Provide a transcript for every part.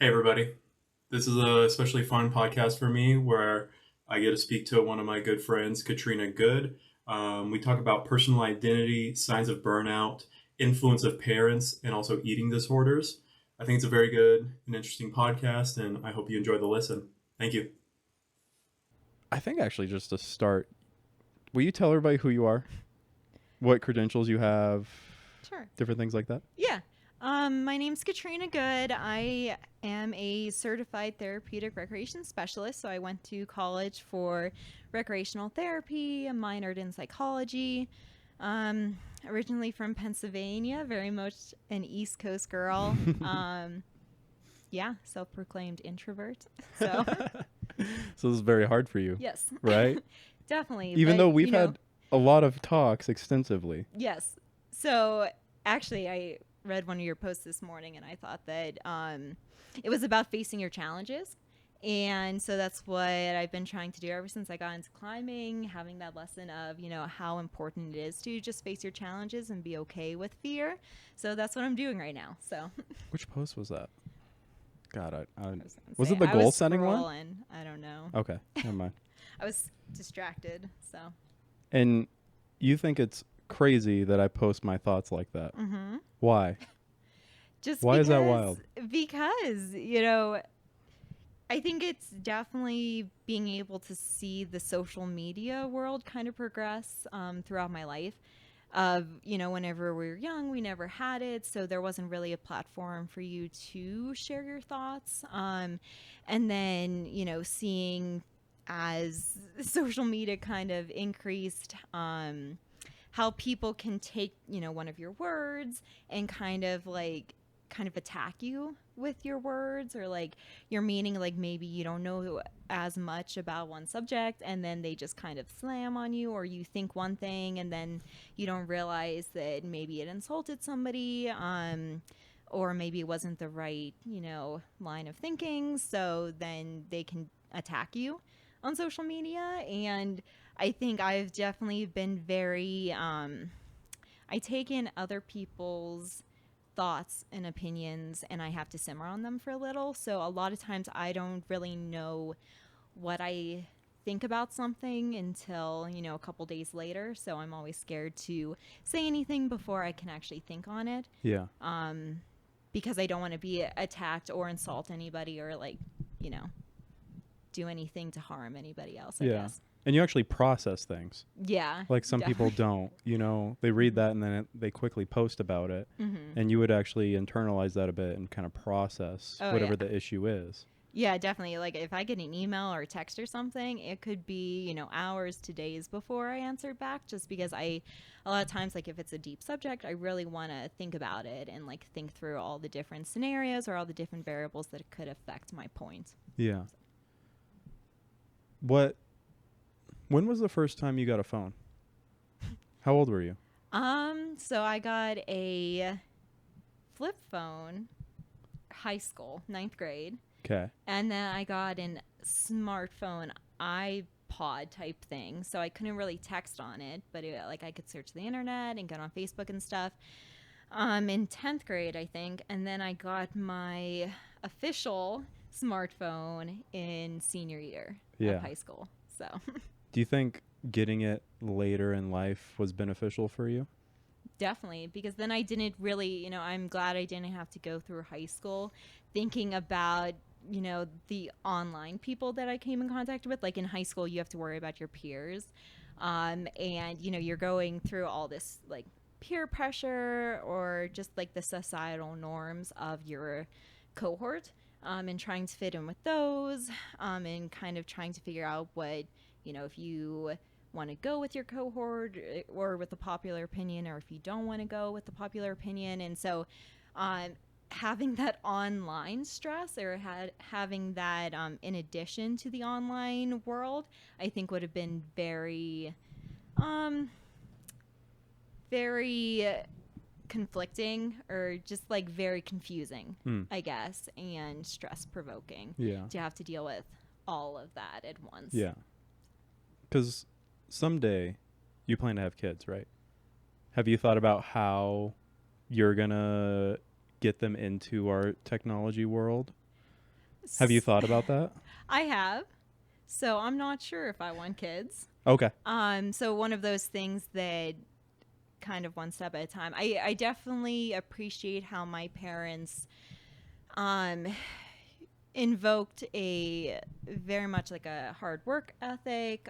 Hey, everybody. This is a especially fun podcast for me where I get to speak to one of my good friends, Katrina Good. We talk about personal identity, signs of burnout, influence of parents, and also eating disorders. I think it's a very good and interesting podcast, and I hope you enjoy the listen. Thank you. I think actually just to start, will you tell everybody who you are, what credentials you have, Sure. different things like that? Yeah. My name's Katrina Good. I am a certified therapeutic recreation specialist. So I went to college for recreational therapy, minored in psychology. Originally from Pennsylvania, very much an East Coast girl. Yeah, self-proclaimed introvert. So So this is very hard for you, yes, right? definitely. Even But though we've had a lot of talks extensively. yes. So actually, I read one of your posts this morning, and I thought that it was about facing your challenges. And so that's what I've been trying to do ever since I got into climbing, having that lesson of, how important it is to just face your challenges and be okay with fear. So that's what I'm doing right now. So Which post was that? God, I was gonna was say it the I was goal setting one? scrolling. I don't know. Okay, never mind. I was distracted. So And you think it's crazy that I post my thoughts like that? Why? just Why is that because wild? because I think it's definitely being able to see the social media world kind of progress throughout my life. Whenever we were young, we never had it, so there wasn't really a platform for you to share your thoughts. And then, seeing as social media kind of increased, how people can take, one of your words and kind of attack you with your words or like your meaning, like maybe you don't know as much about one subject and then they just kind of slam on you, or you think one thing and then you don't realize that maybe it insulted somebody, or maybe it wasn't the right, line of thinking, so then they can attack you on social media. And I think I've definitely been very I take in other people's thoughts and opinions and I have to simmer on them for a little. So a lot of times I don't really know what I think about something until, a couple days later. So I'm always scared to say anything before I can actually think on it, Yeah. because I don't want to be attacked or insult anybody or you know, do anything to harm anybody else, I Yeah. guess. And you actually process things. Yeah. Like some people Definitely. don't, they read that and then they quickly post about it. And you would actually internalize that a bit and kind of process Oh, yeah. whatever the issue is. Yeah, definitely. Like if I get an email or a text or something, it could be, hours to days before I answer back, just because a lot of times, like if it's a deep subject, I really want to think about it and like think through all the different scenarios or all the different variables that could affect my point. Yeah. What when was the first time you got a phone? How old were you? So I got a flip phone, high school, ninth grade. Okay. And then I got an smartphone iPod type thing, so I couldn't really text on it, but like I could search the internet and get on Facebook and stuff. In 10th grade, I think, and then I got my official smartphone in senior year of Yeah. high school. So Do you think getting it later in life was beneficial for you? definitely, because then I didn't really, I'm glad I didn't have to go through high school thinking about, the online people that I came in contact with. Like in high school, you have to worry about your peers. And, you're going through all this like peer pressure or just like the societal norms of your cohort, and trying to fit in with those, and kind of trying to figure out what, if you want to go with your cohort or with the popular opinion, or if you don't want to go with the popular opinion. And so having that online stress or having that, in addition to the online world, I think would have been very, um, very conflicting, or just like very confusing, Hmm. I guess, and stress provoking Yeah. to have to deal with all of that at once. Yeah. Because someday you plan to have kids, right? Have you thought about how you're going to get them into our technology world? Have you thought about that? I have. So I'm not sure if I want kids. Okay. So one of those things that kind of one step at a time. I definitely appreciate how my parents um invoked a very much like a hard work ethic,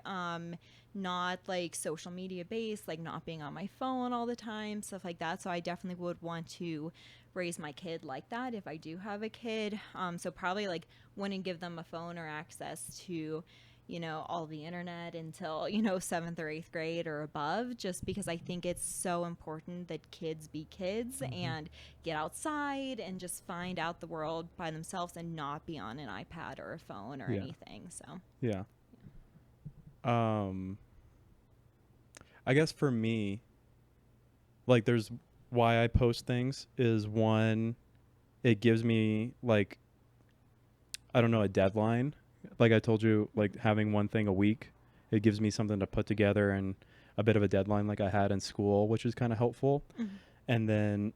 not like social media based, like not being on my phone all the time, stuff like that. So I definitely would want to raise my kid like that if I do have a kid. So probably like wouldn't give them a phone or access to, all the internet until, 7th or 8th grade or above, just because I think it's so important that kids be kids and get outside and just find out the world by themselves and not be on an iPad or a phone or Yeah. anything. So, Yeah. I guess for me, like, there's why I post things is one, it gives me like, I don't know, a deadline. Like I told you, like having one thing a week, it gives me something to put together and a bit of a deadline like I had in school, which is kind of helpful. And then,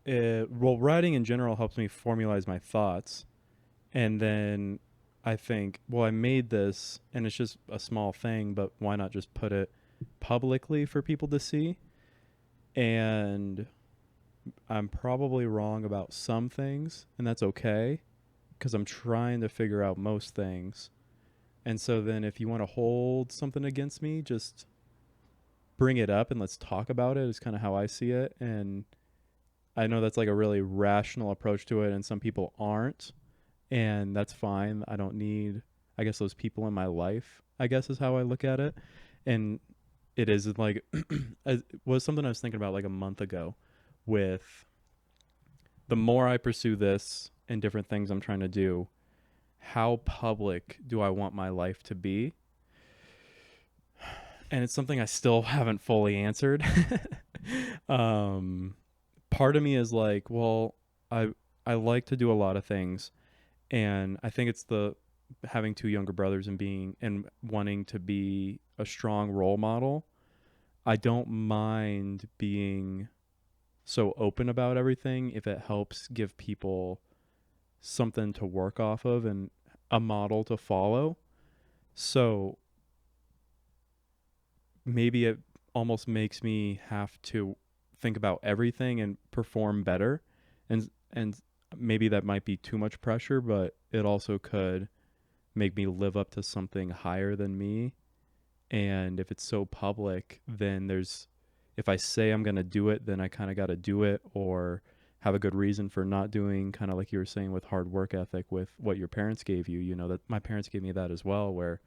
writing in general helps me formalize my thoughts. And then I think, well, I made this and it's just a small thing, but why not just put it publicly for people to see? And I'm probably wrong about some things, and that's okay because I'm trying to figure out most things. And so then if you want to hold something against me, just bring it up and let's talk about it is kind of how I see it. And I know that's like a really rational approach to it, and some people aren't, and that's fine. I don't need, I guess, those people in my life, I guess is how I look at it. And it is like, it was something I was thinking about like a month ago with the more I pursue this and different things I'm trying to do, how public do I want my life to be? And it's something I still haven't fully answered. Part of me is like, well, I like to do a lot of things, and I think it's the having two younger brothers and being and wanting to be a strong role model. I don't mind being so open about everything if it helps give people something to work off of and a model to follow. So maybe it almost makes me have to think about everything and perform better, and maybe that might be too much pressure, but it also could make me live up to something higher than me. And if it's so public, then there's, if I say I'm going to do it, then I kind of got to do it, or have a good reason for not doing, kind of like you were saying with hard work ethic with what your parents gave you, that my parents gave me that as well, where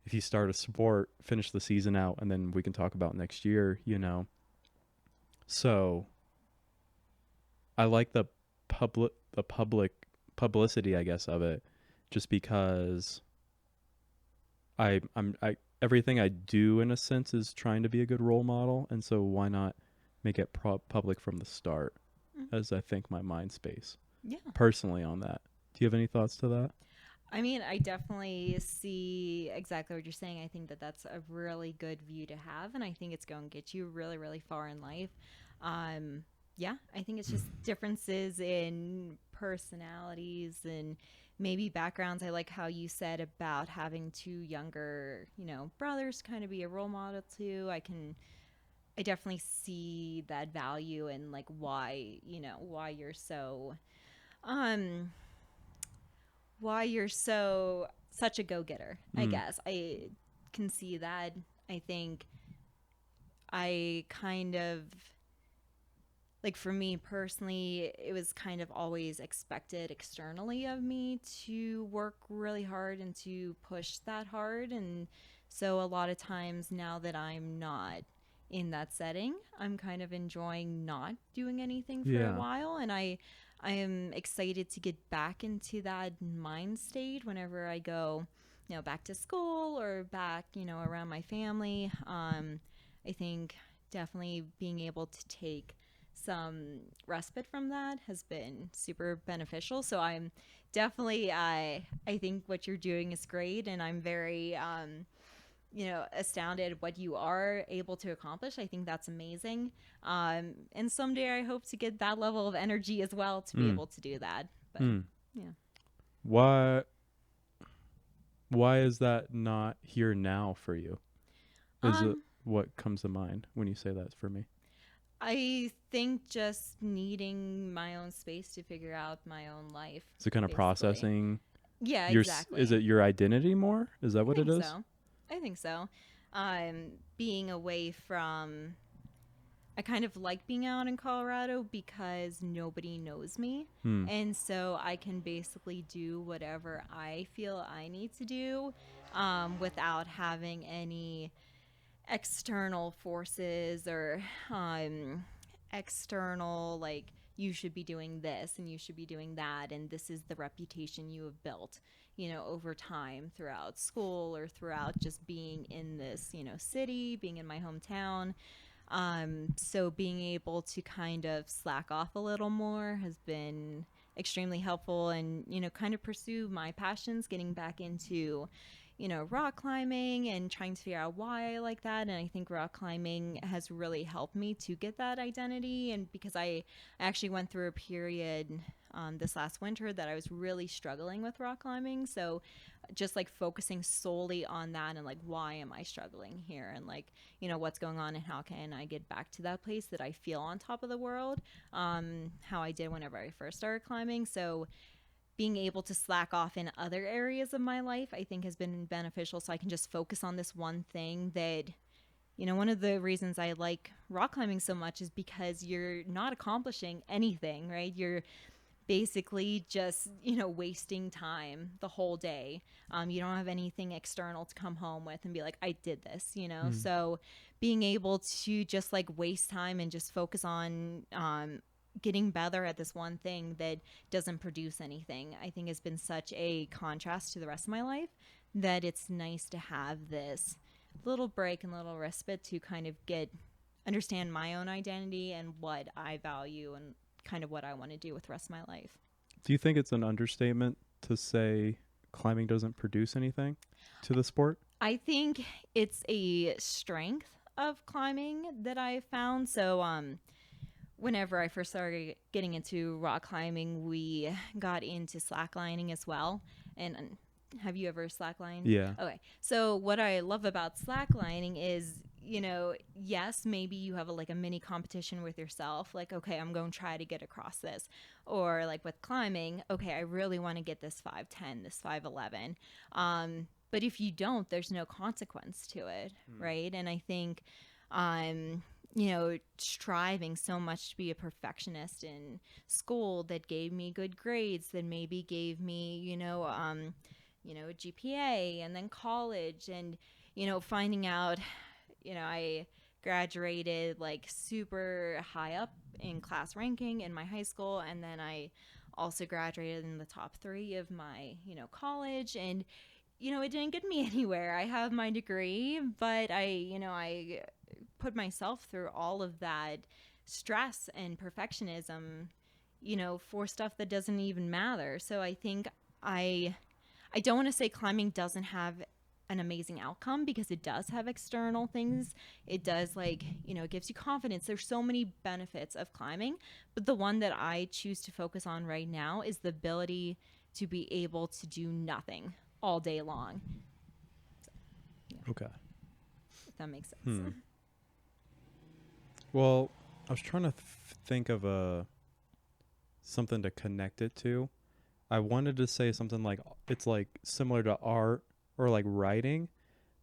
if you start a sport, finish the season out, and then we can talk about next year. So I like the public publicity, I guess, of it, just because I everything I do in a sense is trying to be a good role model, and so why not make it public from the start? As I think my mind space, personally, on that. Do you have any thoughts to that? I mean, I definitely see exactly what you're saying. I think that that's a really good view to have, and I think it's going to get you really, really far in life. Yeah, I think it's just differences in personalities and maybe backgrounds. I like how you said about having two younger, brothers kind of be a role model too. I definitely see that value and like why you're so, um, why you're so such a go-getter. I guess I can see that. I think I kind of, like, for me personally, it was kind of always expected externally of me to work really hard and to push that hard. And so a lot of times now that I'm not in that setting, I'm kind of enjoying not doing anything for a while. And I am excited to get back into that mind state whenever I go, back to school or back, around my family. I think definitely being able to take some respite from that has been super beneficial. So I'm definitely, I think what you're doing is great, and I'm very astounded at what you are able to accomplish. I think that's amazing. And someday I hope to get that level of energy as well to be able to do that. But Hmm. yeah. Why why is that not here now for you? Is it Um, what comes to mind when you say that for me? I think just needing my own space to figure out my own life, Is it kind of basically. processing Yeah, is exactly. it your identity more? Is that I what it think is? so. I think so. Being away from, I kind of like being out in Colorado because nobody knows me. Hmm. And so I can basically do whatever I feel I need to do without having any external forces or um, external, like, you should be doing this and you should be doing that. And this is the reputation you have built, over time throughout school or throughout just being in this, city, being in my hometown. So being able to kind of slack off a little more has been extremely helpful and, kind of pursue my passions, getting back into, rock climbing and trying to figure out why I like that. And I think rock climbing has really helped me to get that identity. And because I actually went through a period this last winter that I was really struggling with rock climbing. So just like focusing solely on that and like, why am I struggling here? And like, what's going on and how can I get back to that place that I feel on top of the world, how I did whenever I first started climbing. So being able to slack off in other areas of my life, I think has been beneficial. So I can just focus on this one thing that, one of the reasons I like rock climbing so much is because you're not accomplishing anything, right? You're basically just, wasting time the whole day. You don't have anything external to come home with and be like, I did this, Hmm. So being able to just like waste time and just focus on getting better at this one thing that doesn't produce anything, I think has been such a contrast to the rest of my life that it's nice to have this little break and little respite to kind of get understand my own identity and what I value and kind of what I want to do with the rest of my life. Do you think it's an understatement to say climbing doesn't produce anything to the sport? I think it's a strength of climbing that I found. So, whenever I first started getting into rock climbing, we got into slacklining as well. And have you ever slacklined? Yeah. Okay. So what I love about slacklining is, yes, maybe you have like a mini competition with yourself. Like, okay, I'm going to try to get across this. Or like with climbing, okay, I really want to get this 510, this 511. But if you don't, there's no consequence to it, right? And I think striving so much to be a perfectionist in school that gave me good grades, that maybe gave me, a GPA, and then college, and, finding out, I graduated like super high up in class ranking in my high school, and then I also graduated in the top 3 of my, college, and it didn't get me anywhere. I have my degree, but I put myself through all of that stress and perfectionism, for stuff that doesn't even matter. So I think I I don't want to say climbing doesn't have an amazing outcome, because it does have external things. It does, like, it gives you confidence. There's so many benefits of climbing, but the one that I choose to focus on right now is the ability to be able to do nothing all day long. So, yeah, Okay. if that makes sense. Hmm. Well, I was trying to think of something to connect it to. I wanted to say something like it's like similar to art or like writing,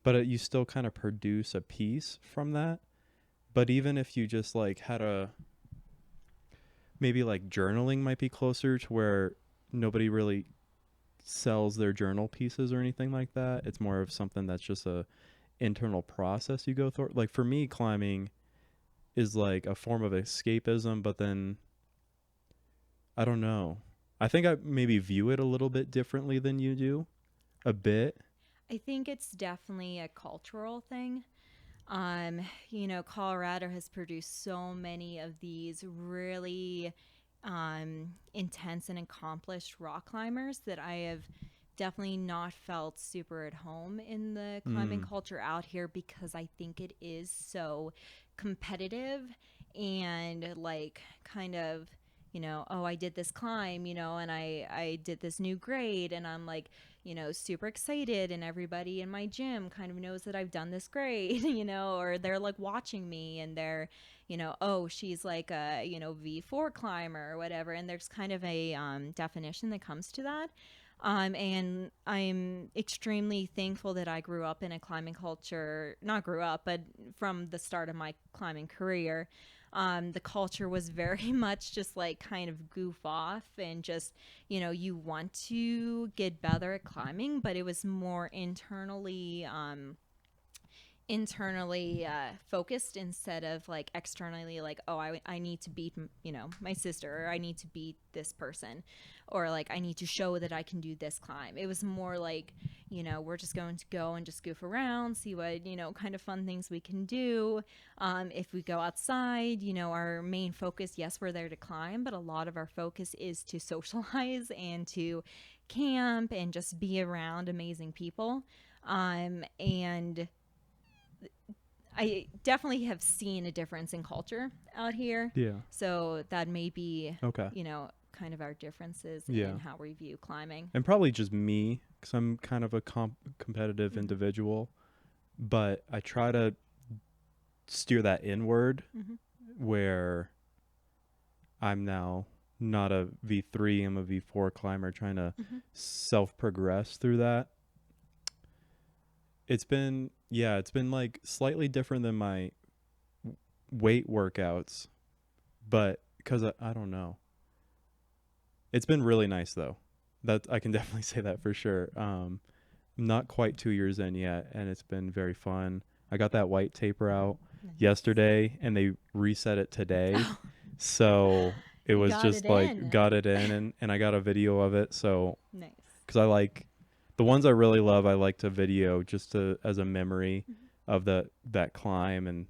but you still kind of produce a piece from that. But even if you just like had a maybe like journaling might be closer to where nobody really sells their journal pieces or anything like that. It's more of something that's just a internal process you go through. Like for me, climbing is like a form of escapism, but then I don't know. I think I maybe view it a little bit differently than you do. A bit. I think it's definitely a cultural thing. Colorado has produced so many of these really intense and accomplished rock climbers that I have definitely not felt super at home in the climbing Mm. culture out here, because I think it is so competitive and like kind of, oh, I did this climb, and I did this new grade, and I'm like, super excited, and everybody in my gym kind of knows that I've done this grade, or they're like watching me, and they're, oh, she's like a, V4 climber or whatever. And there's kind of a definition that comes to that. And I'm extremely thankful that I grew up in a climbing culture, not grew up, but from the start of my climbing career, the culture was very much just like kind of goof off and just, you want to get better at climbing, but it was more internally focused instead of like externally, like, oh, I need to beat my sister, or I need to beat this person, or like I need to show that I can do this climb. It was more like, we're just going to go and just goof around, see what kind of fun things we can do. If we go outside, our main focus, yes, we're there to climb, but a lot of our focus is to socialize and to camp and just be around amazing people. And I definitely have seen a difference in culture out here. Yeah. So that may be, Okay. kind of our differences Yeah. in how we view climbing. And probably just me, because I'm kind of a competitive Mhm. individual, but I try to steer that inward, Mhm. where I'm now not a V3, I'm a V4 climber, trying to Mhm. self progress through that. It's been like slightly different than my weight workouts, but because I don't know. It's been really nice though. That I can definitely say that for sure. I'm not quite 2 years in yet, and it's been very fun. I got that white taper out Nice. yesterday, and they reset it today. Oh, So it you was got just it like in. got it in, and I got a video of it. So Nice. because I like the ones I really love, I like to video just to as a memory Mhm. of that climb. And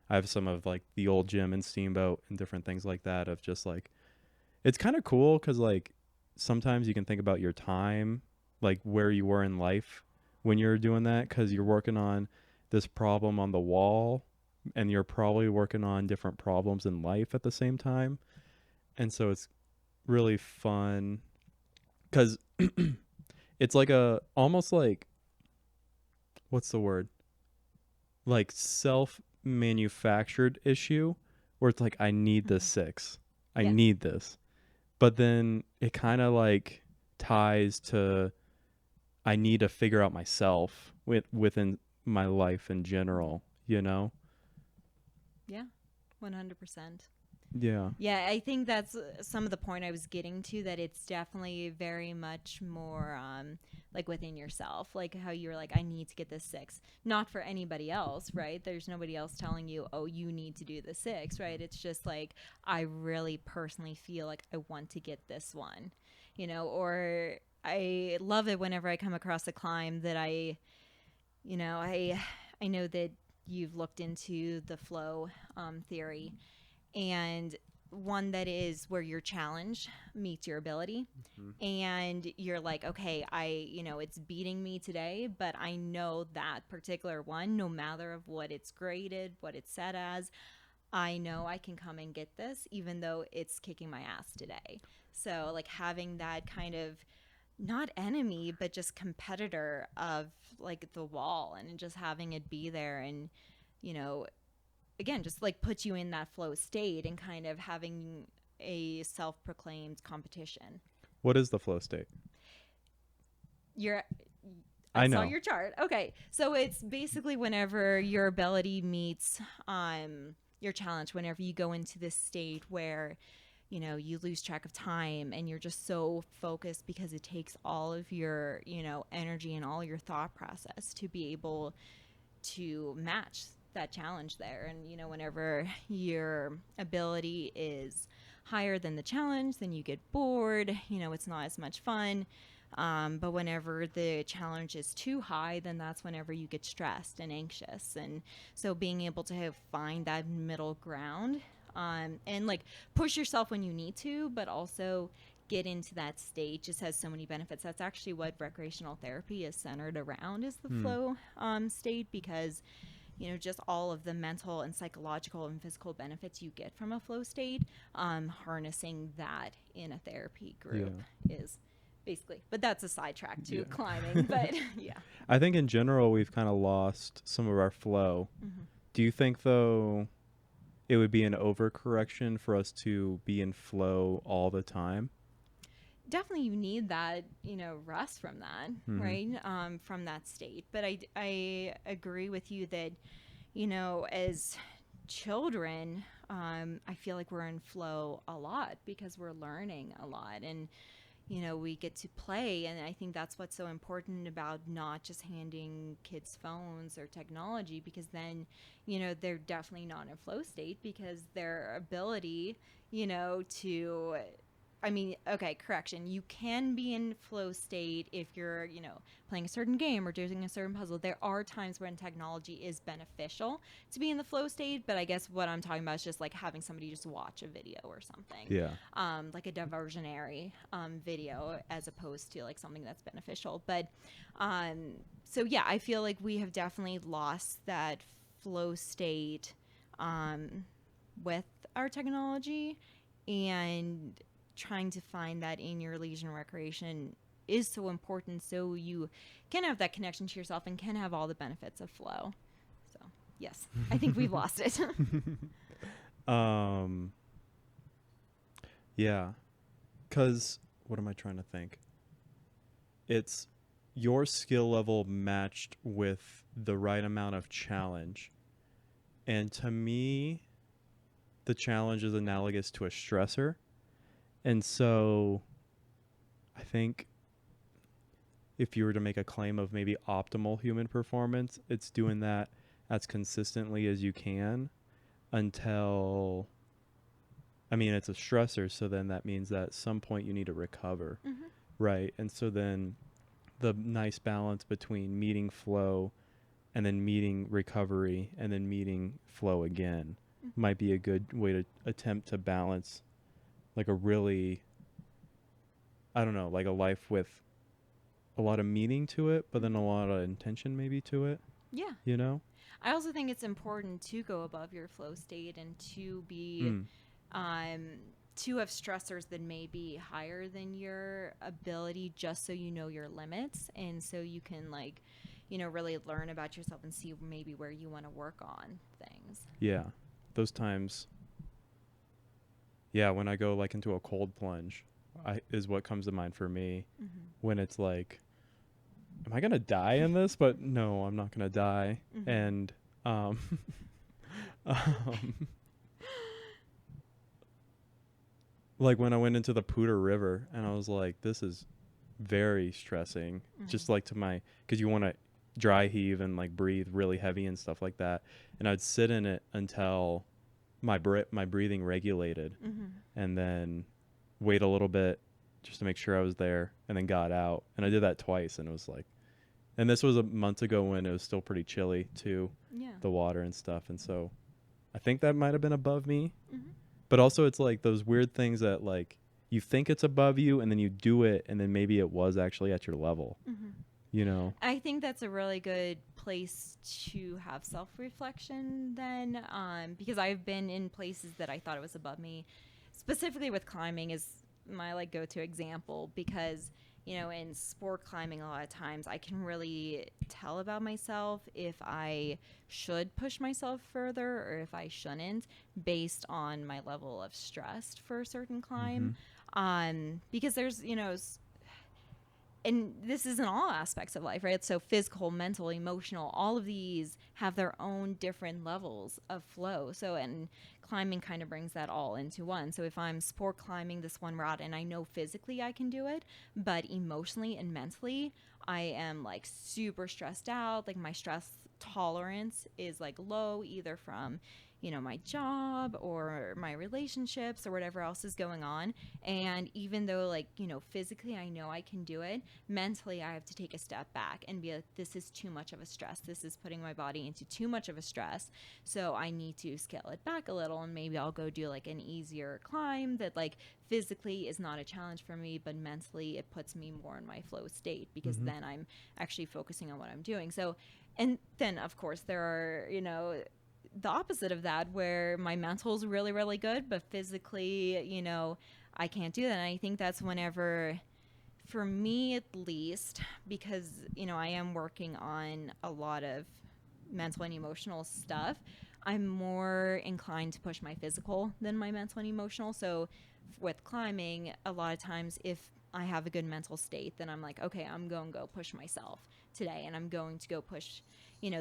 I have some of like the old gym and Steamboat and different things like that, of just like, it's kind of cool because like sometimes you can think about your time, like where you were in life when you're doing that, because you're working on this problem on the wall, and you're probably working on different problems in life at the same time. And so it's really fun because it's like a almost like, what's the word, like self manufactured issue, where it's like, I need this Mhm. 6, I Yeah. need this, but then it kind of like ties to, I need to figure out myself within my life in general, you know? Yeah. 100%. Yeah. Yeah, I think that's some of the point I was getting to, that it's definitely very much more like within yourself, like how you're like, I need to get this 6, not for anybody else, right? There's nobody else telling you, oh, you need to do the 6, right? It's just like, I really personally feel like I want to get this one, or I love it whenever I come across a climb that I know that you've looked into the flow theory, and one that is where your challenge meets your ability, Mm-hmm. and you're like, okay, it's beating me today, but I know that particular one, no matter of what it's graded, what it's set as, I know I can come and get this even though it's kicking my ass today. So like having that kind of, not enemy, but just competitor of like the wall, and just having it be there, and you know again, just like put you in that flow state, and kind of having a self-proclaimed competition. What is the flow state? You're I I saw know. your chart. Okay. So it's basically whenever your ability meets your challenge, whenever you go into this state where you lose track of time, and you're just so focused because it takes all of your, energy and all your thought process to be able to match that challenge there. And whenever your ability is higher than the challenge, then you get bored, it's not as much fun. But whenever the challenge is too high, then that's whenever you get stressed and anxious. And so being able to find that middle ground, and like push yourself when you need to, but also get into that state, just has so many benefits. That's actually what recreational therapy is centered around, is the Hmm. flow state, because just all of the mental and psychological and physical benefits you get from a flow state, harnessing that in a therapy group is basically, but that's a sidetrack to climbing. But yeah. I think in general, we've kind of lost some of our flow. Do you think, though, it would be an overcorrection for us to be in flow all the time? Definitely you need that, rest from that, right? From that state. But I agree with you that, as children, I feel like we're in flow a lot because we're learning a lot, and we get to play. And I think that's what's so important about not just handing kids phones or technology, because then, they're definitely not in flow state, because their ability, to, okay, correction. You can be in flow state if you're, playing a certain game or doing a certain puzzle. There are times when technology is beneficial to be in the flow state, but I guess what I'm talking about is just like having somebody just watch a video or something. Yeah. Like a diversionary video, as opposed to like something that's beneficial. But so yeah, I feel like we have definitely lost that flow state with our technology, and trying to find that in your leisure and recreation is so important, so you can have that connection to yourself and can have all the benefits of flow. So yes, I think we've lost it. Yeah, because what am I trying to think? It's your skill level matched with the right amount of challenge. And to me, the challenge is analogous to a stressor. And so I think if you were to make a claim of maybe optimal human performance, it's doing that as consistently as you can until, it's a stressor. So then that means that at some point you need to recover. Right. And so then the nice balance between meeting flow and then meeting recovery and then meeting flow again might be a good way to attempt to balance like a really, I don't know, like a life with a lot of meaning to it, but then a lot of intention maybe to it. Yeah. I also think it's important to go above your flow state and to be, to have stressors that may be higher than your ability, just so you know your limits, and so you can really learn about yourself and see maybe where you want to work on things. Yeah. Those times. Yeah, when I go like into a cold plunge, is what comes to mind for me. When it's like, am I gonna die in this? But no, I'm not gonna die. And like when I went into the Poudre River, and I was like, this is very stressing. Just like because you want to dry heave and like breathe really heavy and stuff like that. And I'd sit in it until my breathing regulated, and then wait a little bit just to make sure I was there, and then got out. And I did that twice, and it was like, and this was a month ago when it was still pretty chilly too, the water and stuff. And so I think that might have been above me, but also it's like those weird things that like you think it's above you, and then you do it, and then maybe it was actually at your level. I think that's a really good place to have self-reflection then, because I've been in places that I thought it was above me. Specifically with climbing is my go-to example, because in sport climbing, a lot of times I can really tell about myself if I should push myself further or if I shouldn't, based on my level of stress for a certain climb. Because there's and this is in all aspects of life, right? So physical, mental, emotional, all of these have their own different levels of flow. So, and climbing kind of brings that all into one. So if I'm sport climbing this one route and I know physically I can do it, but emotionally and mentally, I am super stressed out. Like my stress tolerance is low, either from, my job or my relationships or whatever else is going on. And even though, like, physically I know I can do it, mentally I have to take a step back and be like, this is too much of a stress. This is putting my body into too much of a stress. So I need to scale it back a little, and maybe I'll go do like an easier climb that, like, physically is not a challenge for me, but mentally it puts me more in my flow state, because Mm-hmm. then I'm actually focusing on what I'm doing. So, and then of course there are, the opposite of that, where my mental's really, really good, but physically, I can't do that. And I think that's whenever, for me at least, because, I am working on a lot of mental and emotional stuff, I'm more inclined to push my physical than my mental and emotional. So with climbing, a lot of times if I have a good mental state, then I'm like, okay, I'm going to go push myself today, and I'm going to go push,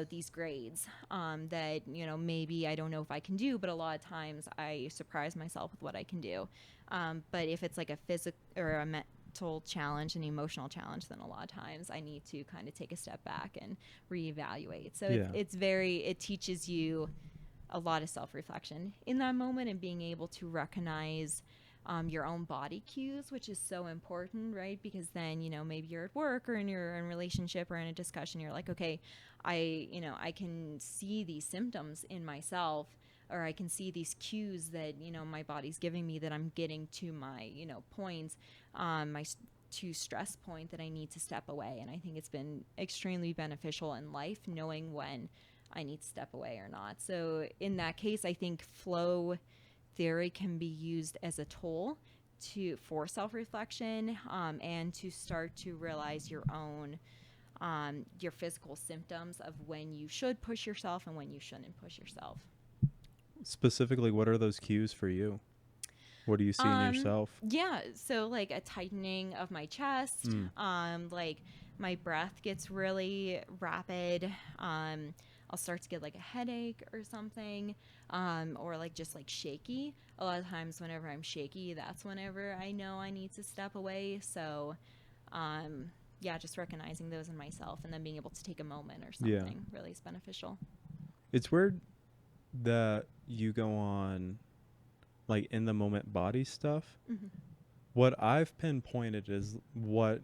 these grades that, maybe I don't know if I can do, but a lot of times I surprise myself with what I can do. But if it's like a physical or a mental challenge, an emotional challenge, then a lot of times I need to kind of take a step back and reevaluate. So Yeah. it teaches you a lot of self-reflection in that moment, and being able to recognize your own body cues, which is so important, right? Because then, maybe you're at work or in your in relationship or in a discussion, you're like, okay, I can see these symptoms in myself, or I can see these cues that, my body's giving me, that I'm getting to my, points, my to stress point, that I need to step away. And I think it's been extremely beneficial in life, knowing when I need to step away or not. So in that case, I think flow theory can be used as a tool for self-reflection, and to start to realize your physical symptoms of when you should push yourself and when you shouldn't push yourself. Specifically, what are those cues for you? What do you see in yourself? Yeah, so like a tightening of my chest, like my breath gets really rapid. I'll start to get like a headache or something, or like just like shaky. A lot of times, whenever I'm shaky, that's whenever I know I need to step away. So, yeah, just recognizing those in myself and then being able to take a moment or Yeah. something really is beneficial. It's weird that you go on like in the moment body stuff. Mm-hmm. What I've pinpointed is what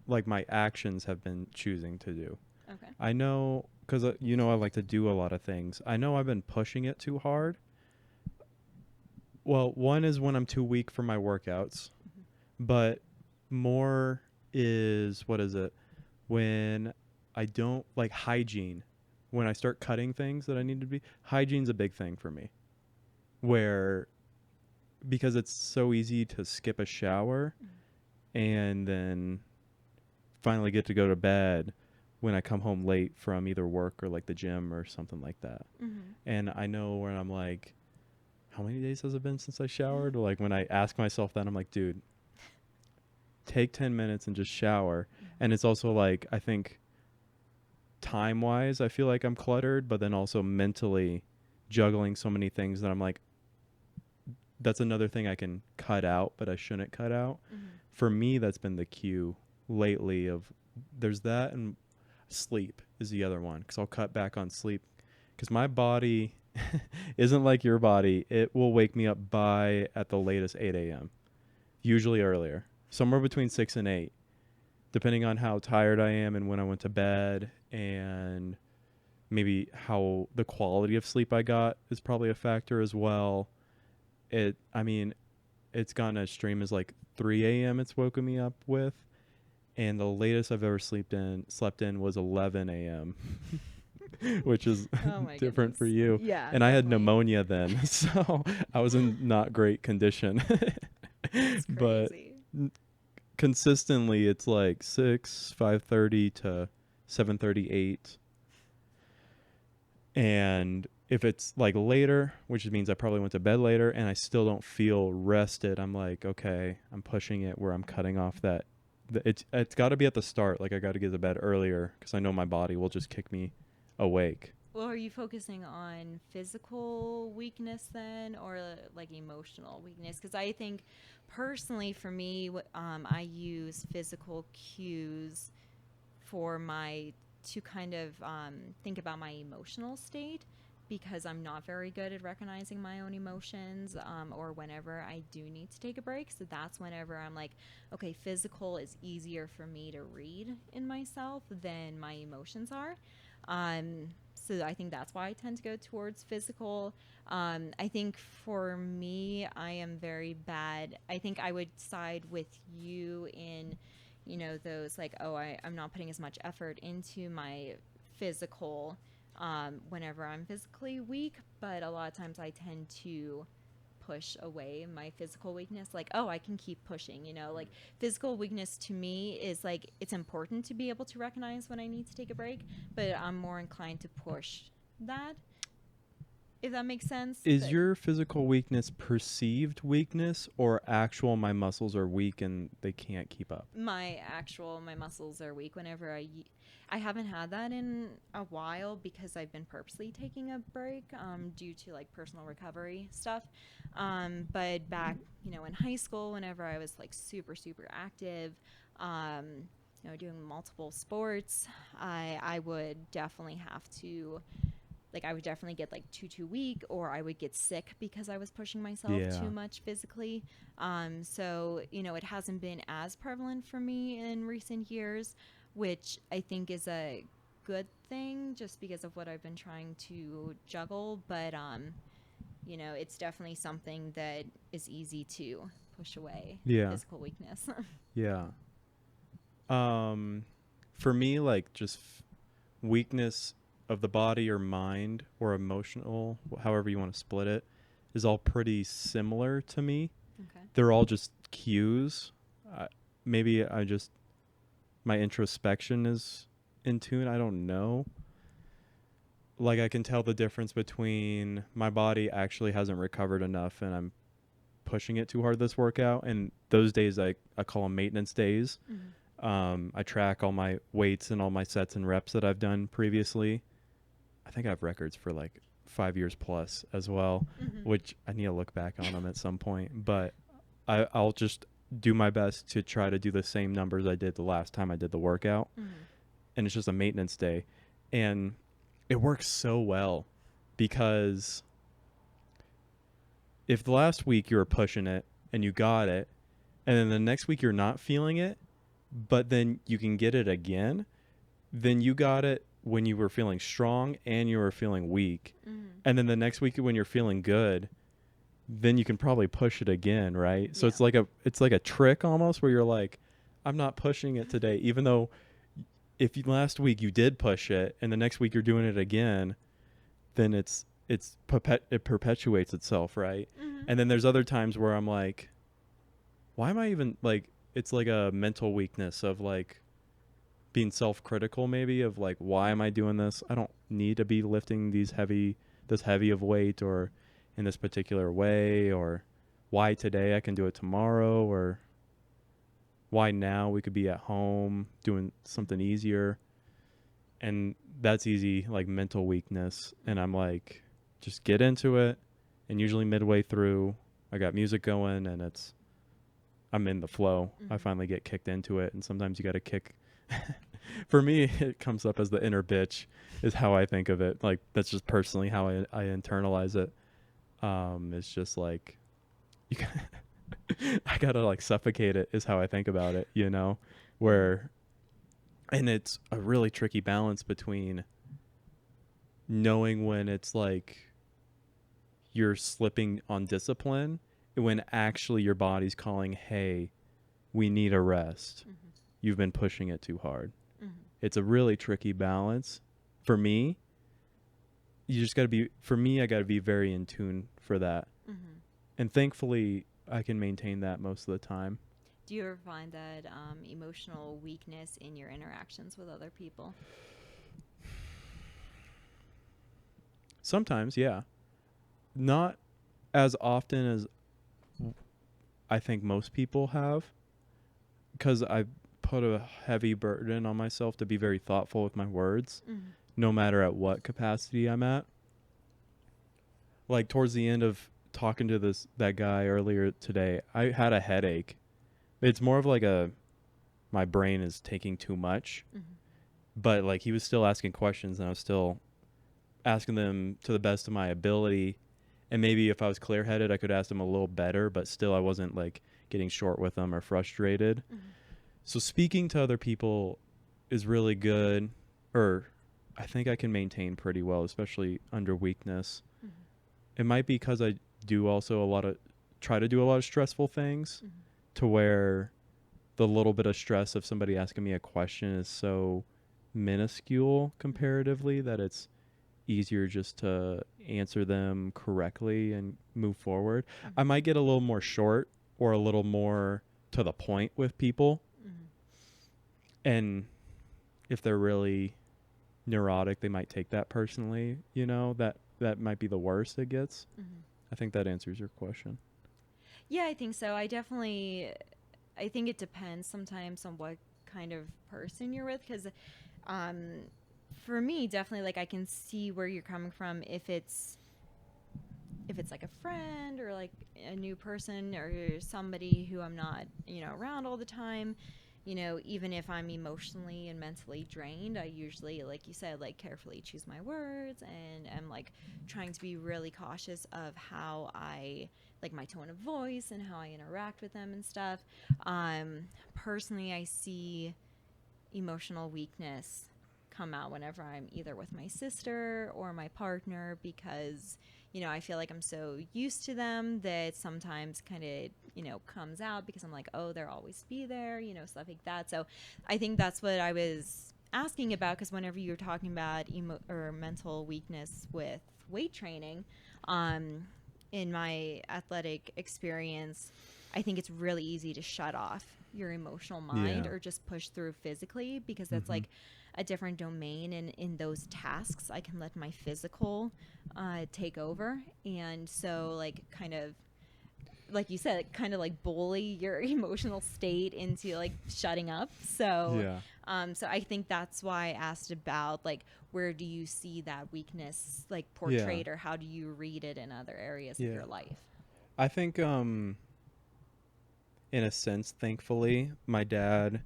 like my actions have been choosing to do. Okay. I know because I like to do a lot of things. I know I've been pushing it too hard. Well, one is when I'm too weak for my workouts, Mm-hmm. but more is what is it? When I don't like hygiene, when I start cutting things that I need to be, hygiene's a big thing for me. Where because it's so easy to skip a shower and then finally get to go to bed when I come home late from either work or like the gym or something like that. Mm-hmm. And I know when I'm like, how many days has it been since I showered? Or like when I ask myself that, I'm like, dude, take 10 minutes and just shower. Mm-hmm. And it's also like, I think time wise, I feel like I'm cluttered, but then also mentally juggling so many things that I'm like, that's another thing I can cut out, but I shouldn't cut out. Mm-hmm. For me, that's been the cue lately of there's that, and sleep is the other one, because I'll cut back on sleep because my body isn't like your body. It will wake me up by at the latest 8 a.m., usually earlier, somewhere between 6 and 8, depending on how tired I am and when I went to bed, and maybe how the quality of sleep I got is probably a factor as well. It's gone as extreme as like 3 a.m. it's woken me up with, and the latest I've ever slept in was 11 a.m., which is different for you. Yeah. And I had pneumonia then, so I was in not great condition. That's But crazy. consistently, it's like 5:30 to 7:38. And if it's like later, which means I probably went to bed later and I still don't feel rested, I'm like, okay, I'm pushing it where I'm cutting off that. It's got to be at the start. Like I got to get to bed earlier because I know my body will just kick me awake. Well, are you focusing on physical weakness then, or like emotional weakness? Because I think personally for me, I use physical cues to kind of think about my emotional state, because I'm not very good at recognizing my own emotions, or whenever I do need to take a break. So that's whenever I'm like, okay, physical is easier for me to read in myself than my emotions are. So I think that's why I tend to go towards physical. I think for me, I am very bad. I think I would side with you in, those like, oh, I'm not putting as much effort into my physical whenever I'm physically weak, but a lot of times I tend to push away my physical weakness. Like, oh, I can keep pushing, like physical weakness to me is like, it's important to be able to recognize when I need to take a break, but I'm more inclined to push that, if that makes sense. Is But your physical weakness perceived weakness or actual my muscles are weak and they can't keep up? my muscles are weak whenever I haven't had that in a while because I've been purposely taking a break due to like personal recovery stuff, but back in high school, whenever I was like super super active, doing multiple sports, I would definitely have to, like, I would definitely get like too weak, or I would get sick because I was pushing myself Yeah. too much physically. So it hasn't been as prevalent for me in recent years, which I think is a good thing just because of what I've been trying to juggle. But it's definitely something that is easy to push away. Yeah. Physical weakness. Yeah. For me, like just weakness of the body or mind or emotional, however you want to split it, is all pretty similar to me. Okay. They're all just cues. Maybe my introspection is in tune. I don't know. Like I can tell the difference between my body actually hasn't recovered enough and I'm pushing it too hard this workout, and those days I call them maintenance days. I track all my weights and all my sets and reps that I've done previously. I think I have records for like 5 years plus as well, which I need to look back on them at some point. But I'll just do my best to try to do the same numbers I did the last time I did the workout. And it's just a maintenance day. And it works so well because if the last week you were pushing it and you got it, and then the next week you're not feeling it, but then you can get it again, then you got it when you were feeling strong and you were feeling weak. And then the next week when you're feeling good, then you can probably push it again, right? So Yeah. it's like a trick almost where you're like, I'm not pushing it today, even though if last week you did push it and the next week you're doing it again, then it perpetuates itself, right? And then there's other times where I'm like, why am I even like, it's like a mental weakness of like being self-critical, maybe, of like, why am I doing this? I don't need to be lifting this heavy of weight or in this particular way, or why today I can do it tomorrow, or why now we could be at home doing something easier. And that's easy, like mental weakness. And I'm like, just get into it. And usually midway through, I got music going and I'm in the flow. I finally get kicked into it. And sometimes you got to kick. For me, it comes up as the inner bitch is how I think of it. Like, that's just personally how I internalize it. It's just like, I got to like suffocate it is how I think about it, and it's a really tricky balance between knowing when it's like you're slipping on discipline when actually your body's calling, hey, we need a rest. You've been pushing it too hard. It's a really tricky balance. For me, I got to be very in tune for that. And thankfully, I can maintain that most of the time. Do you ever find that emotional weakness in your interactions with other people? Sometimes, yeah. Not as often as I think most people have, because I put a heavy burden on myself to be very thoughtful with my words, no matter at what capacity I'm at. Like towards the end of talking to that guy earlier today, I had a headache. It's more of like my brain is taking too much, but like he was still asking questions and I was still asking them to the best of my ability. And maybe if I was clear-headed, I could ask them a little better, but still I wasn't like getting short with them or frustrated. Mm-hmm. So speaking to other people is really good, or I think I can maintain pretty well, especially under weakness. Mm-hmm. It might be because I do also try to do a lot of stressful things, Mm-hmm. to where the little bit of stress of somebody asking me a question is so minuscule comparatively that it's easier just to answer them correctly and move forward. Mm-hmm. I might get a little more short or a little more to the point with people. Mm-hmm. And if they're really neurotic, they might take that personally, that might be the worst it gets. Mm-hmm. I think that answers your question. Yeah, I think so. I think it depends sometimes on what kind of person you're with, because for me, definitely, like, I can see where you're coming from if it's like a friend or like a new person or somebody who I'm not, around all the time. Even if I'm emotionally and mentally drained, I usually, like you said, like, carefully choose my words, and I'm like trying to be really cautious of how I, like, my tone of voice and how I interact with them and stuff. Personally, I see emotional weakness come out whenever I'm either with my sister or my partner, because I feel like I'm so used to them that sometimes kind of comes out, because I'm like, oh, they'll always be there, stuff like that. So I think that's what I was asking about, because whenever you're talking about or mental weakness with weight training, in my athletic experience, I think it's really easy to shut off your emotional mind, Yeah. or just push through physically, because that's Mm-hmm. like a different domain. And in those tasks, I can let my physical take over. And so, like, kind of, like you said, kind of like bully your emotional state into like shutting up. So, Yeah. so I think that's why I asked about, like, where do you see that weakness like Yeah. portrayed, or how do you read it in other areas of Yeah. your life? I think in a sense, thankfully, my dad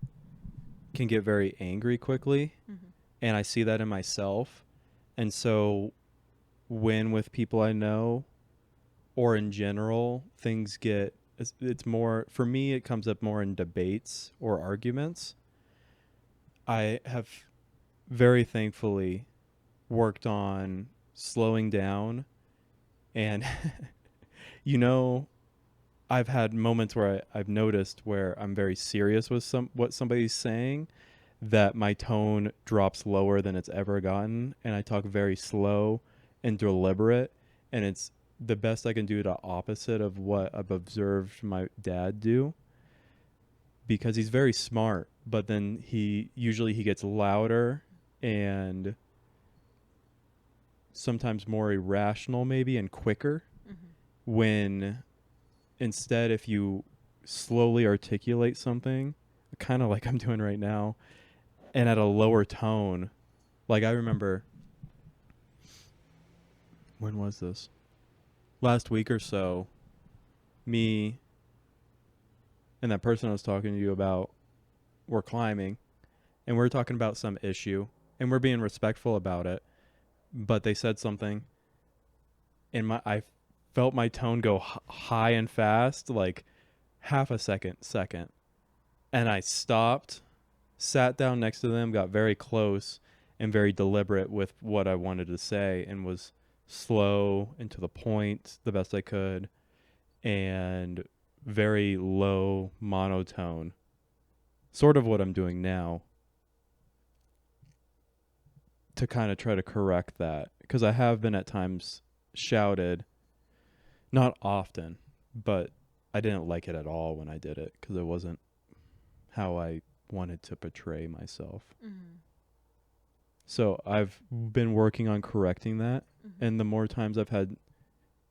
can get very angry quickly, Mm-hmm. and I see that in myself. And so when with people I know, or in general, things it's more, for me, it comes up more in debates or arguments. I have very thankfully worked on slowing down, and you know I've had moments where I've noticed where I'm very serious with what somebody's saying, that my tone drops lower than it's ever gotten, and I talk very slow and deliberate, and it's the best I can do to opposite of what I've observed my dad do, because he's very smart, but then he gets louder and sometimes more irrational maybe, and quicker, Mm-hmm. when instead, if you slowly articulate something, kind of like I'm doing right now, and at a lower tone. Like, I remember, when was this? Last week or so, me and that person I was talking to you about were climbing, and we are talking about some issue, and we're being respectful about it. But they said something, and I felt my tone go high and fast, like half a second. And I stopped, sat down next to them, got very close and very deliberate with what I wanted to say, and was slow and to the point the best I could, and very low monotone. Sort of what I'm doing now, to kind of try to correct that, because I have been at times shouted, not often, but I didn't like it at all when I did it, because it wasn't how I wanted to portray myself. Mm-hmm. So I've been working on correcting that. Mm-hmm. And the more times I've had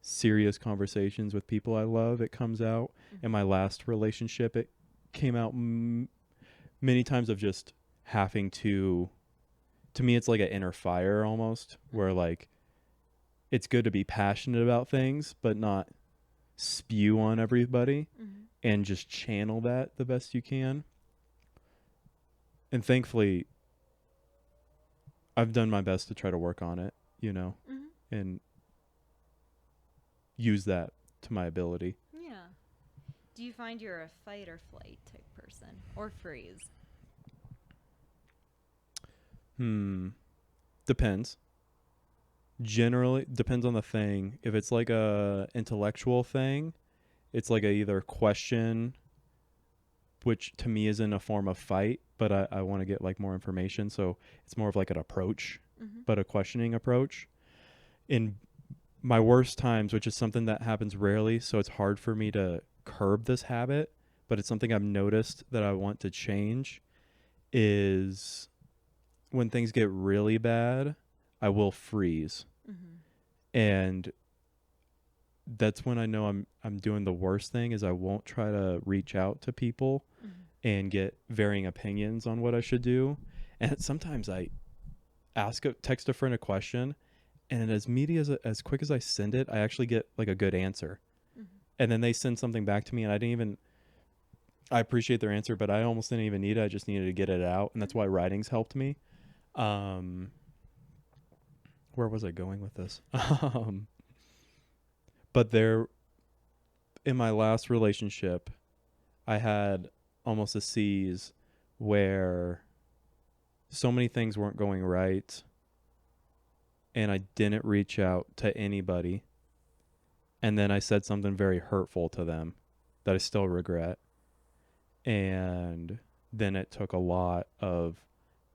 serious conversations with people I love, it comes out. Mm-hmm. In my last relationship, it came out many times of just having to me, it's like an inner fire almost, where like it's good to be passionate about things, but not spew on everybody, Mm-hmm. and just channel that the best you can. And thankfully, I've done my best to try to work on it. you know, Mhm. and use that to my ability. Yeah. Do you find you're a fight or flight type person or freeze? Depends. Generally depends on the thing. If it's like a intellectual thing, it's like a either question, which to me is in a form of fight, but I want to get like more information, so it's more of like an approach, Mhm. but a questioning approach. In my worst times, which is something that happens rarely, so it's hard for me to curb this habit, but it's something I've noticed that I want to change, is when things get really bad, I will freeze. Mhm. And that's when I know I'm doing the worst thing, is I won't try to reach out to people Mhm. and get varying opinions on what I should do. And sometimes I text a friend a question, and as quick as I send it, I actually get like a good answer. Mhm. And then they send something back to me, and I appreciate their answer, but I almost didn't even need it. I just needed to get it out, and that's Mhm. why writing's helped me. Um, where was I going with this? But there, in my last relationship, I had almost a seize where so many things weren't going right, and I didn't reach out to anybody. And then I said something very hurtful to them that I still regret. And then it took a lot of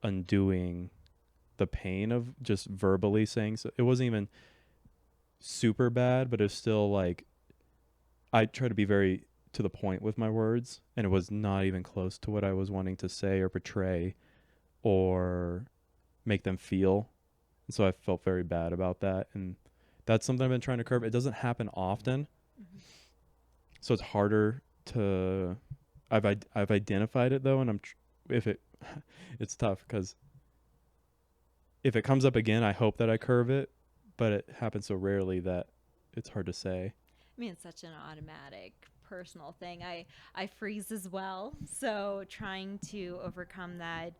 undoing the pain of just verbally saying so. It wasn't even super bad, but it's still like I try to be very to the point with my words, and it was not even close to what I was wanting to say or portray or make them feel. And so I felt very bad about that, and that's something I've been trying to curb. It doesn't happen often, Mhm. so it's harder to. I've identified it though, and if it it's tough because if it comes up again, I hope that I curve it, but it happens so rarely that it's hard to say. I mean, it's such an automatic personal thing. I freeze as well. So trying to overcome that,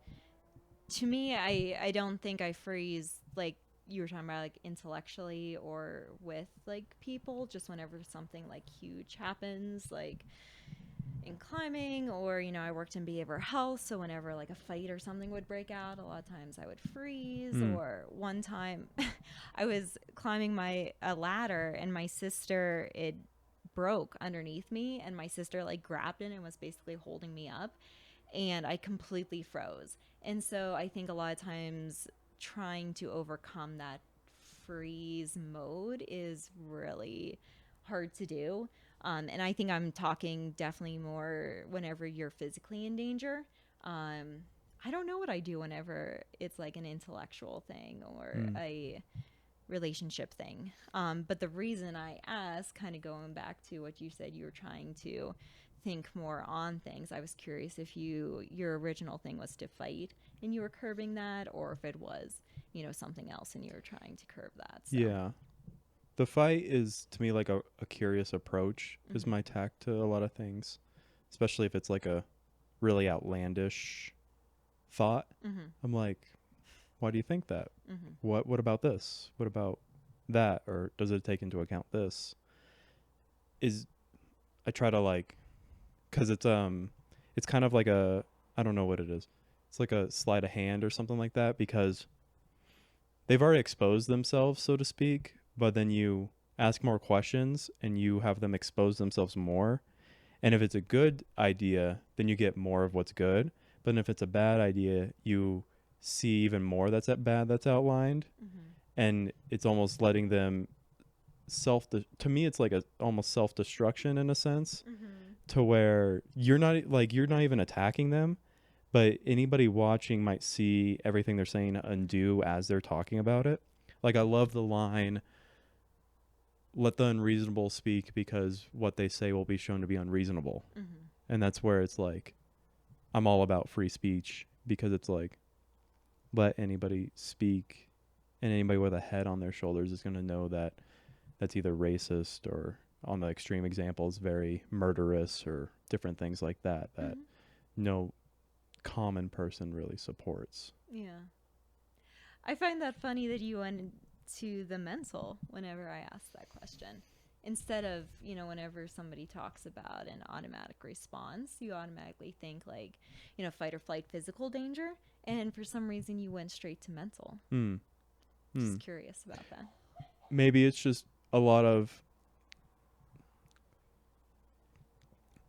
to me, I don't think I freeze like you were talking about, like intellectually or with like people, just whenever something like huge happens, like in climbing, or I worked in behavioral health, so whenever like a fight or something would break out, a lot of times I would freeze. Mm. Or one time I was climbing my a ladder, and my sister, it broke underneath me, and my sister like grabbed it and was basically holding me up, and I completely froze. And so I think a lot of times trying to overcome that freeze mode is really hard to do. And I think I'm talking definitely more whenever you're physically in danger. I don't know what I do whenever it's like an intellectual thing or Mm. a relationship thing. But the reason I asked, kind of going back to what you said, you were trying to think more on things. I was curious if your original thing was to fight and you were curbing that, or if it was something else and you were trying to curb that. So. Yeah. The fight is to me like a curious approach is Mhm. my tack to a lot of things, especially if it's like a really outlandish thought. Mhm. I'm like, why do you think that? Mhm. What about this? What about that? Or does it take into account this? Is I try to like, cuz it's kind of like a, I don't know what it is. It's like a sleight of hand or something like that, because they've already exposed themselves, so to speak, but then you ask more questions and you have them expose themselves more. And if it's a good idea, then you get more of what's good. But if it's a bad idea, you see even more that's outlined, Mhm. and it's almost letting them to me it's like a almost self-destruction in a sense, Mhm. to where you're not even attacking them, but anybody watching might see everything they're saying undo as they're talking about it. Like I love the line, let the unreasonable speak because what they say will be shown to be unreasonable. Mhm. And that's where it's like I'm all about free speech, because it's like let anybody speak, and anybody with a head on their shoulders is going to know that that's either racist or, on the extreme examples, very murderous or different things like that Mhm. no common person really supports. Yeah. I find that funny that you went to the mental whenever I ask that question. Instead of, whenever somebody talks about an automatic response, you automatically think like, fight or flight, physical danger. And for some reason, you went straight to mental. Just curious about that. Maybe it's just a lot of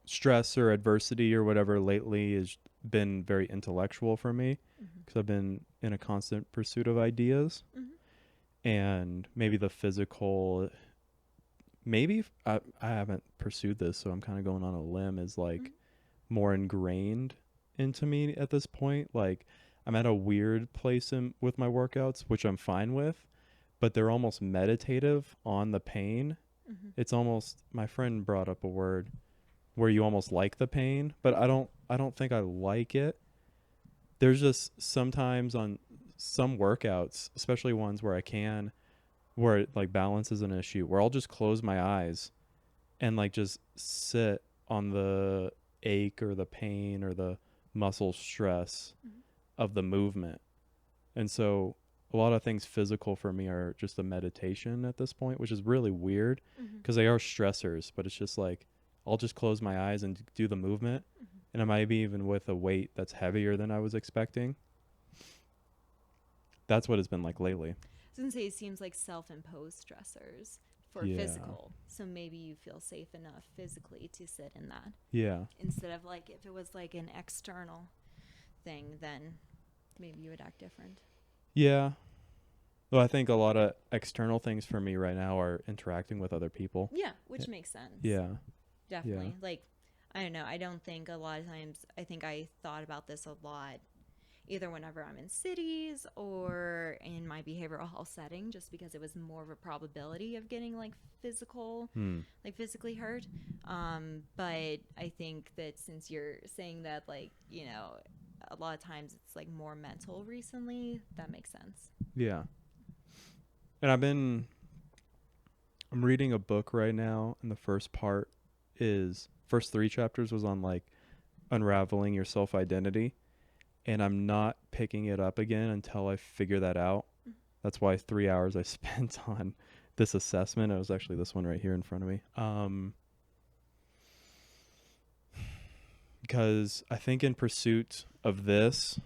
stress or adversity or whatever lately has been very intellectual for me because I've been in a constant pursuit of ideas. And maybe the physical, maybe I haven't pursued this, so I'm kind of going on a limb, is like more ingrained into me at this point. Like I'm at a weird place with my workouts, which I'm fine with, but they're almost meditative on the pain. It's almost, my friend brought up a word where you almost like the pain, but I don't think I like it. There's just sometimes on some workouts, especially ones where where it, like, balance is an issue, where I'll just close my eyes and like just sit on the ache or the pain or the muscle stress of the movement. And so a lot of things physical for me are just a meditation at this point, which is really weird because they are stressors, but it's just like I'll just close my eyes and do the movement. And I might be even with a weight that's heavier than I was expecting. That's what it's been like lately. I was going to say, it seems like self-imposed stressors for physical. So maybe you feel safe enough physically to sit in that. Yeah. Instead of like, if it was like an external thing, then maybe you would act different. Yeah. Well, I think a lot of external things for me right now are interacting with other people. Yeah, which makes sense. Yeah. Definitely. Yeah. Like, I don't know. I don't think a lot of times, I think I thought about this a lot, either whenever I'm in cities or in my behavioral health setting, just because it was more of a probability of getting like like physically hurt. But I think that since you're saying that, like, a lot of times it's like more mental recently, that makes sense. Yeah. And I'm reading a book right now, and the first 3 chapters was on like unraveling your self-identity, and I'm not picking it up again until I figure that out. That's why 3 hours I spent on this assessment. It was actually this one right here in front of me. Because I think in pursuit of this,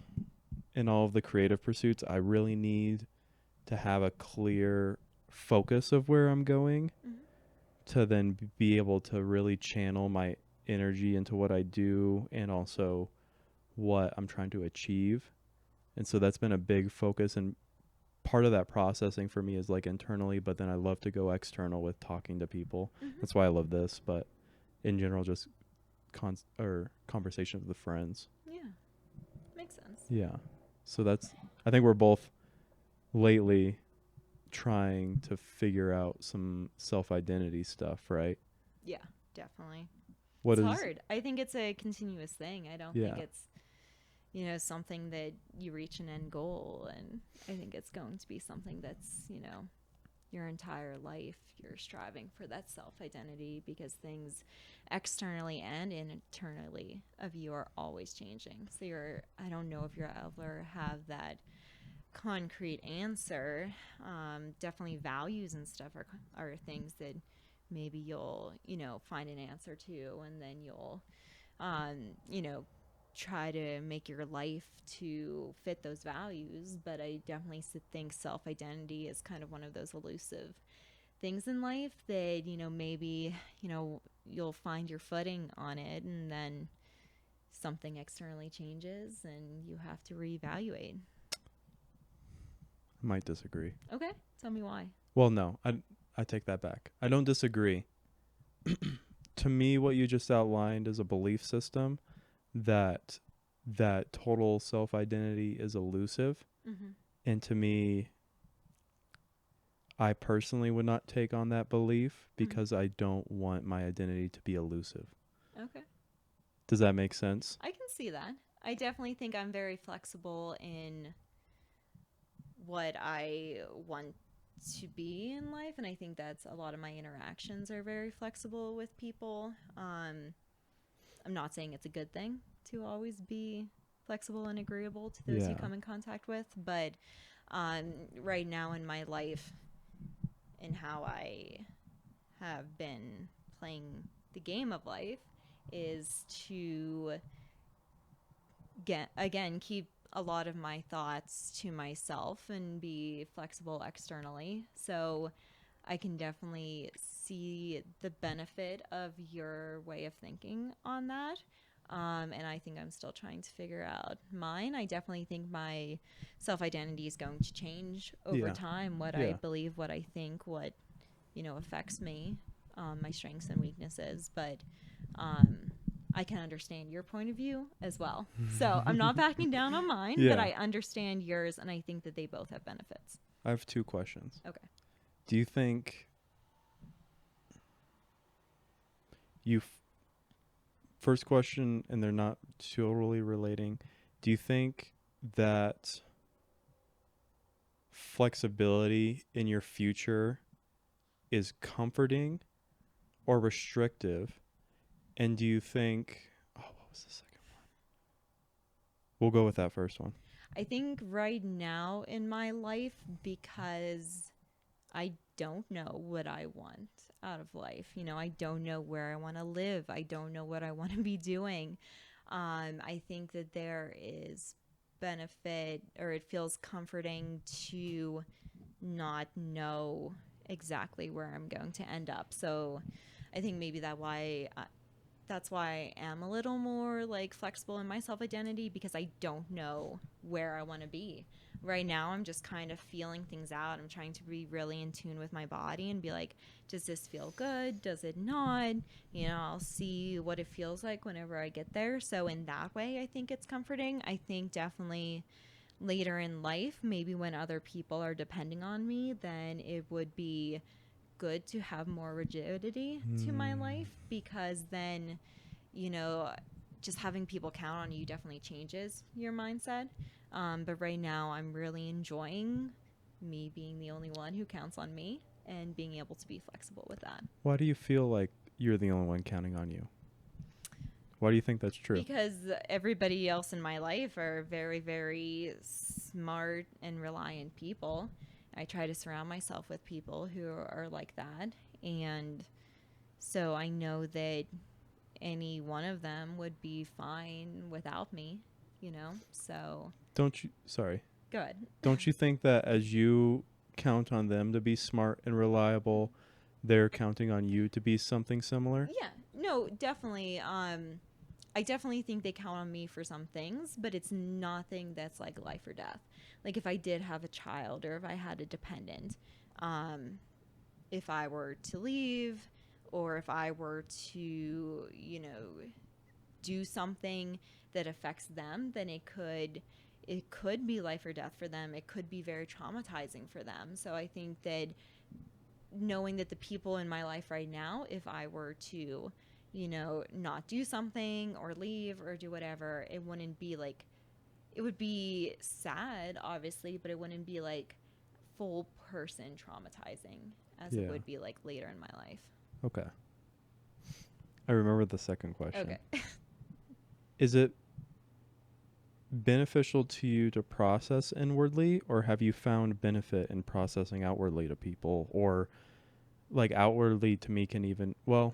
in all of the creative pursuits, I really need to have a clear focus of where I'm going to then be able to really channel my energy into what I do and also what I'm trying to achieve. And so that's been a big focus, and part of that processing for me is like internally, but then I love to go external with talking to people. That's why I love this, but in general, just conversations with friends. Yeah, makes sense. Yeah. So I think we're both lately trying to figure out some self-identity stuff, right? Yeah, definitely. It's hard. I think it's a continuous thing. I don't think it's, something that you reach an end goal. And I think it's going to be something that's, your entire life, you're striving for that self-identity, because things externally and internally of you are always changing. So I don't know if you'll ever have that concrete answer. Definitely values and stuff are things that maybe you'll find an answer to, and then you'll try to make your life to fit those values. But I definitely think self-identity is kind of one of those elusive things in life that maybe you'll find your footing on it, and then something externally changes and you have to reevaluate. I might disagree. Okay, tell me why. Well, no, I take that back. I don't disagree. To me, what you just outlined is a belief system that total self-identity is elusive. And to me, I personally would not take on that belief because I don't want my identity to be elusive. Okay. Does that make sense? I can see that. I definitely think I'm very flexible in what I want to be in life, and I think that's a lot of my interactions are very flexible with people. I'm not saying it's a good thing to always be flexible and agreeable to those you come in contact with, but right now in my life, in how I have been playing the game of life is to keep a lot of my thoughts to myself and be flexible externally. So I can definitely see the benefit of your way of thinking on that. And I think I'm still trying to figure out mine. I definitely think my self identity is going to change over time. What I believe, what I think, what, affects me, my strengths and weaknesses. But I can understand your point of view as well. So I'm not backing down on mine, but I understand yours, and I think that they both have benefits. I have 2 questions. Okay. Do you think first question, and they're not totally relating, do you think that flexibility in your future is comforting or restrictive? And do you think, what was the second one? We'll go with that first one. I think right now in my life, because I don't know what I want out of life. I don't know where I want to live. I don't know what I want to be doing. I think that there is benefit, or it feels comforting to not know exactly where I'm going to end up. So I think maybe that's why I am a little more like flexible in my self-identity, because I don't know where I want to be. Right now, I'm just kind of feeling things out. I'm trying to be really in tune with my body and be like, does this feel good? Does it not? I'll see what it feels like whenever I get there. So in that way, I think it's comforting. I think definitely later in life, maybe when other people are depending on me, then it would be good to have more rigidity to my life, because then, just having people count on you definitely changes your mindset. But right now, I'm really enjoying me being the only one who counts on me and being able to be flexible with that. Why do you feel like you're the only one counting on you? Why do you think that's true? Because everybody else in my life are very, very smart and reliant people. I try to surround myself with people who are like that. And so I know that any one of them would be fine without me, So Sorry. Go ahead. Don't you think that as you count on them to be smart and reliable, they're counting on you to be something similar? Yeah, no, definitely. I definitely think they count on me for some things, but it's nothing that's like life or death. Like if I did have a child, or if I had a dependent, if I were to leave, or if I were to, do something that affects them, then it could be life or death for them. It could be very traumatizing for them. So I think that knowing that the people in my life right now, if I were to, not do something or leave or do whatever, it wouldn't be like, it would be sad, obviously, but it wouldn't be like full person traumatizing as it would be like later in my life. Okay. I remember the second question. Okay. Is it beneficial to you to process inwardly, or have you found benefit in processing outwardly to people? Or like outwardly to me can even, well,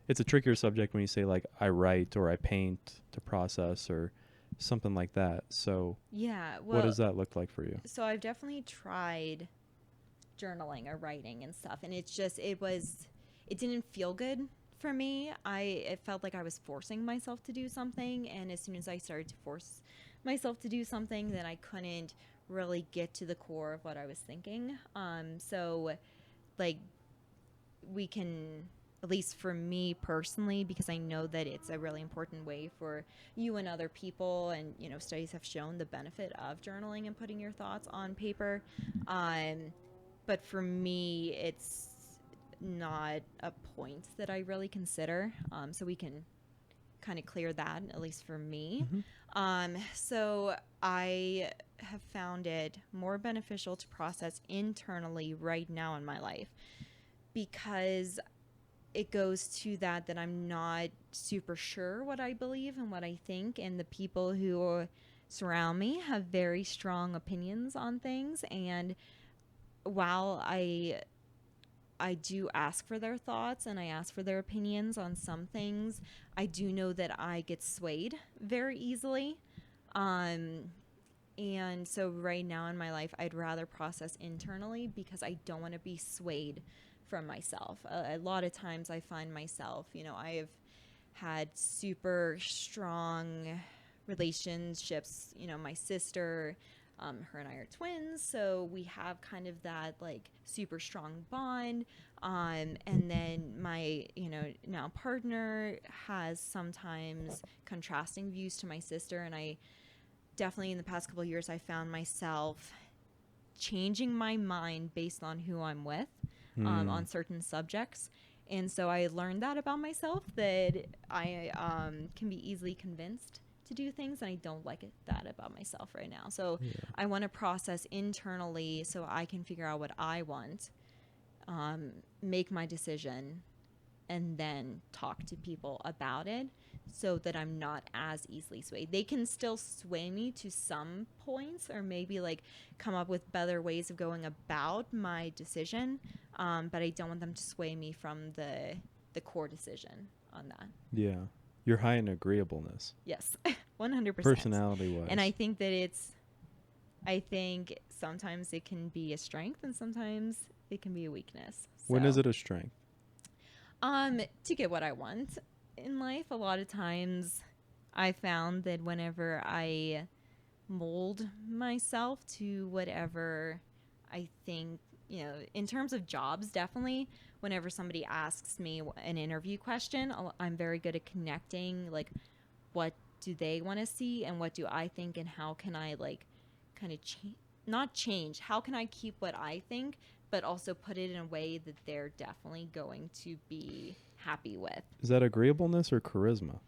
it's a trickier subject when you say like I write or I paint to process or something like that. So yeah, what does that look like for you? So I've definitely tried journaling or writing and stuff, and it didn't feel good for me. It felt like I was forcing myself to do something, and as soon as I started to force myself to do something, then I couldn't really get to the core of what I was thinking. So like we can, at least for me personally, because I know that it's a really important way for you and other people, and studies have shown the benefit of journaling and putting your thoughts on paper. But for me, it's not a point that I really consider. So we can kind of clear that, at least for me. So I have found it more beneficial to process internally right now in my life, because it goes to that I'm not super sure what I believe and what I think, and the people who surround me have very strong opinions on things. And while I I do ask for their thoughts and I ask for their opinions on some things. I do know that I get swayed very easily. Um, and so right now in my life, I'd rather process internally because I don't want to be swayed from myself. A lot of times I find myself, I have had super strong relationships. My sister, her and I are twins, so we have kind of that like super strong bond. And then my, now partner has sometimes contrasting views to my sister, and I definitely in the past couple of years I found myself changing my mind based on who I'm with on certain subjects. And so I learned that about myself, that I can be easily convinced to do things, and I don't like that about myself right now. So I want to process internally so I can figure out what I want, make my decision, and then talk to people about it so that I'm not as easily swayed. They can still sway me to some points, or maybe like come up with better ways of going about my decision, but I don't want them to sway me from the core decision on that. Yeah. You're high in agreeableness. Yes, 100%. Personality-wise. And I think that I think sometimes it can be a strength and sometimes it can be a weakness. When is it a strength? To get what I want in life, a lot of times I found that whenever I mold myself to whatever I think, in terms of jobs, definitely, whenever somebody asks me an interview question, I'm very good at connecting, like, what do they want to see and what do I think, and how can I, like, kind of not change, how can I keep what I think, but also put it in a way that they're definitely going to be happy with. Is that agreeableness or charisma?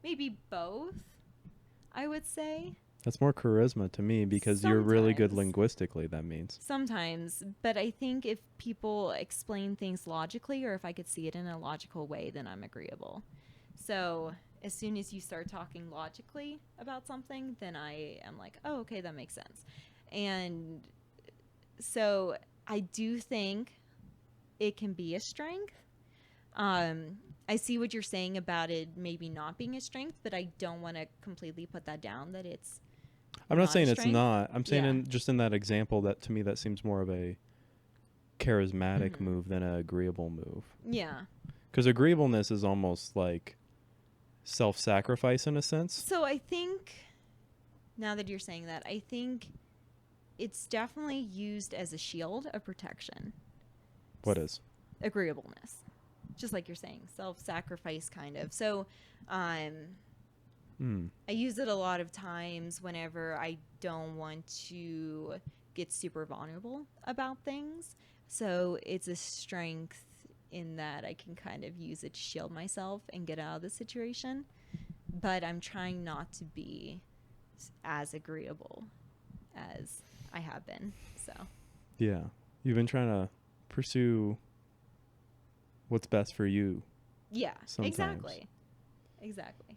Maybe both, I would say. That's more charisma to me because you're really good linguistically, that means. Sometimes, but I think if people explain things logically, or if I could see it in a logical way, then I'm agreeable. So as soon as you start talking logically about something, then I am like, oh, okay, that makes sense. And so I do think it can be a strength. I see what you're saying about it maybe not being a strength, but I don't want to completely put that down, that it's I'm not saying it's not. I'm saying just in that example, that to me that seems more of a charismatic move than an agreeable move. Yeah. Because agreeableness is almost like self-sacrifice in a sense. So I think, now that you're saying that, I think it's definitely used as a shield of protection. What is? Agreeableness. Just like you're saying, self-sacrifice kind of. So I use it a lot of times whenever I don't want to get super vulnerable about things. So it's a strength in that I can kind of use it to shield myself and get out of the situation. But I'm trying not to be as agreeable as I have been. So yeah, you've been trying to pursue what's best for you. Yeah, sometimes. Exactly.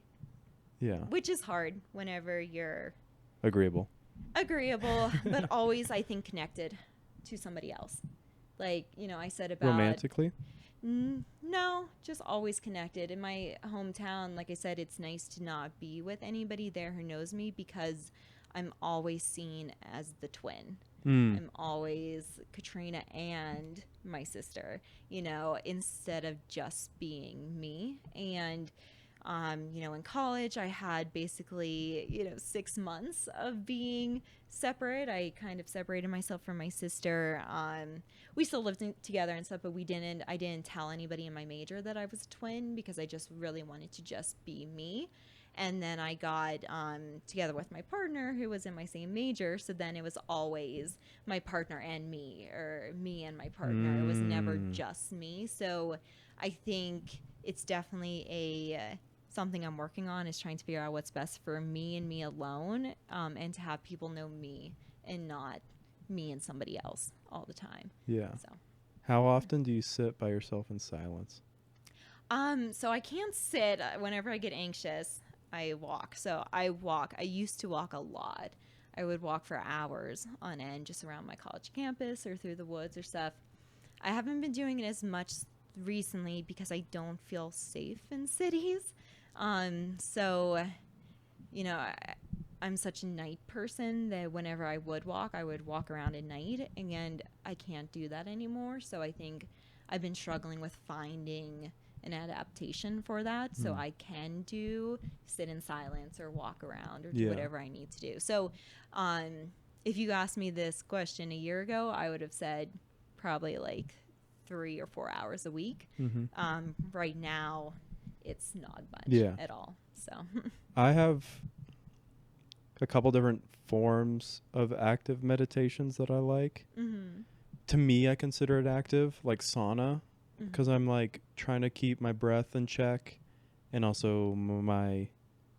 Yeah. Which is hard whenever you're agreeable, but always, I think, connected to somebody else. Like, I said about romantically. No, just always connected. In my hometown, like I said, it's nice to not be with anybody there who knows me because I'm always seen as the twin. I'm always Katrina and my sister, instead of just being me. And, in college, I had basically, 6 months of being separate. I kind of separated myself from my sister. We still lived together and stuff, but I didn't tell anybody in my major that I was a twin because I just really wanted to just be me. And then I got together with my partner who was in my same major. So then it was always my partner and me, or me and my partner. It was never just me. So I think it's definitely something I'm working on, is trying to figure out what's best for me and me alone, and to have people know me and not me and somebody else all the time. Yeah. So how often do you sit by yourself in silence? So I can't sit. Whenever I get anxious, I walk. So I walk. I used to walk a lot. I would walk for hours on end just around my college campus or through the woods or stuff. I haven't been doing it as much recently because I don't feel safe in cities. So, you know, I'm such a night person that whenever I would walk around at night, and I can't do that anymore. So I think I've been struggling with finding an adaptation for that, so I can sit in silence or walk around or do whatever I need to do. So, if you asked me this question a year ago, I would have said probably like 3 or 4 hours a week. Right now, it's not much at all. So I have a couple different forms of active meditations that I like. To me, I consider it active, like sauna, because I'm like trying to keep my breath in check and also my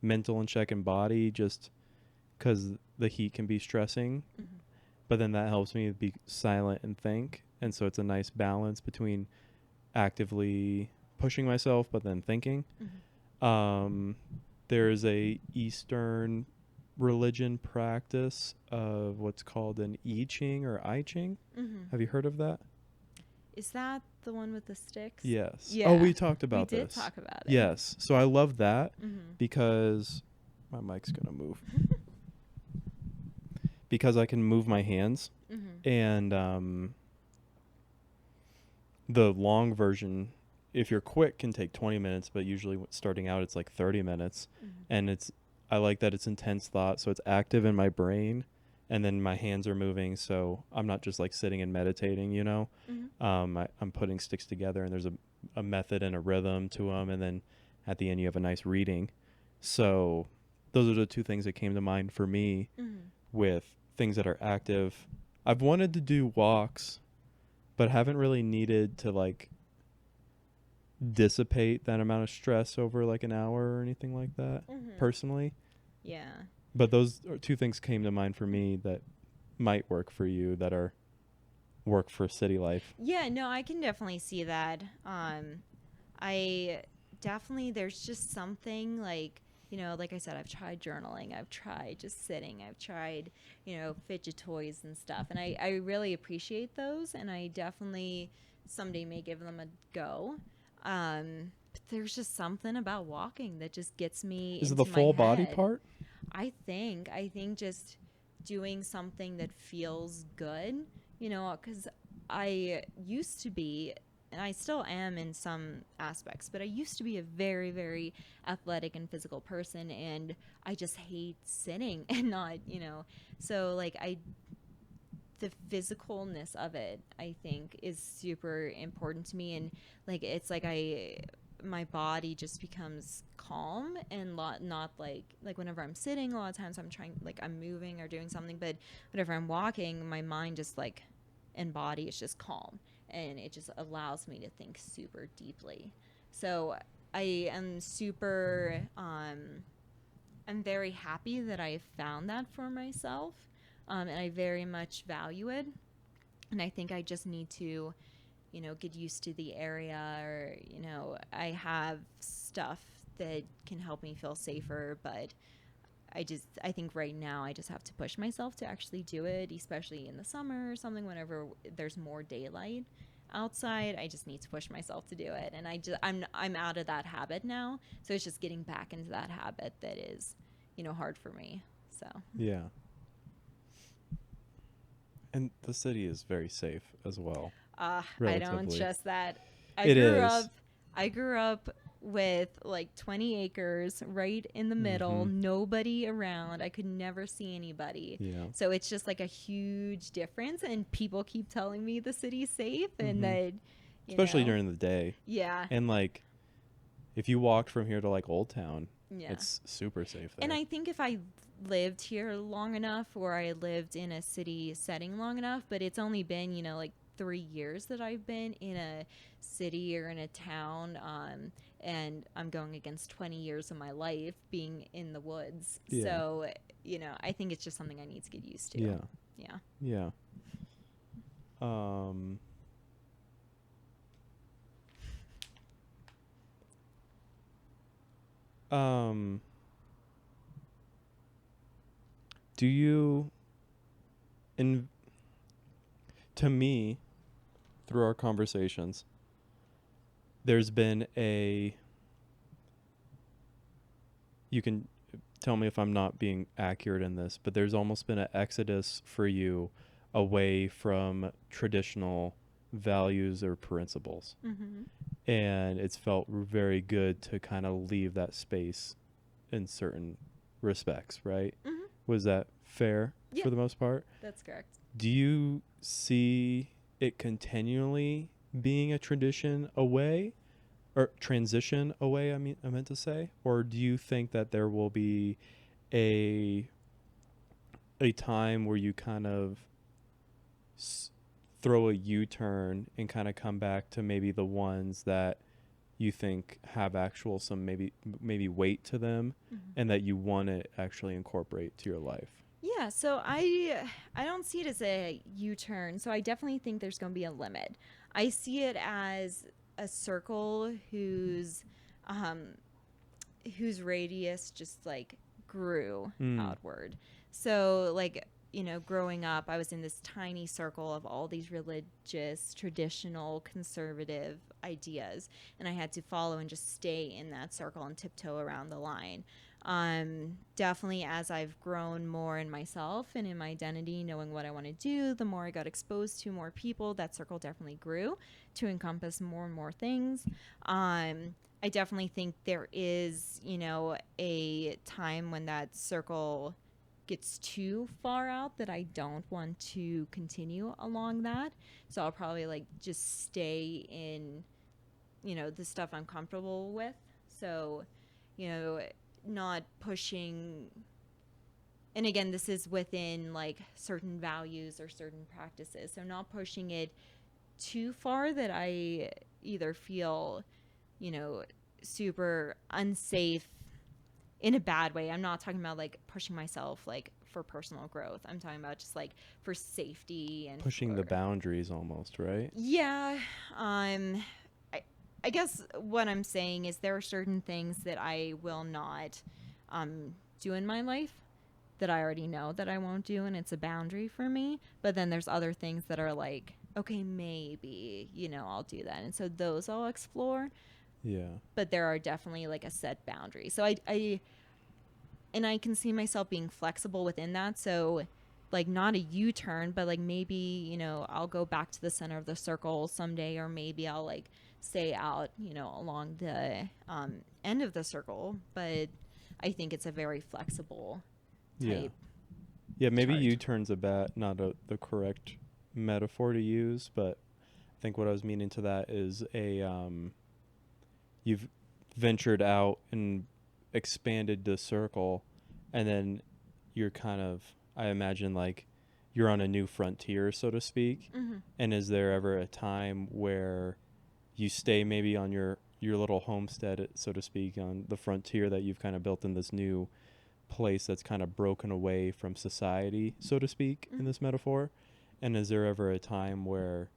mental in check and body, just because the heat can be stressing. But then that helps me be silent and think. And so it's a nice balance between actively pushing myself but then thinking. There's a Eastern religion practice of what's called an I Ching or I Ching. Have you heard of that? Is that the one with the sticks? Yes. Yeah. Oh, we talked about this. We did talk about it. Yes. So I love that because my mic's going to move. Because I can move my hands. And the long version, if you're quick, can take 20 minutes, but usually starting out it's like 30 minutes. And I like that it's intense thought, so it's active in my brain, and then my hands are moving, so I'm not just like sitting and meditating, you know. I'm putting sticks together, and there's a method and a rhythm to them, and then at the end you have a nice reading. So those are the two things that came to mind for me with things that are active. I've wanted to do walks, but haven't really needed to like dissipate that amount of stress over like an hour or anything like that personally. Yeah. But those two things came to mind for me that might work for you, that are work for city life. Yeah, no, I can definitely see that. I definitely, there's just something like, you know, like I said, I've tried journaling, I've tried just sitting, I've tried, you know, fidget toys and stuff. And I really appreciate those. And I definitely someday may give them a go. But there's just something about walking that just gets me Is it into the full my body head. part? I think just doing something that feels good, you know, because I used to be, and I still am in some aspects, but I used to be a very, very athletic and physical person, and I just hate sitting and not, you know, so like the physicalness of it, I think, is super important to me. And like it's like my body just becomes calm and not like whenever I'm sitting, a lot of times I'm trying, like I'm moving or doing something, but whenever I'm walking, my mind just like and body is just calm, and it just allows me to think super deeply. So I am super I'm very happy that I found that for myself, and I very much value it. And I think I just need to, you know, get used to the area, or, you know, I have stuff that can help me feel safer, but I think right now I just have to push myself to actually do it, especially in the summer or something, whenever there's more daylight outside. I just need to push myself to do it. And I'm out of that habit now. So it's just getting back into that habit that is, you know, hard for me. So Yeah. And the city is very safe as well. I don't Relatively. trust that. It is. I grew up with like 20 acres right in the middle, nobody around. I could never see anybody. Yeah. So it's just like a huge difference, and people keep telling me the city's safe and that, especially during the day. Yeah. And like if you walked from here to like Old Town, Yeah. it's super safe there. And I think if I lived here long enough, or I lived in a city setting long enough, but it's only been, you know, like 3 years that I've been in a city or in a town, and I'm going against 20 years of my life being in the woods. Yeah. So, you know, I think it's just something I need to get used to. Yeah. Yeah. Yeah. Do you, in to me, through our conversations, there's been a, you can tell me if I'm not being accurate in this, but there's almost been an exodus for you away from traditional values or principles. Mm-hmm. And it's felt very good to kind of leave that space in certain respects, right? Mm-hmm. Was that fair Yeah, for the most part? that's correct. Do you see it continually being a tradition away or transition away? I meant to say, or do you think that there will be a a time where you kind of s- throw a U-turn and kind of come back to maybe the ones that you think have actual some maybe weight to them Mm-hmm. and that you want to actually incorporate to your life? Yeah, so I don't see it as a U-turn. So I definitely think there's going to be a limit. I see it as a circle um whose radius just like grew Mm. outward. So like, growing up, I was in this tiny circle of all these religious, traditional, conservative ideas, and I had to follow and just stay in that circle and tiptoe around the line. Definitely, as I've grown more in myself and in my identity, knowing what I want to do, the more I got exposed to more people, that circle definitely grew to encompass more and more things. I definitely think there is, a time when that circle gets too far out that I don't want to continue along that. So I'll probably like just stay in, the stuff I'm comfortable with. So, you know, not pushing. And again, this is within like certain values or certain practices. So not pushing it too far that I either feel, you know, super unsafe in a bad way. I'm not talking about like pushing myself like for personal growth. I'm talking about just like for safety and Pushing the for boundaries almost, right? yeah. Um I I guess what I'm saying is there are certain things that I will not do in my life that I already know that I won't do, and it's a boundary for me. But then there's other things that are like, okay, maybe, I'll do that. And so those I'll explore, Yeah. but there are definitely like a set boundary. So I can see myself being flexible within that. So like not a U-turn, but like maybe, I'll go back to the center of the circle someday, or maybe I'll like stay out, along the end of the circle. But I think it's a very flexible Yeah. type Yeah, maybe chart. U-turn's not the correct metaphor to use, but I think what I was meaning to that is you've ventured out and expanded the circle, and then you're kind of, I imagine, like you're on a new frontier, so to speak. Mm-hmm. And is there ever a time where you stay maybe on your little homestead, so to speak, on the frontier that you've kind of built in this new place that's kind of broken away from society, so to speak, in Mm-hmm. this metaphor? And is there ever a time where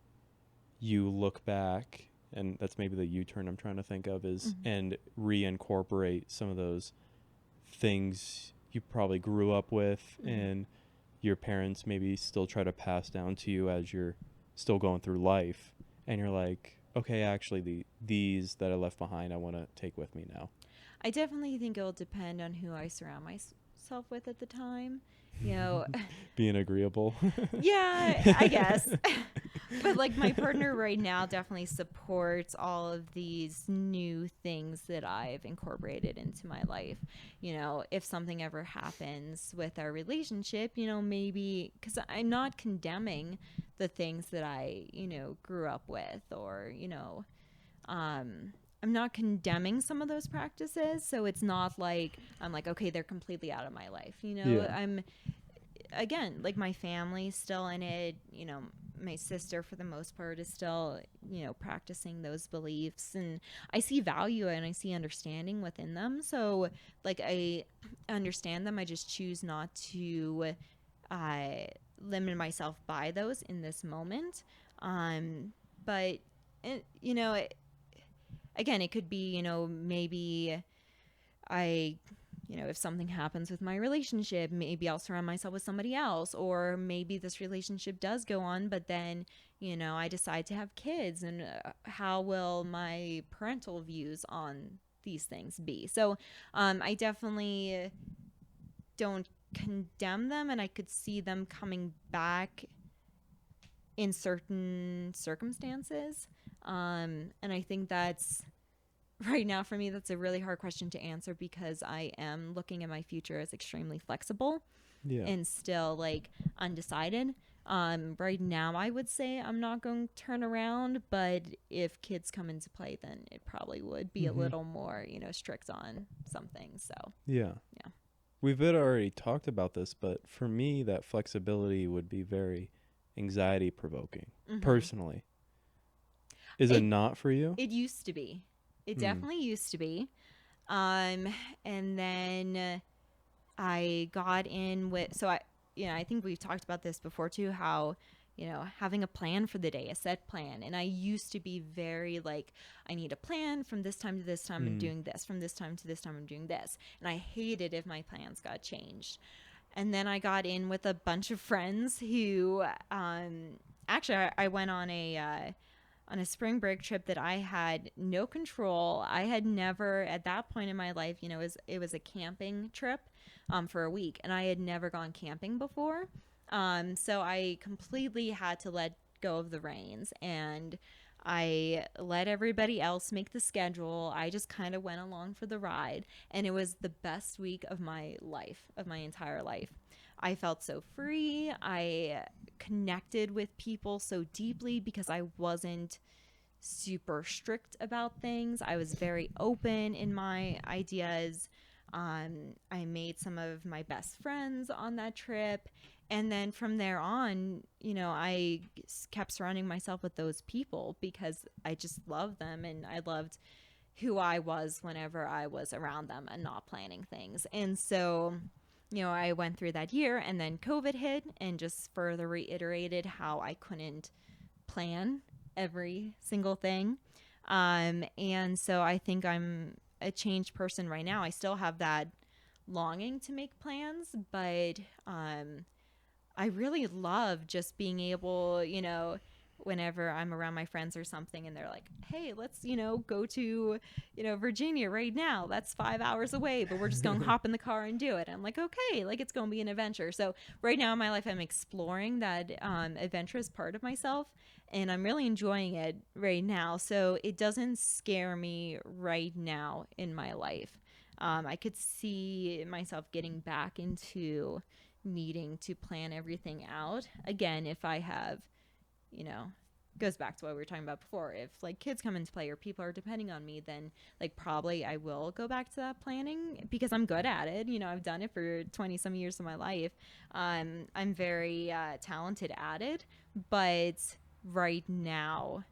you look back, and that's maybe the U-turn I'm trying to think of, is Mm-hmm. and reincorporate some of those things you probably grew up with Mm-hmm. and your parents maybe still try to pass down to you as you're still going through life, and you're like, okay, actually these that I left behind I want to take with me now? I definitely think it'll depend on who I surround myself with at the time. You know, Being agreeable. yeah, I guess. But like my partner right now definitely supports all of these new things that I've incorporated into my life. If something ever happens with our relationship, maybe because I'm not condemning the things that I, grew up with, or, I'm not condemning some of those practices. So it's not like I'm like, okay, they're completely out of my life. Yeah. I'm, again, like my family's still in it. My sister, for the most part, is still, practicing those beliefs. And I see value and I see understanding within them. So, like, I understand them. I just choose not to uh, limit myself by those in this moment. But, again, it could be, maybe I if something happens with my relationship, maybe I'll surround myself with somebody else, or maybe this relationship does go on, but then, I decide to have kids, and how will my parental views on these things be? So I definitely don't condemn them, and I could see them coming back in certain circumstances. And I think that's right now for me, that's a really hard question to answer because I am looking at my future as extremely flexible Yeah. and still like undecided. Right now, I would say I'm not going to turn around, but if kids come into play, then it probably would be a little more, strict on some things. So, Yeah. yeah. We've already talked about this, but for me, that flexibility would be very anxiety provoking, personally. Is it not for you? It used to be. It definitely used to be. And then I got in with, so I think we've talked about this before too, how, having a plan for the day, a set plan. And I used to be very like, I need a plan from this time to this time, I'm doing this, from this time to this time, I'm doing this. And I hated if my plans got changed. And then I got in with a bunch of friends who, actually, I went on a spring break trip that I had no control. I had never, at that point in my life, it was a camping trip for a week, and I had never gone camping before. So I completely had to let go of the reins, and I let everybody else make the schedule. I just kind of went along for the ride, and it was the best week of my life, of my entire life. I felt so free. I connected with people so deeply because I wasn't super strict about things. I was very open in my ideas. I made some of my best friends on that trip. And then from there on, I kept surrounding myself with those people because I just loved them, and I loved who I was whenever I was around them and not planning things. And so, I went through that year, and then COVID hit and just further reiterated how I couldn't plan every single thing. And so I think I'm a changed person right now. I still have that longing to make plans, but I really love just being able, whenever I'm around my friends or something and they're like, hey, let's, go to, Virginia right now. That's 5 hours away, but we're just going to hop in the car and do it. I'm like, okay, like it's going to be an adventure. So right now in my life, I'm exploring that adventurous part of myself, and I'm really enjoying it right now. So it doesn't scare me right now in my life. I could see myself getting back into needing to plan everything out again if I have, goes back to what we were talking about before. If like kids come into play or people are depending on me, then like probably I will go back to that planning because I'm good at it. I've done it for 20 some years of my life. I'm very talented at it, but right now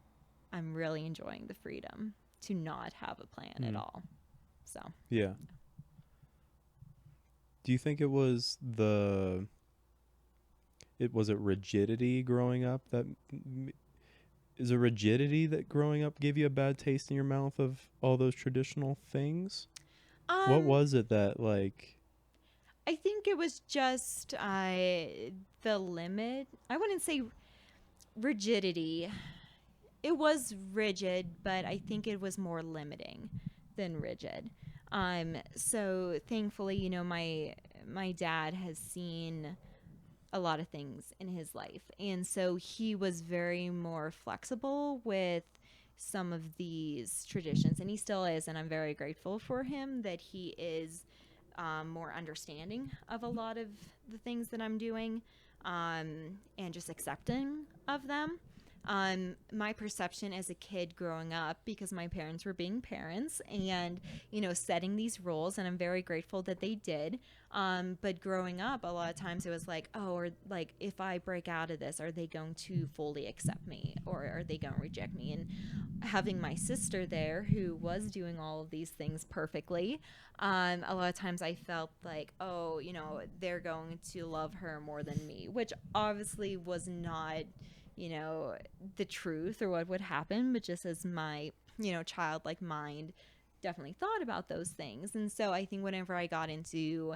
I'm really enjoying the freedom to not have a plan at all. So yeah. Do you think it was was it rigidity growing up that is it rigidity that growing up gave you a bad taste in your mouth of all those traditional things? What was it that like? I think it was just the limit. I wouldn't say rigidity. It was rigid, but I think it was more limiting than rigid. So thankfully, my dad has seen a lot of things in his life, and so he was very more flexible with some of these traditions, and he still is, and I'm very grateful for him that he is more understanding of a lot of the things that I'm doing, and just accepting of them. My perception as a kid growing up, because my parents were being parents and, setting these rules, and I'm very grateful that they did. But growing up, a lot of times it was like, oh, or like, if I break out of this, are they going to fully accept me, or are they going to reject me? And having my sister there who was doing all of these things perfectly, a lot of times I felt like, oh, they're going to love her more than me, which obviously was not, the truth or what would happen, but just as my, childlike mind definitely thought about those things. And so I think whenever I got into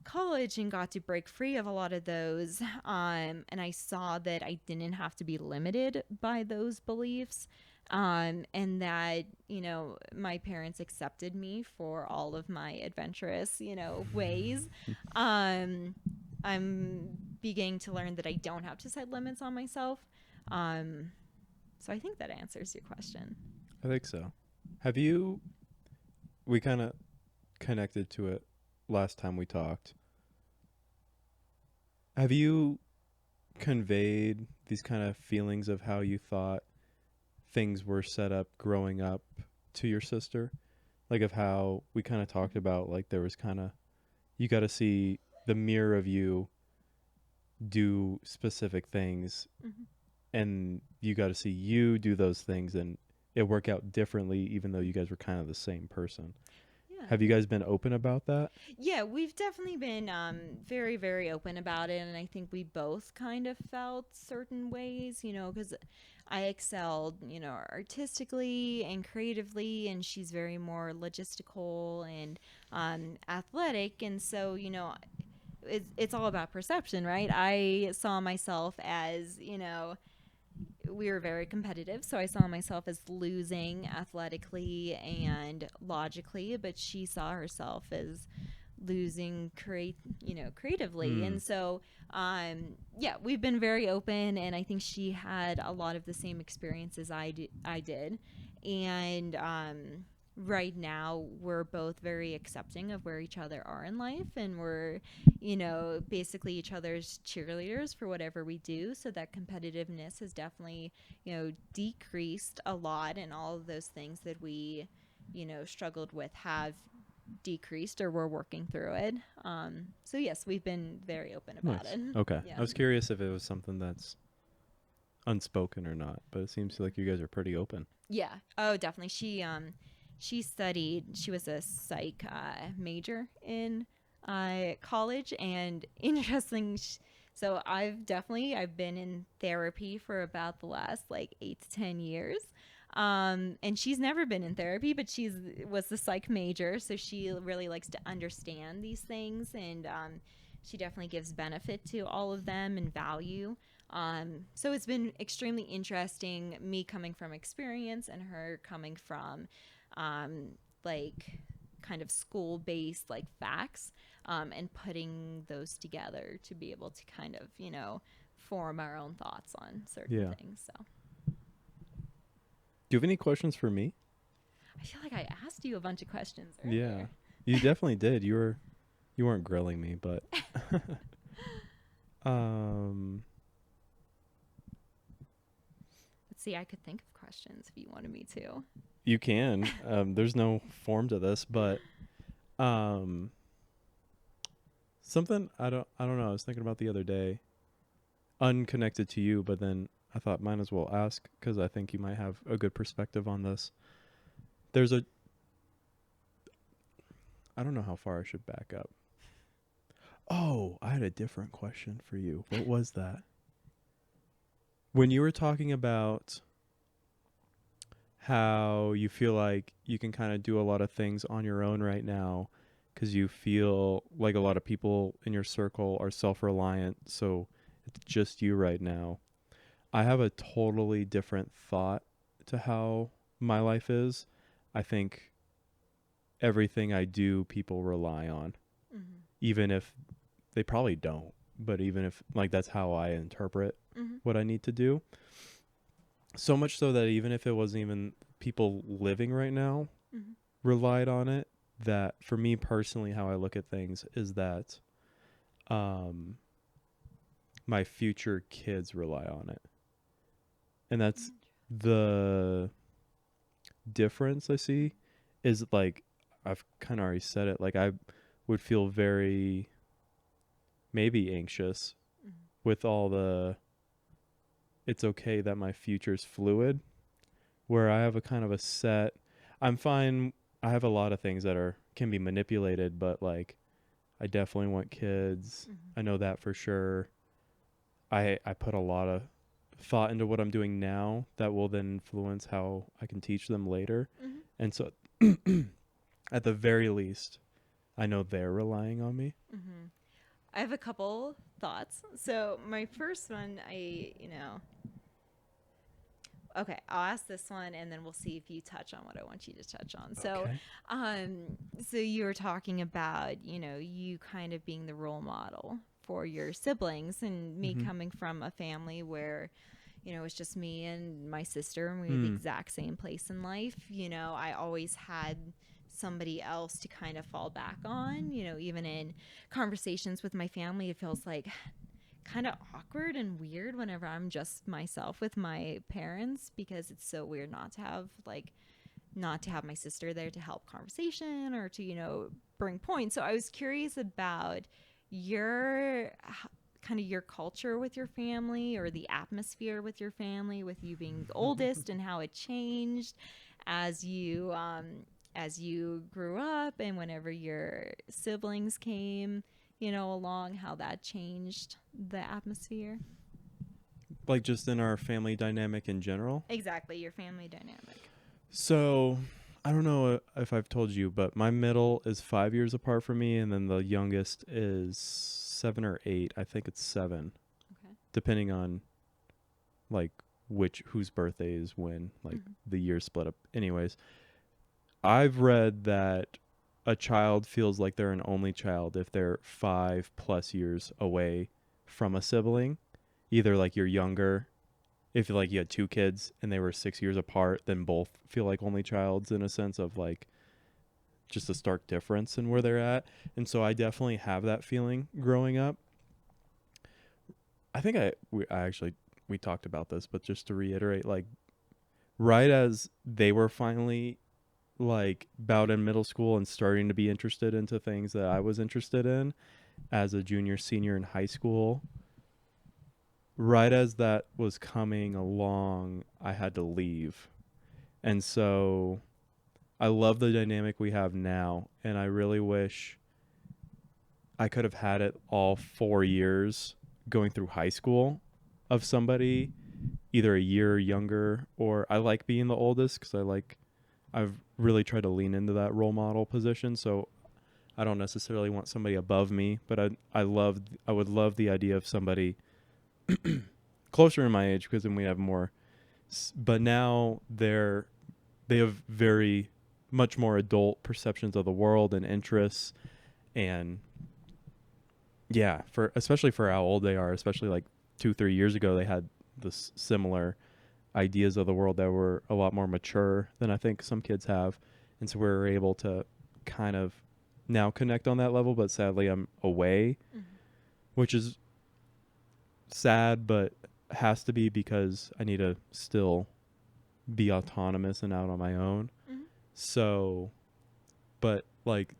college and got to break free of a lot of those, and I saw that I didn't have to be limited by those beliefs, and that, you know, my parents accepted me for all of my adventurous, you know, ways. um, I'm beginning to learn that I don't have to set limits on myself. um, so I think that answers your question. I think so. Have you? We kind of connected to it last time we talked. Have you conveyed these kind of feelings of how you thought things were set up growing up to your sister? Like of how we kind of talked about, like there was kind of, you got to see the mirror of you do specific things, Mm-hmm. and you got to see you do those things and it work out differently even though you guys were kind of the same person. Yeah. Have you guys been open about that? Yeah, we've definitely been very, very open about it. And I think we both kind of felt certain ways, you know, because I excelled, you know, artistically and creatively, and she's very more logistical and athletic. And so, you know, it's all about perception, right? I saw myself as, you know, we were very competitive, so I saw myself as losing athletically and logically, but she saw herself as losing creatively. Hmm. And so yeah, we've been very open, and I think she had a lot of the same experiences I did. And right now we're both very accepting of where each other are in life, and we're, you know, basically each other's cheerleaders for whatever we do. So that competitiveness has definitely, you know, decreased a lot, and all of those things that we, you know, struggled with have decreased, or we're working through it. So yes, we've been very open about Nice. it. Okay. Yeah. I was curious if it was something that's unspoken or not, but it seems like you guys are pretty open. Yeah. Oh, definitely. She studied. She was a psych major in college, and interesting. So I've been in therapy for about the last like 8 to 10 years. And she's never been in therapy, but she's was the psych major, so she really likes to understand these things, and she definitely gives benefit to all of them and value. So it's been extremely interesting, me coming from experience and her coming from like kind of school based like facts, and putting those together to be able to kind of, you know, form our own thoughts on certain Yeah. things. So Do you have any questions for me? I feel like I asked you a bunch of questions Yeah. earlier. You definitely did. You weren't grilling me, but um Let's see, I could think of questions if you wanted me to. you can. There's no form to this, but um something I don't know, I was thinking about the other day, unconnected to you, but then I thought might as well ask because I think you might have a good perspective on this. There's a I don't know how far I should back up. Oh, I had a different question for you. What was that? When you were talking about how you feel like you can kind of do a lot of things on your own right now because you feel like a lot of people in your circle are self-reliant, so it's just you right now. I have a totally different thought to how my life is. I think everything I do, people rely on, Mm-hmm. even if they probably don't. But even if, like, that's how I interpret Mm-hmm. what I need to do. So much so that even if it wasn't even people living right now Mm-hmm. relied on it, that for me personally, how I look at things is that my future kids rely on it. And that's the difference I see is like, I've kind of already said it. Like I would feel very maybe anxious Mm-hmm. with all the, it's okay that my future's fluid, where I have a kind of a set, I'm fine. I have a lot of things that can be manipulated, but like I definitely want kids. Mm-hmm. I know that for sure. I put a lot of thought into what I'm doing now that will then influence how I can teach them later. Mm-hmm. And so at the very least, I know they're relying on me. Mm-hmm. I have a couple thoughts. So my first one, okay, I'll ask this one and then we'll see if you touch on what I want you to touch on. So, Okay. so you were talking about, you kind of being the role model for your siblings, and me Mm-hmm. coming from a family where, it's just me and my sister, and we were the Mm. exact same place in life. I always had somebody else to kind of fall back on, even in conversations with my family, it feels like kind of awkward and weird whenever I'm just myself with my parents, because it's so weird not to have my sister there to help conversation or to, bring points. So I was curious about your kind of your culture with your family, or the atmosphere with your family, with you being the oldest, and how it changed as you grew up, and whenever your siblings came, along, how that changed the atmosphere. Like just in our family dynamic in general. Exactly, your family dynamic. So I don't know if I've told you, but my middle is 5 years apart from me, and then the youngest is 7 or 8. I think it's 7, Okay. depending on like whose birthday is when, like the year split up. Anyways, I've read that a child feels like they're an only child if they're 5+ years away from a sibling. Either like you're younger, if like you had 2 kids and they were 6 years apart, then both feel like only childs, in a sense of like just a stark difference in where they're at. And so I definitely have that feeling growing up. I think I actually we talked about this, but just to reiterate, like right as they were finally like about in middle school and starting to be interested into things that I was interested in as a junior, senior in high school, right as that was coming along, I had to leave. And so I love the dynamic we have now, and I really wish I could have had it all 4 years going through high school of somebody either a year younger, or I like being the oldest because I've really tried to lean into that role model position. So I don't necessarily want somebody above me, but I would love the idea of somebody closer in my age, because then we have more. But now they have very much more adult perceptions of the world and interests, and yeah, for especially for how old they are, especially like 2-3 years ago, they had this similar ideas of the world that were a lot more mature than I think some kids have. And so we're able to kind of now connect on that level, but sadly I'm away, which is sad, but has to be because I need to still be autonomous and out on my own. So, but like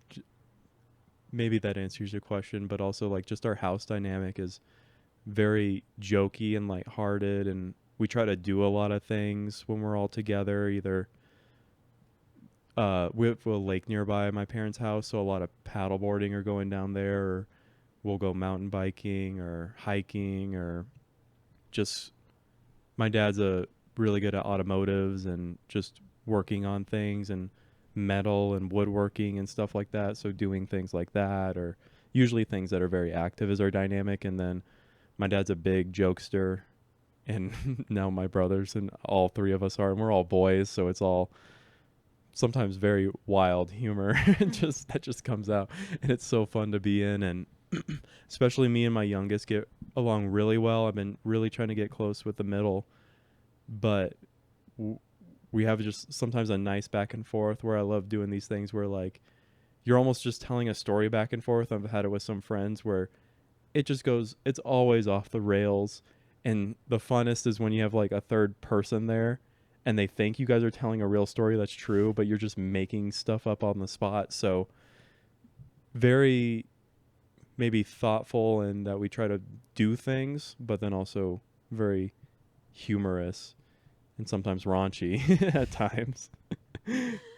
maybe that answers your question, but also like just our house dynamic is very jokey and lighthearted, and we try to do a lot of things when we're all together. Either we have a lake nearby my parents' house, so a lot of paddleboarding or going down there, or we'll go mountain biking or hiking, or just my dad's a really good at automotives and just working on things and metal and woodworking and stuff like that. So doing things like that, or usually things that are very active, is our dynamic. And then my dad's a big jokester, and now my brothers and all three of us are, and we're all boys, so it's all sometimes very wild humor and just that just comes out, and it's so fun to be in. And especially me and my youngest get along really well. I've been really trying to get close with the middle, but we have just sometimes a nice back and forth where I love doing these things where like you're almost just telling a story back and forth. I've had it with some friends where it just goes, it's always off the rails. And the funnest is when you have like a third person there and they think you guys are telling a real story that's true, but you're just making stuff up on the spot. So very maybe thoughtful in that we try to do things, but then also very humorous and sometimes raunchy at times.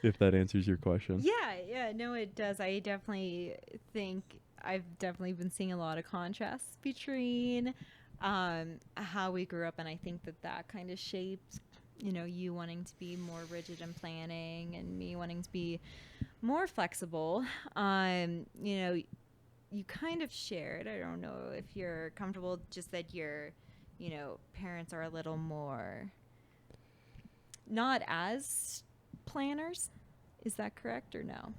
If that answers your question. Yeah, no, it does. I definitely think I've definitely been seeing a lot of contrasts between how we grew up, and I think that kind of shaped, you wanting to be more rigid in planning, and me wanting to be more flexible. You know, you kind of shared, I don't know if you're comfortable, just that your, you know, parents are a little more not as planners. Is that correct or no?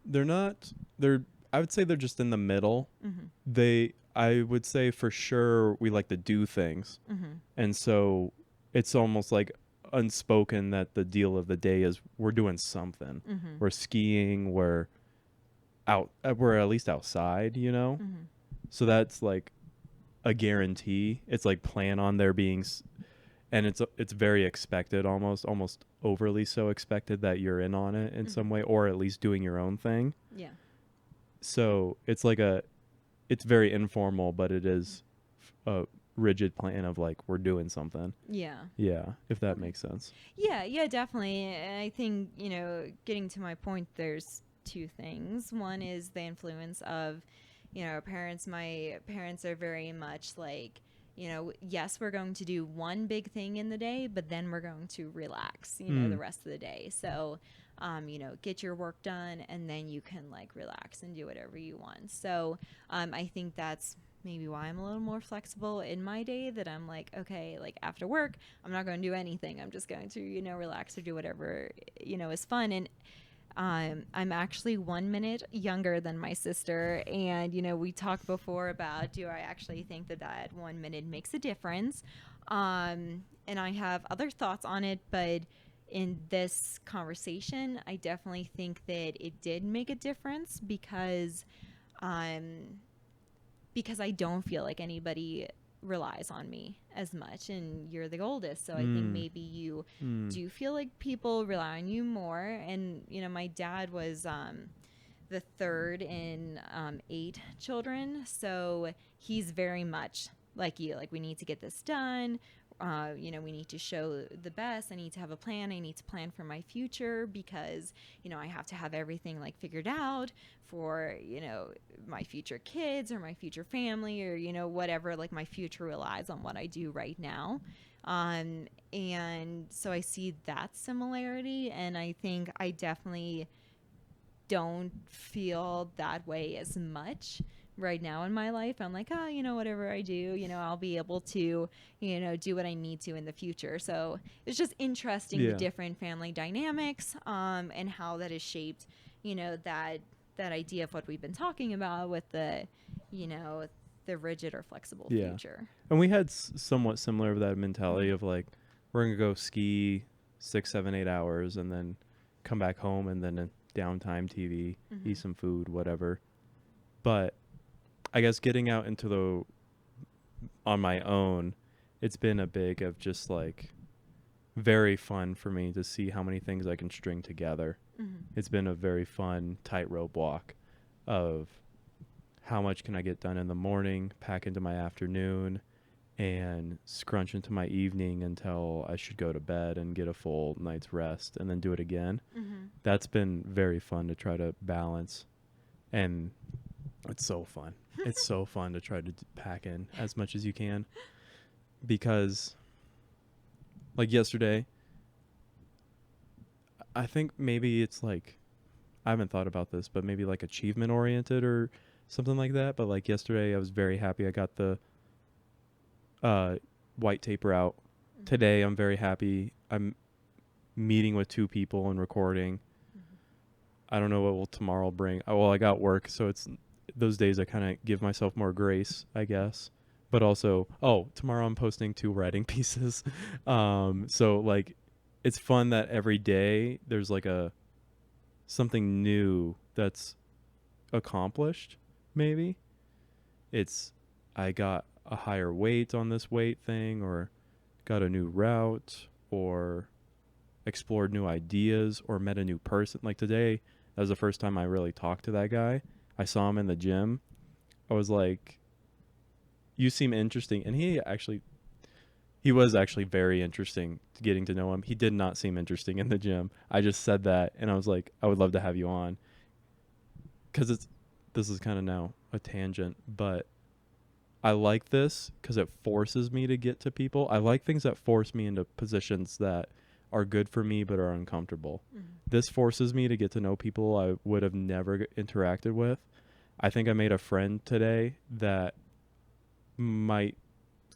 They're not. They're. I would say they're just in the middle. Mm-hmm. I would say for sure we like to do things, Mm-hmm. and so it's almost like unspoken that the deal of the day is we're doing something. Mm-hmm. We're skiing. We're out. We're at least outside. You know. Mm-hmm. So that's like a guarantee. It's like plan on there being, and it's very expected, almost overly so expected that you're in on it in Mm-hmm. some way, or at least doing your own thing. Yeah. So it's like it's very informal, but it is a rigid plan of like we're doing something. Yeah. Yeah, if that Okay. makes sense. Yeah, yeah, definitely. And I think, you know, getting to my point, there's two things. One is the influence of, you know, parents. My parents are very much like, you know, yes, we're going to do one big thing in the day, but then we're going to relax, you know, the rest of the day. So, you know, get your work done and then you can like relax and do whatever you want. So, I think that's maybe why I'm a little more flexible in my day, that I'm like, okay, like after work, I'm not going to do anything. I'm just going to, you know, relax or do whatever, you know, is fun. And I'm actually 1 minute younger than my sister. And, you know, we talked before about, do I actually think that that 1 minute makes a difference? And I have other thoughts on it, but in this conversation, I definitely think that it did make a difference um, because I don't feel like anybody relies on me as much, and you're the oldest, so I think maybe you do feel like people rely on you more. And you know, my dad was the third in 8 children, so he's very much like you, like we need to get this done. You know, we need to show the best. I need to have a plan. I need to plan for my future because, you know, I have to have everything like figured out for, you know, my future kids or my future family or, you know, whatever. Like my future relies on what I do right now. And so I see that similarity. And I think I definitely don't feel that way as much right now in my life. I'm like, oh, you know, whatever I do, you know, I'll be able to, you know, do what I need to in the future. So it's just interesting the different family dynamics, and how that has shaped, you know, that idea of what we've been talking about with the, you know, the rigid or flexible future. And we had somewhat similar of that mentality of like we're gonna go ski 6, 7, 8 hours and then come back home and then downtime TV, eat some food, whatever. But I guess getting out into on my own, it's been a big of just like very fun for me to see how many things I can string together. It's been a very fun tightrope walk of how much can I get done in the morning, pack into my afternoon, and scrunch into my evening until I should go to bed and get a full night's rest and then do it again. That's been very fun to try to balance, and it's so fun. It's so fun to try to pack in as much as you can, because like yesterday, I think maybe it's like, I haven't thought about this, but maybe like achievement oriented or something like that. But like yesterday, I was very happy I got the white taper out. Today, I'm very happy I'm meeting with 2 people and recording. I don't know what will tomorrow bring. Well, I got work, so it's those days I kind of give myself more grace, I guess. But also, tomorrow I'm posting 2 writing pieces. So like, it's fun that every day there's like something new that's accomplished. Maybe I got a higher weight on this weight thing, or got a new route, or explored new ideas, or met a new person. Like today, that was the first time I really talked to that guy. I saw him in the gym. I was like, you seem interesting. And he was actually very interesting getting to know him. He did not seem interesting in the gym. I just said that, and I was like, I would love to have you on. Because this is kind of now a tangent, but I like this because it forces me to get to people. I like things that force me into positions that are good for me but are uncomfortable. this forces me to get to know people I would have never interacted with. I think I made a friend today that might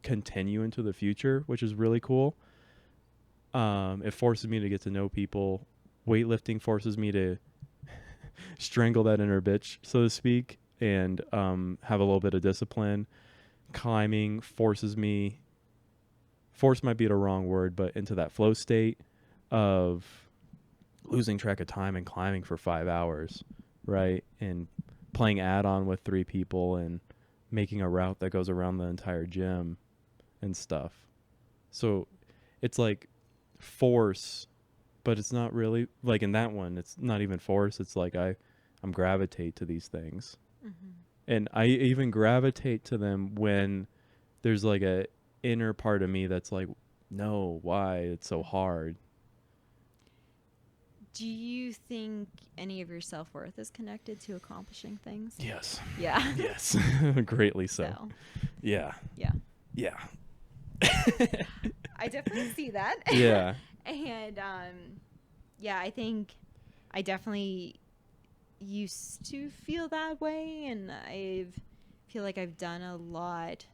continue into the future, which is really cool. It forces me to get to know people. Weightlifting forces me to strangle that inner bitch, so to speak, and have a little bit of discipline. Climbing force might be the wrong word, but into that flow state of losing track of time and climbing for 5 hours, right? And playing add-on with 3 people and making a route that goes around the entire gym and stuff. So it's like force, but it's not really like in that one. It's not even force. It's like I'm gravitate to these things, and I even gravitate to them when there's like a inner part of me that's like, no, why? It's so hard. Do you think any of your self-worth is connected to accomplishing things? Yes. Yeah. Yes. Greatly so. Yeah. Yeah. Yeah. I definitely see that. Yeah. And yeah, I think I definitely used to feel that way, and I feel like I've done a lot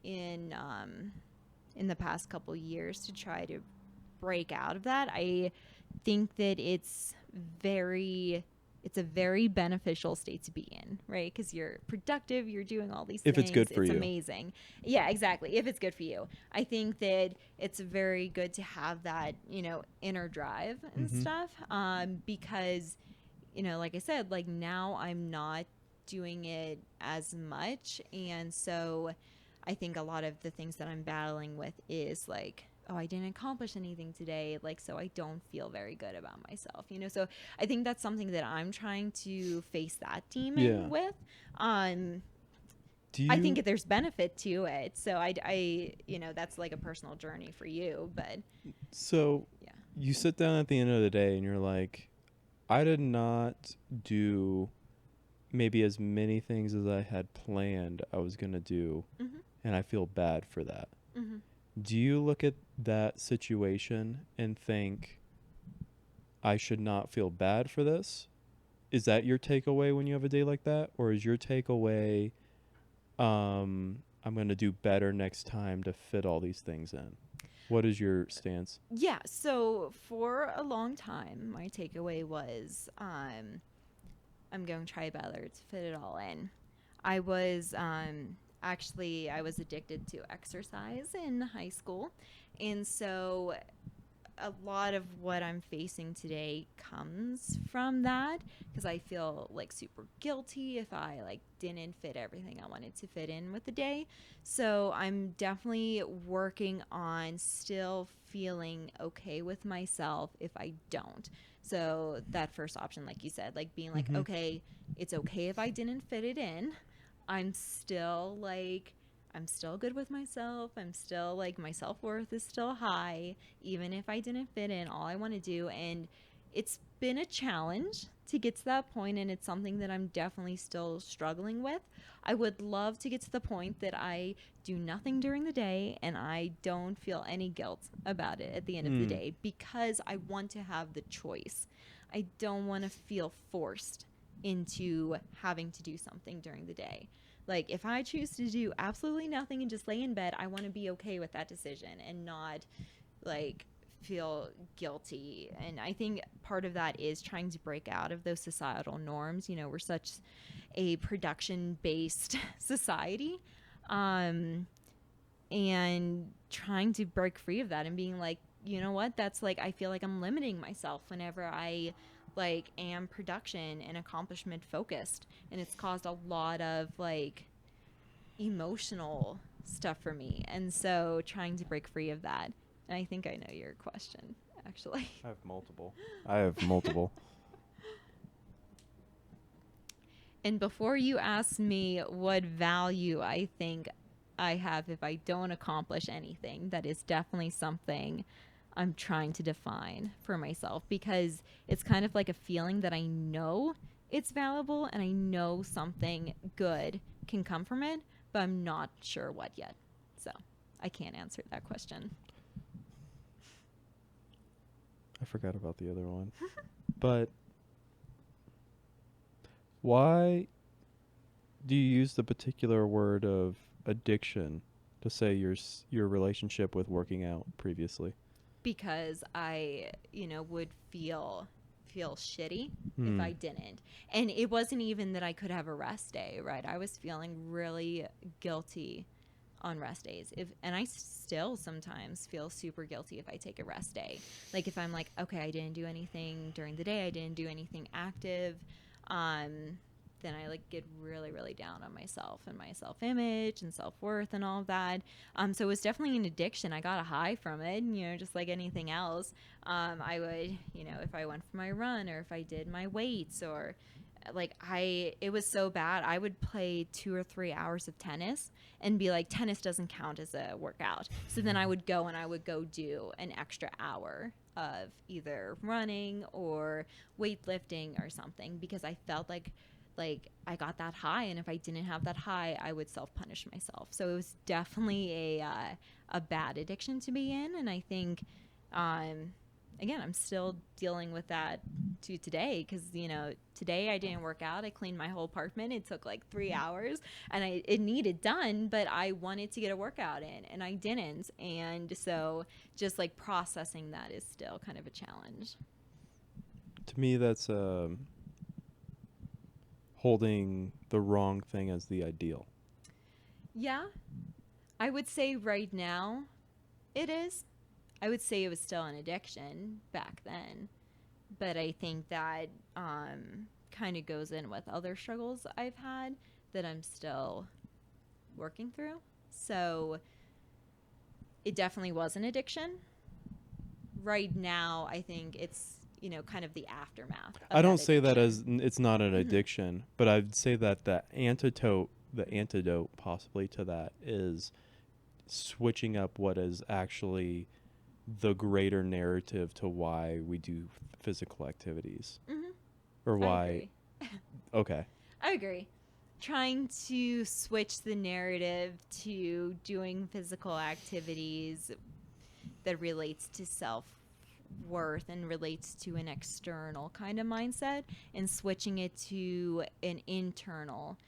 in the past couple years to try to break out of that. I think that it's a very beneficial state to be in, right? Because you're productive, you're doing all these If things. it's good for you. It's amazing. Yeah, exactly. If it's good for you. I think that it's very good to have that, inner drive and stuff. Because, like I said, like now I'm not doing it as much. And so I think a lot of the things that I'm battling with is like, oh, I didn't accomplish anything today, like, so I don't feel very good about myself, so I think that's something that I'm trying to face that demon with. I think there's benefit to it, so I that's like a personal journey for you, but so yeah, you sit down at the end of the day and you're like, I did not do maybe as many things as I had planned I was gonna do, and I feel bad for that. Do you look at that situation and think, I should not feel bad for this? Is that your takeaway when you have a day like that? Or is your takeaway, I'm going to do better next time to fit all these things in? What is your stance? Yeah, so for a long time, my takeaway was, I'm going to try better to fit it all in. I was... Actually, I was addicted to exercise in high school. And so a lot of what I'm facing today comes from that, because I feel like super guilty if I like didn't fit everything I wanted to fit in with the day. So I'm definitely working on still feeling okay with myself if I don't. So that first option, like you said, like being like, okay, it's okay if I didn't fit it in. I'm still good with myself. I'm still like, my self-worth is still high, even if I didn't fit in all I want to do. And it's been a challenge to get to that point, and it's something that I'm definitely still struggling with. I would love to get to the point that I do nothing during the day and I don't feel any guilt about it at the end of the day, because I want to have the choice. I don't want to feel forced into having to do something during the day. Like, if I choose to do absolutely nothing and just lay in bed, I want to be okay with that decision and not like feel guilty. And I think part of that is trying to break out of those societal norms. We're such a production based society, and trying to break free of that and being like, you know what, that's like, I feel like I'm limiting myself whenever I like am production and accomplishment focused, and it's caused a lot of like emotional stuff for me. And so trying to break free of that. And I think I know your question, actually. I have multiple. And before you ask me what value I think I have if I don't accomplish anything, that is definitely something I'm trying to define for myself, because it's kind of like a feeling that I know it's valuable and I know something good can come from it, but I'm not sure what yet. So I can't answer that question. I forgot about the other one. But why do you use the particular word of addiction to say your relationship with working out previously? Because I, would feel shitty if Hmm. I didn't. And it wasn't even that I could have a rest day, right? I was feeling really guilty on rest days. If and I still sometimes feel super guilty if I take a rest day. Like if I'm like, okay, I didn't do anything during the day, I didn't do anything active, um then I like get really, really down on myself and my self image and self worth and all of that. So it was definitely an addiction. I got a high from it, just like anything else. I would, if I went for my run or if I did my weights or like it was so bad. I would play 2 or 3 hours of tennis and be like, tennis doesn't count as a workout. So then I would go and I would go do an extra hour of either running or weightlifting or something because I felt like I got that high, and if I didn't have that high, I would self punish myself. So it was definitely a bad addiction to be in, and I think um, again, I'm still dealing with that to today because today I didn't work out. I cleaned my whole apartment. It took like 3 hours, and it needed done, but I wanted to get a workout in, and I didn't, and so just like processing that is still kind of a challenge. To me, that's holding the wrong thing as the ideal. Yeah, I would say right now it is. I would say it was still an addiction back then, but I think that kind of goes in with other struggles I've had that I'm still working through. So it definitely was an addiction. Right now, I think it's kind of the aftermath I of don't that say that addiction. as it's not an Mm-hmm. addiction, but I'd say that the antidote possibly to that is switching up what is actually the greater narrative to why we do physical activities Mm-hmm. or I why. agree. Okay. I agree. Trying to switch the narrative to doing physical activities that relates to self worth and relates to an external kind of mindset and switching it to an internal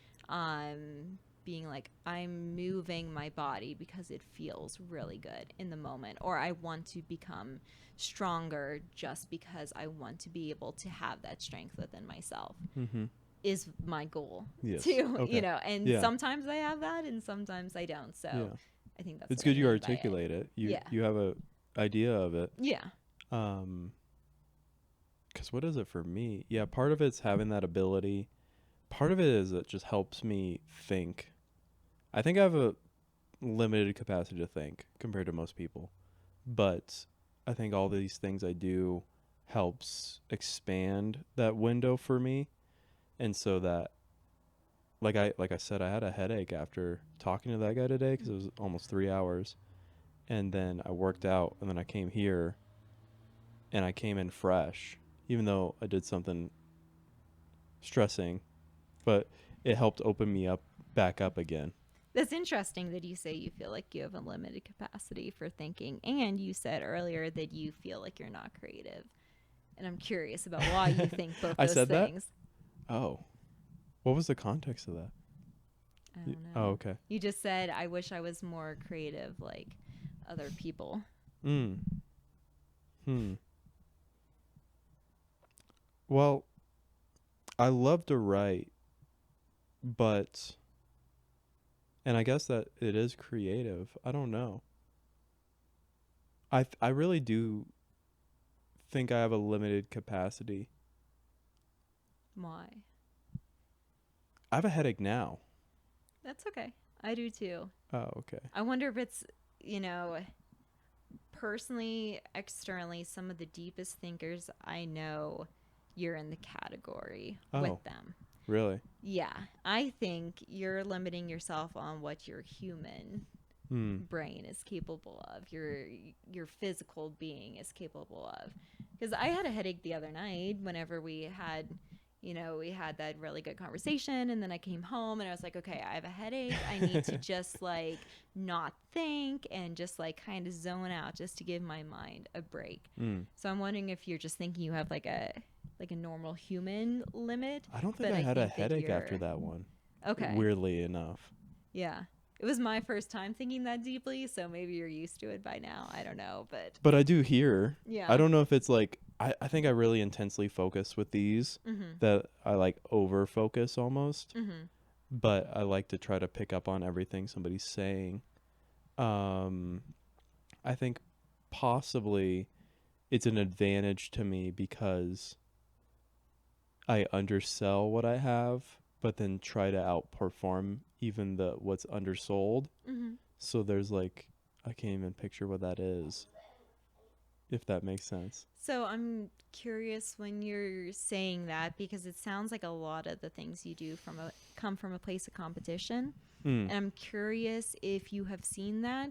being like I'm moving my body because it feels really good in the moment, or I want to become stronger just because I want to be able to have that strength within myself Mm-hmm. is my goal Yes. too, Okay. and Yeah. sometimes I have that and sometimes I don't. So Yeah. I think that's It's what I good you mean by it. articulate it. You Yeah. you have a idea of it. Yeah. Um, 'Cause what is it for me? Yeah, part of it's having that ability. Part of it is it just helps me think. I think I have a limited capacity to think compared to most people. But I think all these things I do helps expand that window for me. And so that like I said, I had a headache after talking to that guy today because it was almost 3 hours. And then I worked out and then I came here and I came in fresh, even though I did something stressing, but it helped open me up back up again. That's interesting that you say you feel like you have a limited capacity for thinking, and you said earlier that you feel like you're not creative. And I'm curious about why you think both I those said that? things. Oh. What was the context of that? I don't Oh, know. okay. You just said, I wish I was more creative like other people. Mm. Hmm. Well, I love to write, but and I guess that it is creative. I don't know. I really do think I have a limited capacity. Why? I have a headache now. That's okay. I do too. Oh, okay. I wonder if it's, you know, personally, externally, some of the deepest thinkers I know, you're in the category Oh, with them. really? Yeah, I think you're limiting yourself on what your human Hmm. brain is capable of, your physical being is capable of. Because I had a headache the other night whenever we had, we had that really good conversation, and then I came home and I was like, okay, I have a headache. I need to just like not think and just like kind of zone out just to give my mind a break. So I'm wondering if you're just thinking you have like a normal human limit. I don't think but I had a think that headache after you're that one. okay. Weirdly enough. Yeah. It was my first time thinking that deeply, so maybe you're used to it by now. I don't know, but But I do hear. yeah. I don't know if it's like I think I really intensely focus with these that I like over focus almost. But I like to try to pick up on everything somebody's saying. I think possibly it's an advantage to me because I undersell what I have, but then try to outperform even what's undersold. So there's like, I can't even picture what that is, if that makes sense. So I'm curious when you're saying that, because it sounds like a lot of the things you do come from a place of competition. And I'm curious if you have seen that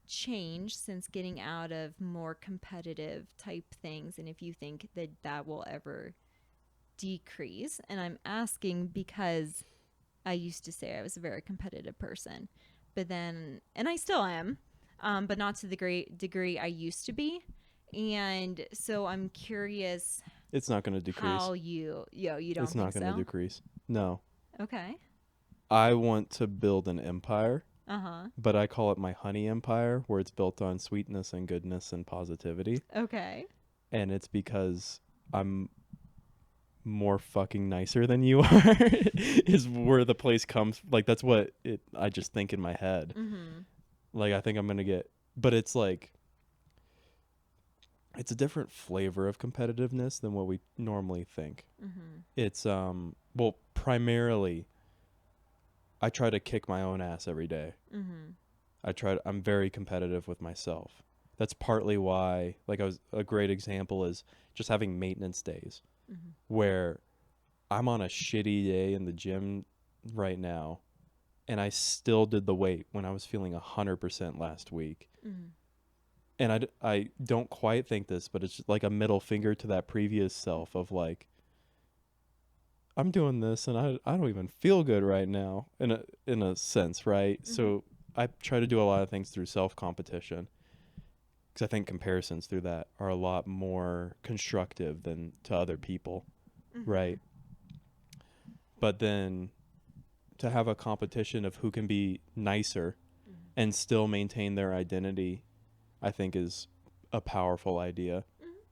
change since getting out of more competitive type things, and if you think that that will ever decrease. And I'm asking because I used to say I was a very competitive person, but then, and I still am, but not to the great degree I used to be. And so I'm curious. It's not going to decrease. How you don't think so? It's not going to decrease. No. Okay. I want to build an empire. Uh-huh. But I call it my honey empire, where it's built on sweetness and goodness and positivity. Okay. And it's because I'm more fucking nicer than you are is where the place comes. Like, that's what I just think in my head. Like, I think I'm going to get, but it's like, it's a different flavor of competitiveness than what we normally think. It's, well, primarily, I try to kick my own ass every day. I'm very competitive with myself. That's partly why, like, a great example is just having maintenance days where I'm on a shitty day in the gym right now and I still did the weight when I was feeling 100% last week. And I don't quite think this, but it's just like a middle finger to that previous self of like, I'm doing this and I don't even feel good right now in a sense, right? So I try to do a lot of things through self-competition because I think comparisons through that are a lot more constructive than to other people, right? But then to have a competition of who can be nicer and still maintain their identity, I think is a powerful idea,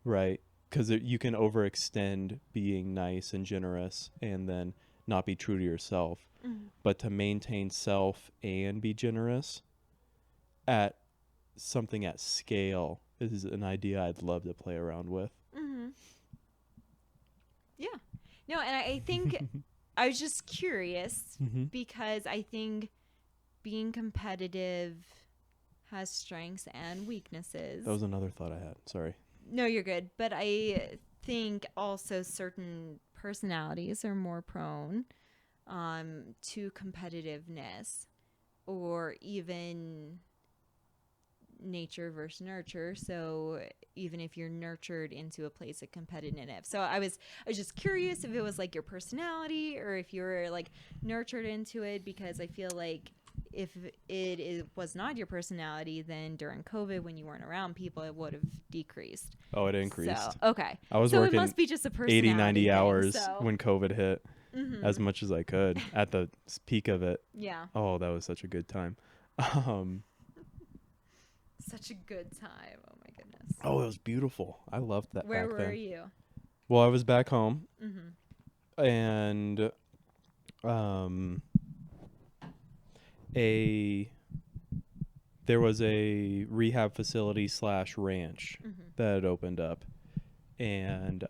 right? Because you can overextend being nice and generous and then not be true to yourself. But to maintain self and be generous at something at scale is an idea I'd love to play around with. Yeah. No, and I think I was just curious because I think being competitive has strengths and weaknesses. That was another thought I had. Sorry. No, you're good. But I think also certain personalities are more prone to competitiveness, or even nature versus nurture. So even if you're nurtured into a place of competitive. So I was just curious if it was like your personality or if you were like nurtured into it, because I feel like if it was not your personality, then during COVID when you weren't around people, it would have decreased. Oh, it increased. So, okay. I was so working it must be just a personality 80, 90 thing, hours so. when COVID hit as much as I could at the peak of it. Yeah. Oh, that was such a good time. Such a good time. Oh my goodness. Oh, it was beautiful. I loved that. Where back then. were you? Well, I was back home, and there was a rehab facility / ranch that had opened up, and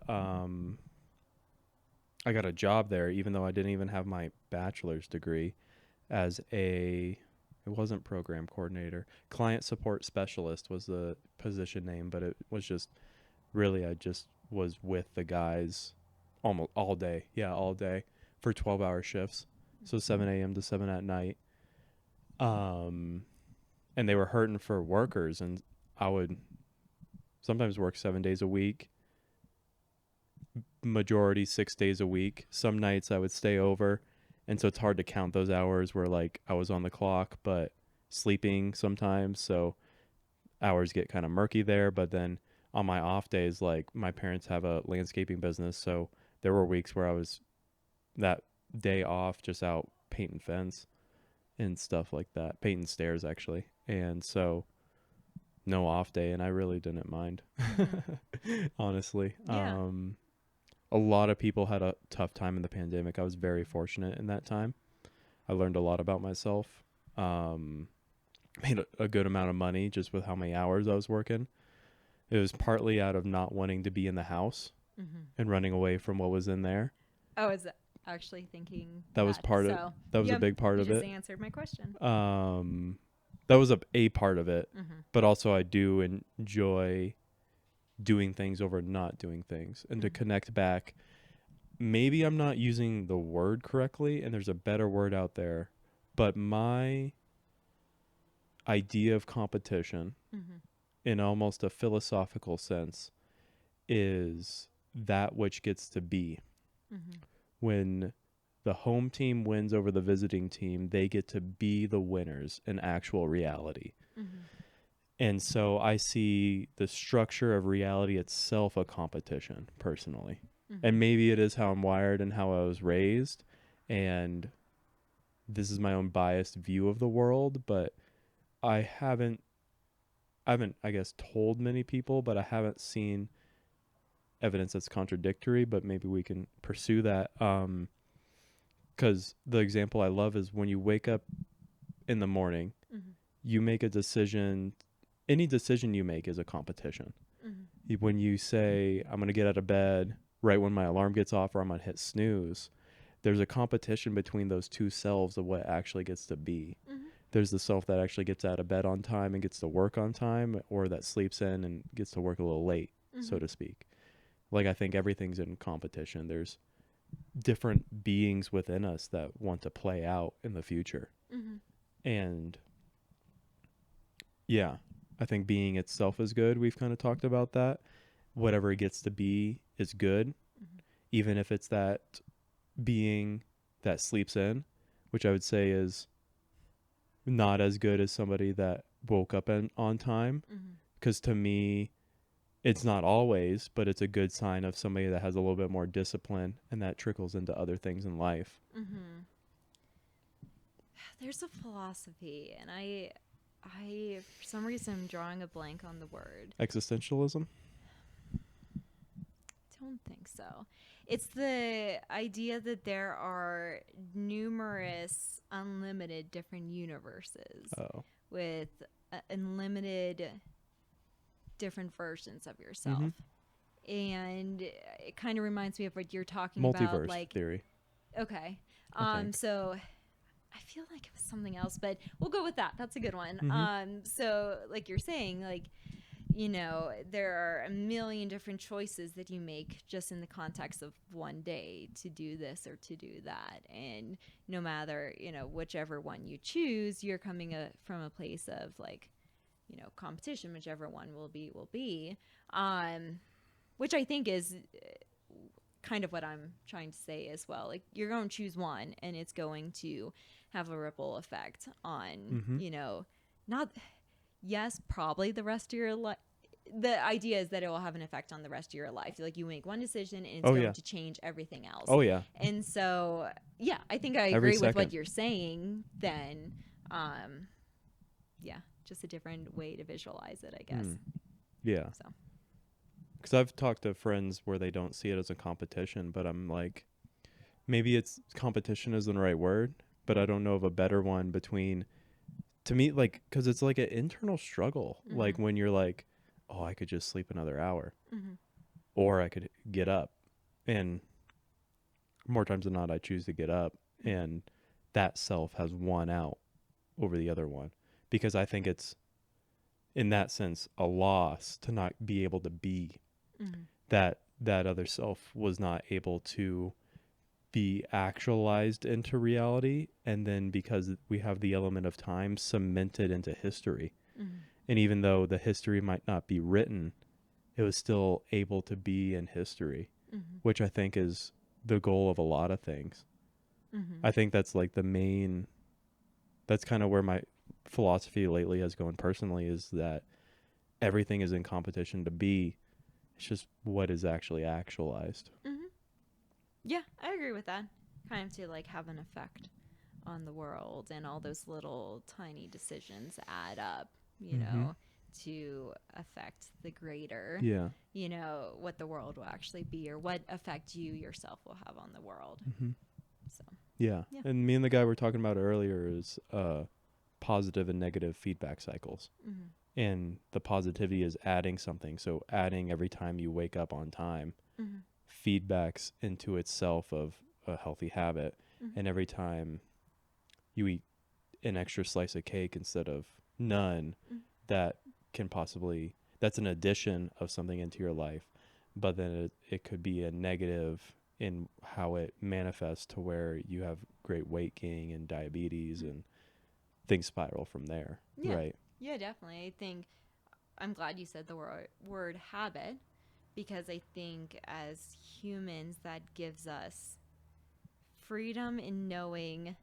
I got a job there, even though I didn't even have my bachelor's degree, as it wasn't program coordinator. Client support specialist was the position name, but it was just really, I just was with the guys almost all day. Yeah, all day for 12-hour shifts. So 7 a.m. to 7 at night. And they were hurting for workers, and I would sometimes work 7 days a week, majority 6 days a week. Some nights I would stay over, and so it's hard to count those hours where like I was on the clock but sleeping sometimes, so hours get kind of murky there. But then on my off days, like my parents have a landscaping business, so there were weeks where I was that day off just out painting fence and stuff like that, painting stairs actually. And so no off day, and I really didn't mind. Honestly. Yeah. A lot of people had a tough time in the pandemic. I was very fortunate in that time. I learned a lot about myself. Made a good amount of money just with how many hours I was working. It was partly out of not wanting to be in the house and running away from what was in there. I was actually thinking That was part of that was a big part you of just it. answered my question. That was a part of it, but also I do enjoy doing things over not doing things, and to connect back. Maybe I'm not using the word correctly, and there's a better word out there, but my idea of competition in almost a philosophical sense is that which gets to be. When the home team wins over the visiting team, they get to be the winners in actual reality. And so I see the structure of reality itself a competition personally. And maybe it is how I'm wired and how I was raised, and this is my own biased view of the world, but I haven't I guess told many people, but I haven't seen evidence that's contradictory, but maybe we can pursue that. Because the example I love is when you wake up in the morning, you make a decision. Any decision you make is a competition. When you say, I'm going to get out of bed right when my alarm gets off, or I'm going to hit snooze, there's a competition between those two selves of what actually gets to be. There's the self that actually gets out of bed on time and gets to work on time, or that sleeps in and gets to work a little late, so to speak. Like, I think everything's in competition. There's different beings within us that want to play out in the future. And yeah, I think being itself is good. We've kind of talked about that. Whatever it gets to be is good, even if it's that being that sleeps in, which I would say is not as good as somebody that woke up on time. Because to me, it's not always, but it's a good sign of somebody that has a little bit more discipline, and that trickles into other things in life. There's a philosophy, and I for some reason I'm drawing a blank on the word. Existentialism? Don't think so. It's the idea that there are numerous unlimited different universes with unlimited different versions of yourself. And it kind of reminds me of what you're talking about, Multiverse like theory. Okay. So I feel like it was something else, but we'll go with that. That's a good one. So like you're saying, like, you know, there are a million different choices that you make just in the context of one day to do this or to do that. And no matter, you know, whichever one you choose, you're coming from a place of like, you know, competition, whichever one will be, which I think is kind of what I'm trying to say as well. Like, you're going to choose one and it's going to have a ripple effect on, you know, probably the rest of your life. The idea is that it will have an effect on the rest of your life. Like, you make one decision and it's going to change everything else. And so, yeah, I think I agree with what you're saying then. Yeah, just a different way to visualize it, I guess. Yeah. So. Because I've talked to friends where they don't see it as a competition, but I'm like, maybe it's competition isn't the right word, but I don't know of a better one between, to me, like, because it's like an internal struggle. Like when you're like, oh, I could just sleep another hour, or I could get up, and more times than not, I choose to get up, and that self has won out over the other one, because I think it's, in that sense, a loss to not be able to be that other self was not able to be actualized into reality, and then because we have the element of time cemented into history, and even though the history might not be written, it was still able to be in history. Mm-hmm. which I think is the goal of a lot of things. Mm-hmm. I think that's like that's kind of where my philosophy lately has gone personally, is that everything is in competition to be. It's just what is actually actualized. Mm-hmm. Yeah, I agree with that. Kind of to like have an effect on the world, and all those little tiny decisions add up, Mm-hmm. to affect the greater, Yeah. what the world will actually be, or what effect you yourself will have on the world. Mm-hmm. So, Yeah. yeah. And me and the guy we are talking about earlier is positive and negative feedback cycles. Mm-hmm. And the positivity is adding something. So adding every time you wake up on time Mm-hmm. feedbacks into itself of a healthy habit. Mm-hmm. And every time you eat an extra slice of cake instead of none, Mm-hmm. that can possibly, that's an addition of something into your life. But then it could be a negative in how it manifests to where you have great weight gain and diabetes, and things spiral from there. Yeah. Right. Yeah, definitely. I think I'm glad you said the word habit, because I think as humans that gives us freedom in knowing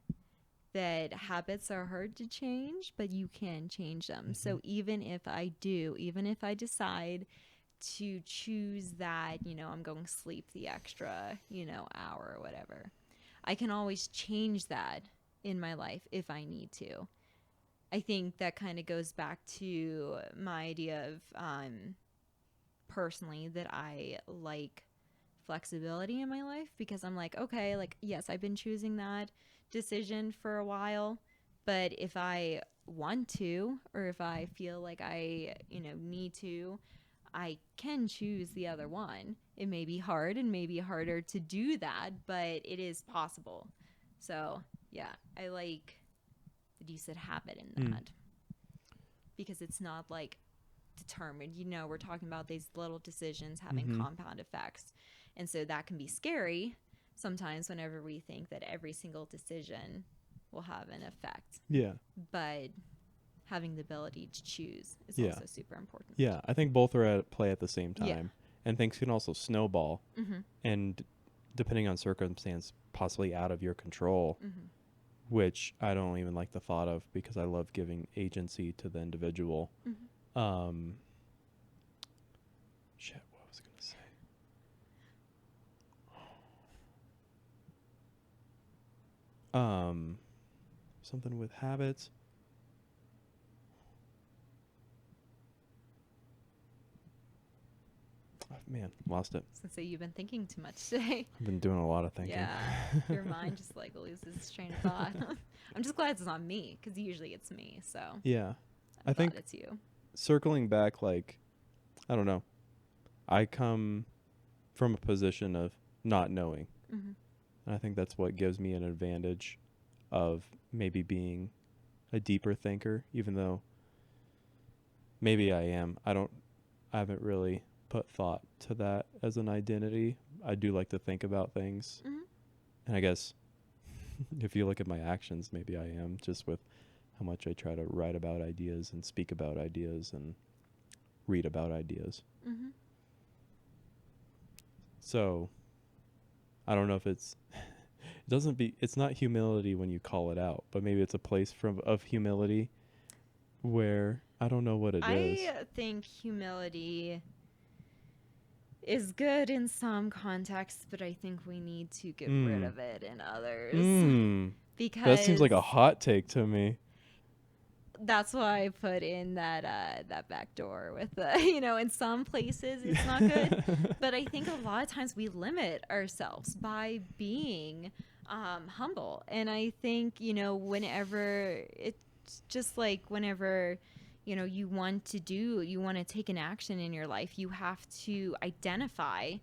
that habits are hard to change, but you can change them. Mm-hmm. So even if I decide to choose that, I'm going to sleep the extra, hour or whatever, I can always change that in my life if I need to. I think that kind of goes back to my idea of personally that I like flexibility in my life, because I'm like, okay, like, yes, I've been choosing that decision for a while, but if I want to, or if I feel like I, need to, I can choose the other one. It may be hard and maybe harder to do that, but it is possible. So, yeah, I like that you said habit in that, because it's not like determined. We're talking about these little decisions having Mm-hmm. compound effects. And so that can be scary sometimes whenever we think that every single decision will have an effect. Yeah. But having the ability to choose is Yeah. also super important. Yeah. I think both are at play at the same time. Yeah. And things can also snowball. Mm-hmm. And depending on circumstance, possibly out of your control, Mm-hmm. which I don't even like the thought of, because I love giving agency to the individual. Mm-hmm. Shit, what was I going to say? Something with habits. Oh, man, lost it. So you've been thinking too much today. I've been doing a lot of thinking. Yeah, your mind just like loses its train of thought. I'm just glad it's not me, because usually it's me. So Yeah. I'm I think glad it's you. circling back, like, I don't know. I come from a position of not knowing. Mm-hmm. And I think that's what gives me an advantage of maybe being a deeper thinker, even though maybe I am. I haven't really put thought to that as an identity. I do like to think about things. Mm-hmm. And I guess if you look at my actions, maybe I am, just with how much I try to write about ideas and speak about ideas and read about ideas. Mm-hmm. So I don't know if it's it's not humility when you call it out, but maybe it's a place of humility where I don't know what it is. I think humility is good in some contexts, but I think we need to get rid of it in others. Because that seems like a hot take to me. That's why I put in that back door with the, in some places it's not good, but I think a lot of times we limit ourselves by being humble. And I think, whenever it's just like whenever, you want to take an action in your life, you have to identify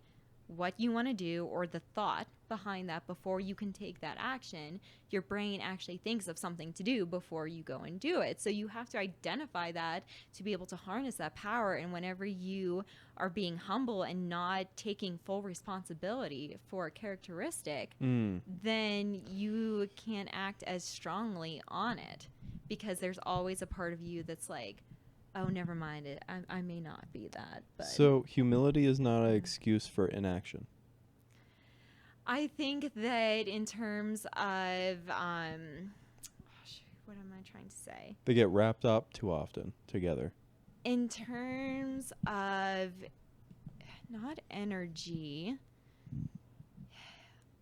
what you want to do, or the thought behind that, before you can take that action. Your brain actually thinks of something to do before you go and do it. So you have to identify that to be able to harness that power. And whenever you are being humble and not taking full responsibility for a characteristic, then you can't act as strongly on it, because there's always a part of you that's like, oh, never mind it. I may not be that. But so humility is not an excuse for inaction. I think that in terms of, what am I trying to say? They get wrapped up too often together. In terms of not energy,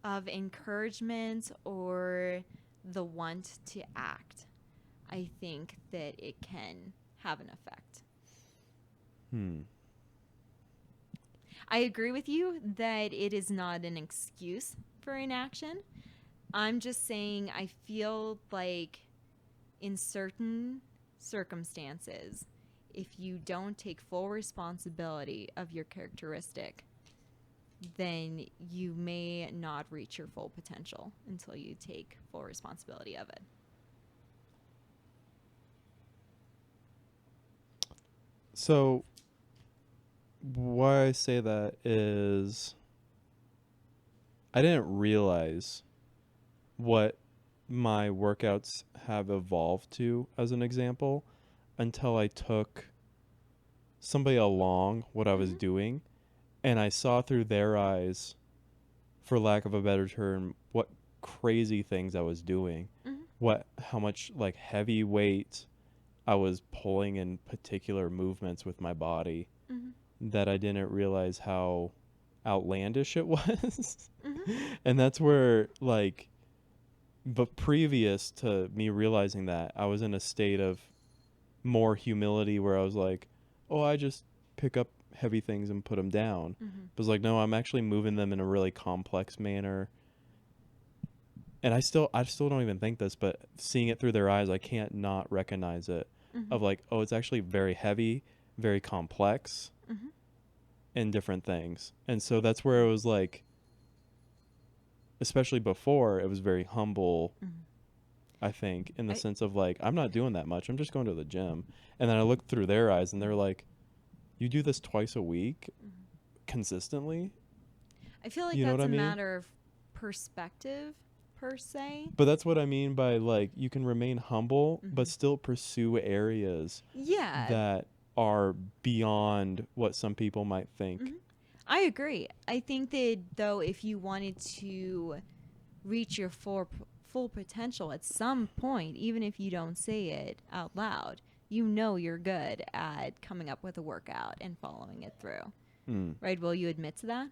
of encouragement or the want to act, I think that it can have an effect. I agree with you that it is not an excuse for inaction. I'm just saying I feel like in certain circumstances, if you don't take full responsibility of your characteristic, then you may not reach your full potential until you take full responsibility of it. So why I say that is I didn't realize what my workouts have evolved to, as an example, until I took somebody along what I was doing, and I saw through their eyes, for lack of a better term, what crazy things I was doing, how much like heavy weight I was pulling in particular movements with my body, that I didn't realize how outlandish it was. And that's where, like, but previous to me realizing that, I was in a state of more humility where I was like, oh, I just pick up heavy things and put them down. But it's like, no, I'm actually moving them in a really complex manner. And I still don't even think this, but seeing it through their eyes, I can't not recognize it. Of like, oh, it's actually very heavy, very complex, and different things. And so that's where it was like, especially before, it was very humble, I think, in the sense of like, I'm not doing that much. I'm just going to the gym. And then I looked through their eyes and they're like, you do this twice a week consistently? I feel like You know that's what I a mean? matter of perspective, per se. But that's what I mean by like, you can remain humble, but still pursue areas that are beyond what some people might think. I agree. I think that, though, if you wanted to reach your full potential at some point, even if you don't say it out loud, you know you're good at coming up with a workout and following it through. Right? Will you admit to that?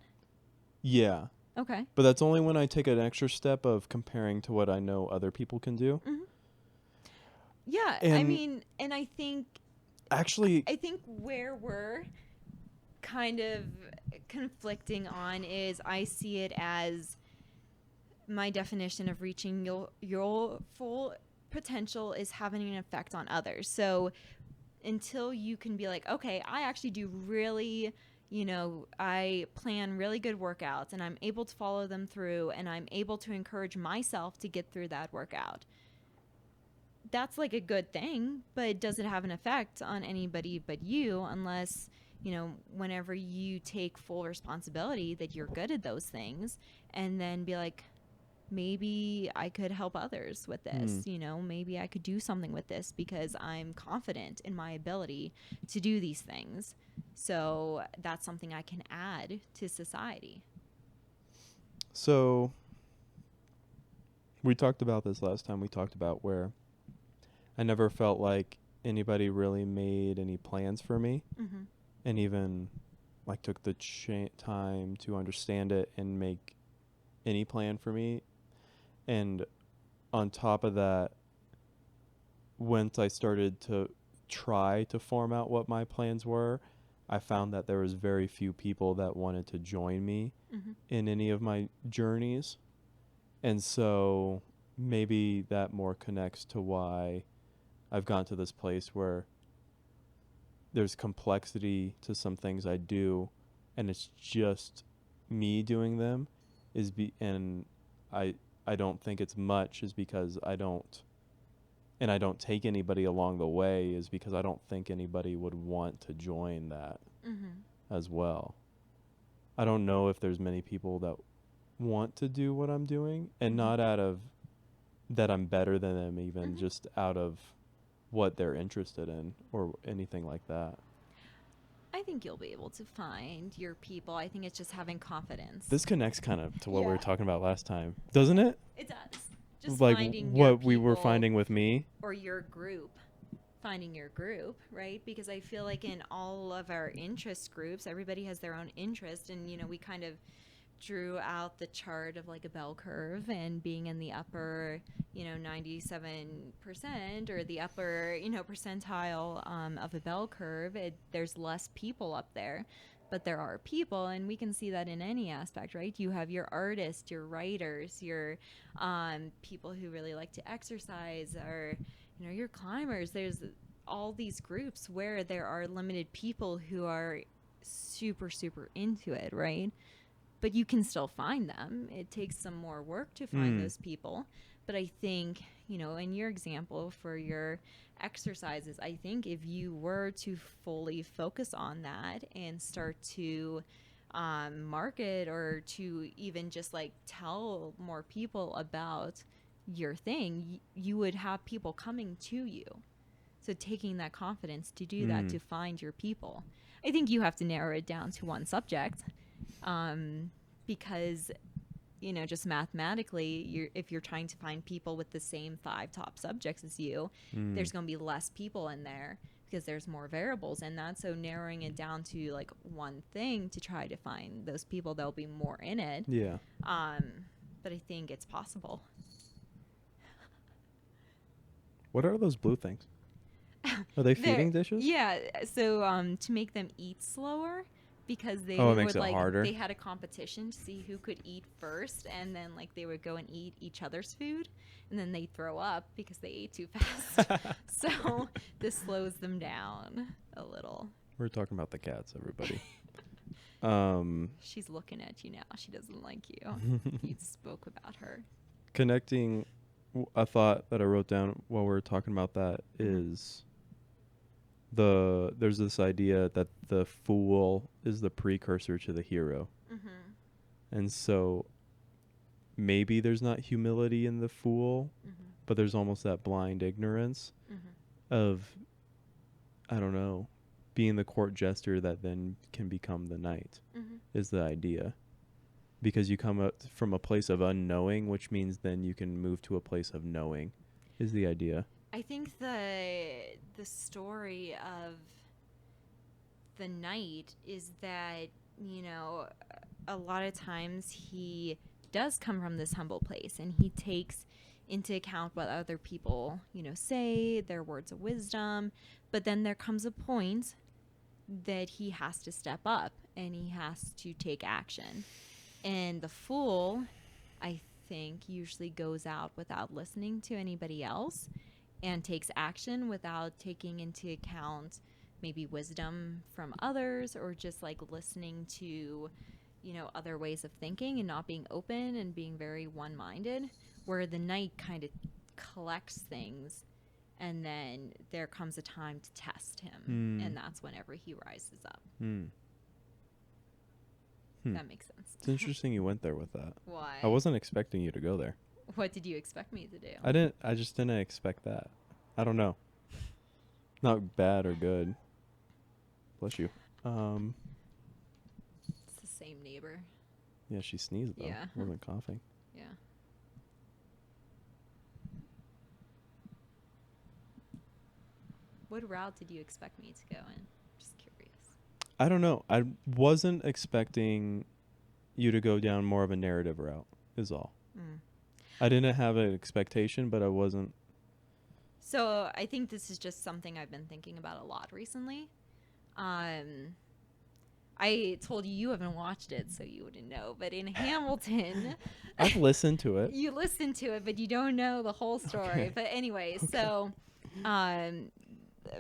Yeah. Okay. But that's only when I take an extra step of comparing to what I know other people can do. Yeah, And I mean, and I think actually, I think where we're kind of conflicting on is I see it as my definition of reaching your full potential is having an effect on others. So until you can be like, okay, I actually do really, I plan really good workouts and I'm able to follow them through and I'm able to encourage myself to get through that workout. That's like a good thing, but does it have an effect on anybody but you unless, whenever you take full responsibility that you're good at those things and then be like, maybe I could help others with this. Maybe I could do something with this because I'm confident in my ability to do these things. So that's something I can add to society. So we talked about this last time. We talked about where I never felt like anybody really made any plans for me, and even like took the time to understand it and make any plan for me. And on top of that, once I started to try to form out what my plans were, I found that there was very few people that wanted to join me in any of my journeys. And so maybe that more connects to why I've gotten to this place where there's complexity to some things I do, and it's just me doing them and I don't think it's much is because I don't take anybody along the way is because I don't think anybody would want to join that as well. I don't know if there's many people that want to do what I'm doing, and not out of that I'm better than them, even just out of what they're interested in or anything like that. I think you'll be able to find your people. I think it's just having confidence. This connects kind of to what we were Yeah. talking about last time, doesn't it? It does. Just Like finding your what we were people finding with me. or your group. Finding your group, right? Because I feel like in all of our interest groups, everybody has their own interest, and we kind of drew out the chart of like a bell curve, and being in the upper 97% or the upper percentile of a bell curve, there's less people up there, but there are people, and we can see that in any aspect, right? You have your artists, your writers, your people who really like to exercise, or your climbers. There's all these groups where there are limited people who are super into it, right? But you can still find them. It takes some more work to find those people. But I think, in your example for your exercises, I think if you were to fully focus on that and start to market, or to even just like tell more people about your thing, you would have people coming to you. So taking that confidence to do that, to find your people. I think you have to narrow it down to one subject, because, just mathematically, if you're trying to find people with the same 5 top subjects as you, there's going to be less people in there because there's more variables in that. So narrowing it down to like one thing to try to find those people, there'll be more in it. Yeah. But I think it's possible. What are those blue things? Are they feeding dishes? Yeah. So to make them eat slower, because they it makes would it harder. they had a competition to see who could eat first, and then like they would go and eat each other's food, and then they'd throw up because they ate too fast. So this slows them down a little. We're talking about the cats, everybody. She's looking at you now. She doesn't like you. You spoke about her. Connecting a thought that I wrote down while we were talking about that is there's this idea that the fool is the precursor to the hero. And so maybe there's not humility in the fool, but there's almost that blind ignorance of, I don't know, being the court jester that then can become the knight is the idea. Because you come up from a place of unknowing, which means then you can move to a place of knowing is the idea. I think the story of the knight is that, a lot of times he does come from this humble place, and he takes into account what other people, say, their words of wisdom. But then there comes a point that he has to step up and he has to take action. And the fool, I think, usually goes out without listening to anybody else and takes action without taking into account maybe wisdom from others, or just like listening to, other ways of thinking, and not being open and being very one-minded, where the knight kind of collects things, and then there comes a time to test him, and that's whenever he rises up. That makes sense. It's interesting you went there with that. Why? I wasn't expecting you to go there. What did you expect me to do? I just didn't expect that. I don't know. Not bad or good. Bless you. It's the same neighbor. Yeah, she sneezed though. Yeah. Wasn't coughing. Yeah. What route did you expect me to go in? Just curious. I don't know. I wasn't expecting you to go down more of a narrative route, is all. I didn't have an expectation, but I wasn't. So I think this is just something I've been thinking about a lot recently. I told you haven't watched it, so you wouldn't know. But in Hamilton, I've listened to it. You listened to it, but you don't know the whole story. Okay. But anyway, so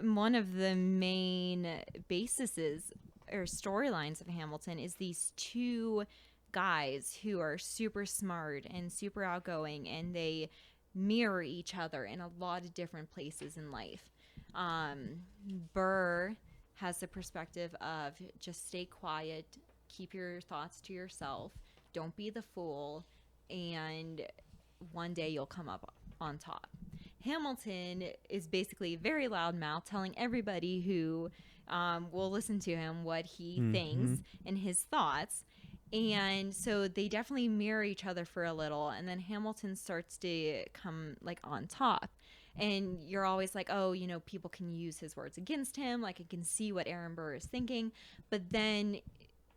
one of the main bases or storylines of Hamilton is these 2 guys who are super smart and super outgoing, and they mirror each other in a lot of different places in life. Burr has the perspective of just stay quiet, keep your thoughts to yourself, don't be the fool, and one day you'll come up on top. Hamilton is basically a very loud mouth telling everybody who will listen to him what he Mm-hmm. thinks and his thoughts. And so they definitely mirror each other for a little. And then Hamilton starts to come like on top. And you're always like, oh, you know, people can use his words against him. Like, I can see what Aaron Burr is thinking. But then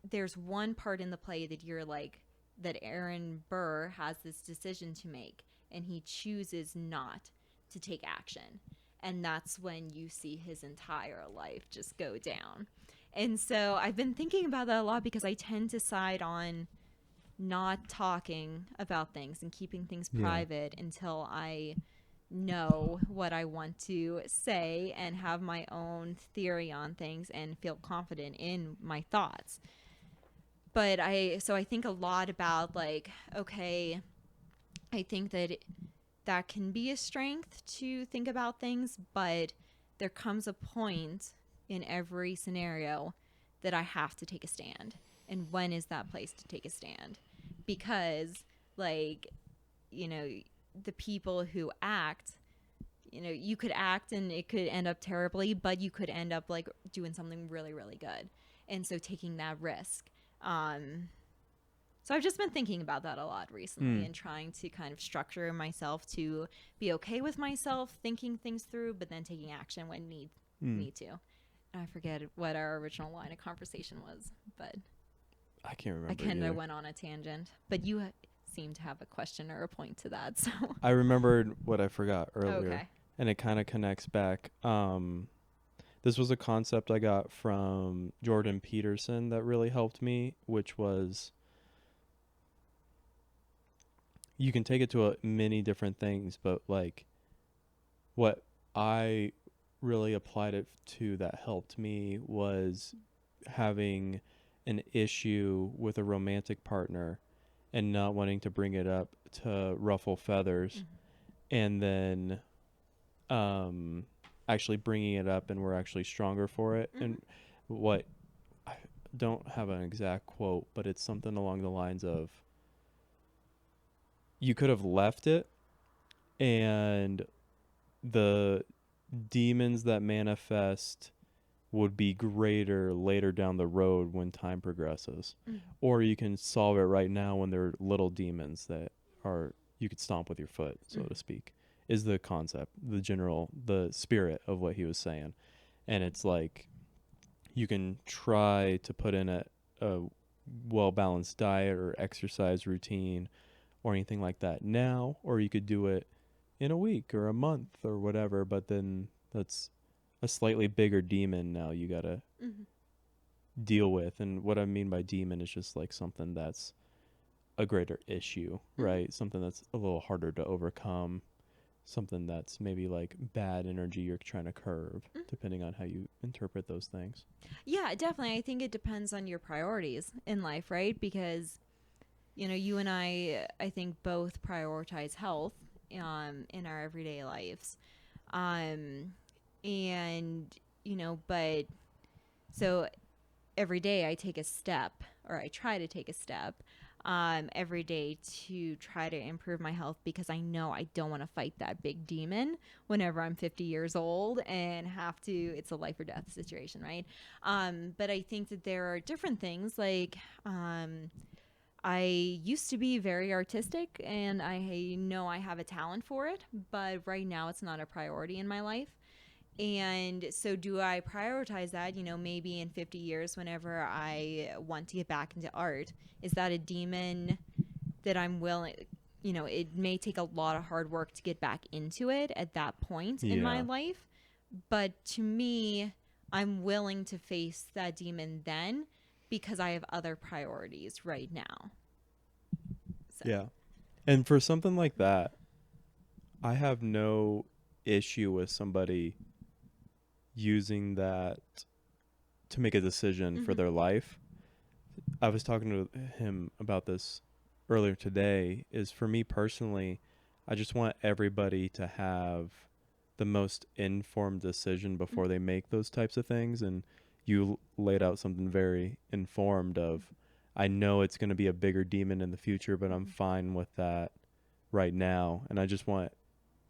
there's one part in the play that you're like, that Aaron Burr has this decision to make, and he chooses not to take action. And that's when you see his entire life just go down. And so I've been thinking about that a lot because I tend to side on not talking about things and keeping things Yeah. private until I know what I want to say and have my own theory on things and feel confident in my thoughts. But I think a lot about like, okay, I think that can be a strength to think about things, but there comes a point in every scenario that I have to take a stand. And when is that place to take a stand? Because, like, you know, the people who act, you know, you could act and it could end up terribly, but you could end up like doing something really, really good. And so taking that risk. So I've just been thinking about that a lot recently and trying to kind of structure myself to be okay with myself, thinking things through, but then taking action when need to. And I forget what our original line of conversation was, but I can't remember. I kind either. of went on a tangent. But you seem to have a question or a point to that, so. I remembered what I forgot earlier, Okay. and it kind of connects back. This was a concept I got from Jordan Peterson that really helped me, which was you can take it to many different things, but like what I really applied it to that helped me was having an issue with a romantic partner and not wanting to bring it up to ruffle feathers, and then actually bringing it up and we're actually stronger for it. And what I don't have an exact quote, but it's something along the lines of you could have left it and the demons that manifest would be greater later down the road when time progresses. Or you can solve it right now when they're little demons that are you could stomp with your foot, so to speak, is the concept, the spirit of what he was saying. And it's like you can try to put in a well-balanced diet or exercise routine or anything like that now, or you could do it in a week or a month or whatever, but then that's a slightly bigger demon now you gotta deal with. And what I mean by demon is just like something that's a greater issue, right? Something that's a little harder to overcome, something that's maybe like bad energy you're trying to curb, depending on how you interpret those things. Yeah, definitely. I think it depends on your priorities in life, right? Because, you know, you and I think both prioritize health in our everyday lives. And, you know, but so every day I take a step, or I try to take a step every day to try to improve my health, because I know I don't want to fight that big demon whenever I'm 50 years old and have to, it's a life or death situation, right? But I think that there are different things like, I used to be very artistic and I know I have a talent for it, but right now it's not a priority in my life. And so do I prioritize that, you know, maybe in 50 years whenever I want to get back into art? Is that a demon that I'm willing, you know, it may take a lot of hard work to get back into it at that point in my life. But to me, I'm willing to face that demon then because I have other priorities right now. So. Yeah. And for something like that, I have no issue with somebody using that to make a decision for their life. I was talking to him about this earlier today. Is for me personally, I just want everybody to have the most informed decision before they make those types of things. And you laid out something very informed of, I know it's going to be a bigger demon in the future, but I'm fine with that right now. And I just want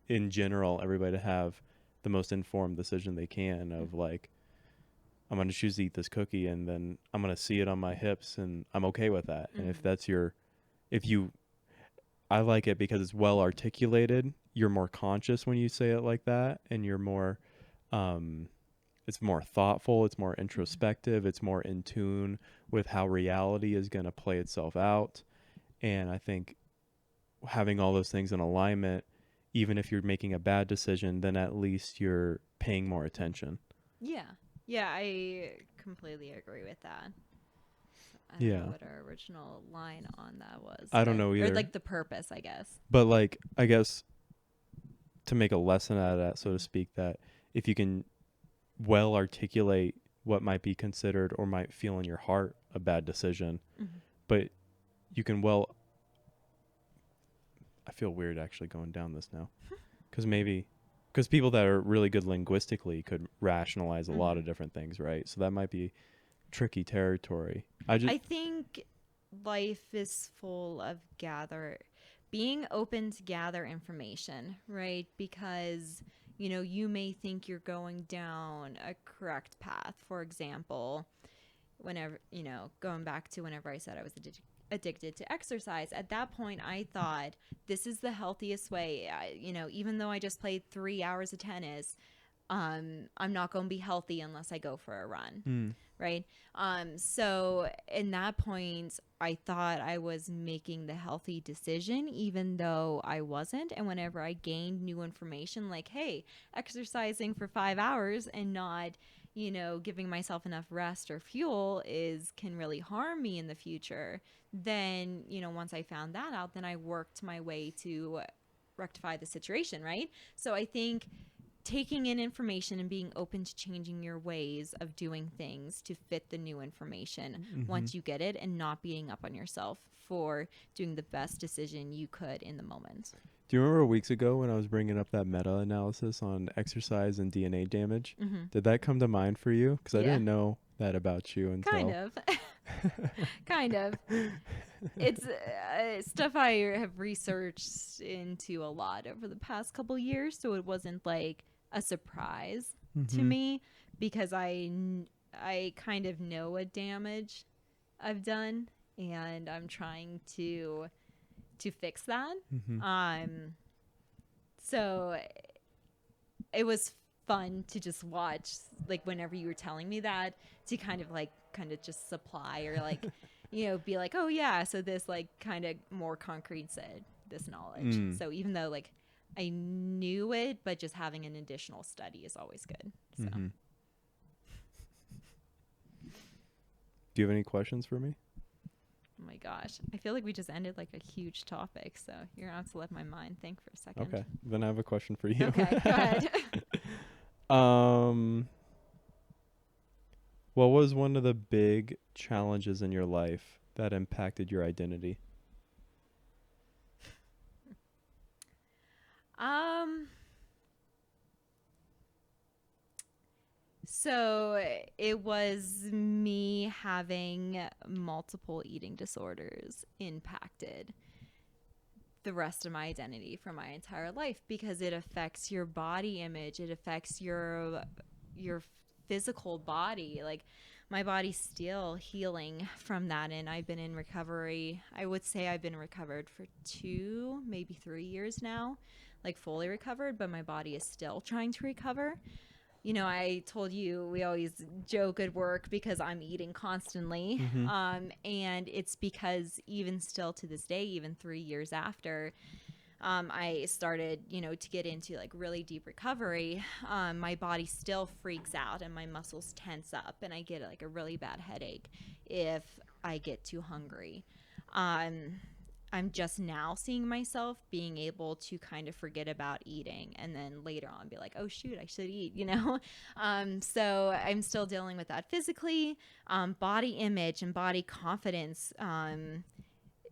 in general, everybody to have the most informed decision they can of like, I'm going to choose to eat this cookie and then I'm going to see it on my hips and I'm okay with that. And if that's I like it because it's well articulated. You're more conscious when you say it like that, and you're more, it's more thoughtful. It's more introspective. It's more in tune with how reality is going to play itself out. And I think having all those things in alignment, even if you're making a bad decision, then at least you're paying more attention. Yeah. Yeah, I completely agree with that. I don't Yeah. know what our original line on that was. I don't know Or either. like the purpose, I guess. But like, I guess to make a lesson out of that, so to speak, that if you can well articulate what might be considered or might feel in your heart a bad decision, but you can I feel weird actually going down this now because people that are really good linguistically could rationalize a lot of different things, right? So that might be tricky territory. I think life is full of being open to gather information, right? Because, you know, you may think you're going down a correct path. For example, whenever, you know, going back to whenever I said I was addicted to exercise, at that point I thought this is the healthiest way. You know, even though I just played 3 hours of tennis, I'm not going to be healthy unless I go for a run. Right. So in that point, I thought I was making the healthy decision, even though I wasn't. And whenever I gained new information, like, hey, exercising for 5 hours and not, you know, giving myself enough rest or fuel can really harm me in the future. Then, you know, once I found that out, then I worked my way to rectify the situation. Right. So I think taking in information and being open to changing your ways of doing things to fit the new information once you get it, and not beating up on yourself for doing the best decision you could in the moment. Do you remember weeks ago when I was bringing up that meta-analysis on exercise and DNA damage? Did that come to mind for you? Because I didn't know that about you until... Kind of. Kind of. It's stuff I have researched into a lot over the past couple years, so it wasn't like a surprise to me, because I kind of know what damage I've done, and I'm trying to fix that. So it was fun to just watch, like, whenever you were telling me that, to kind of just supply or like you know, be like, oh yeah, so this like kind of more concrete said this knowledge. So even though like I knew it, but just having an additional study is always good. So do you have any questions for me? Oh my gosh, I feel like we just ended like a huge topic, so you're gonna have to let my mind think for a second. Okay, then I have a question for you. Okay, go ahead. What was one of the big challenges in your life that impacted your identity? So it was me having multiple eating disorders impacted the rest of my identity for my entire life, because it affects your body image. It affects your physical body. Like, my body's still healing from that, and I've been in recovery. I would say I've been recovered for 2, maybe 3 years now, like fully recovered, but my body is still trying to recover. You know, I told you we always joke at work because I'm eating constantly. And it's because even still to this day, even 3 years after I started, you know, to get into like really deep recovery, my body still freaks out and my muscles tense up, and I get like a really bad headache if I get too hungry. I'm just now seeing myself being able to kind of forget about eating, and then later on be like, oh shoot, I should eat, you know? So I'm still dealing with that physically. Body image and body confidence.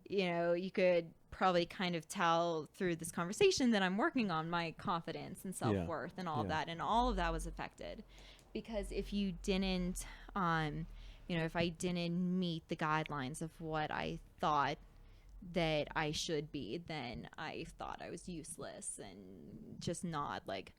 You know, you could probably kind of tell through this conversation that I'm working on my confidence and self-worth and all of that. And all of that was affected because if you didn't, you know, if I didn't meet the guidelines of what I thought that I should be, then I thought I was useless and just not like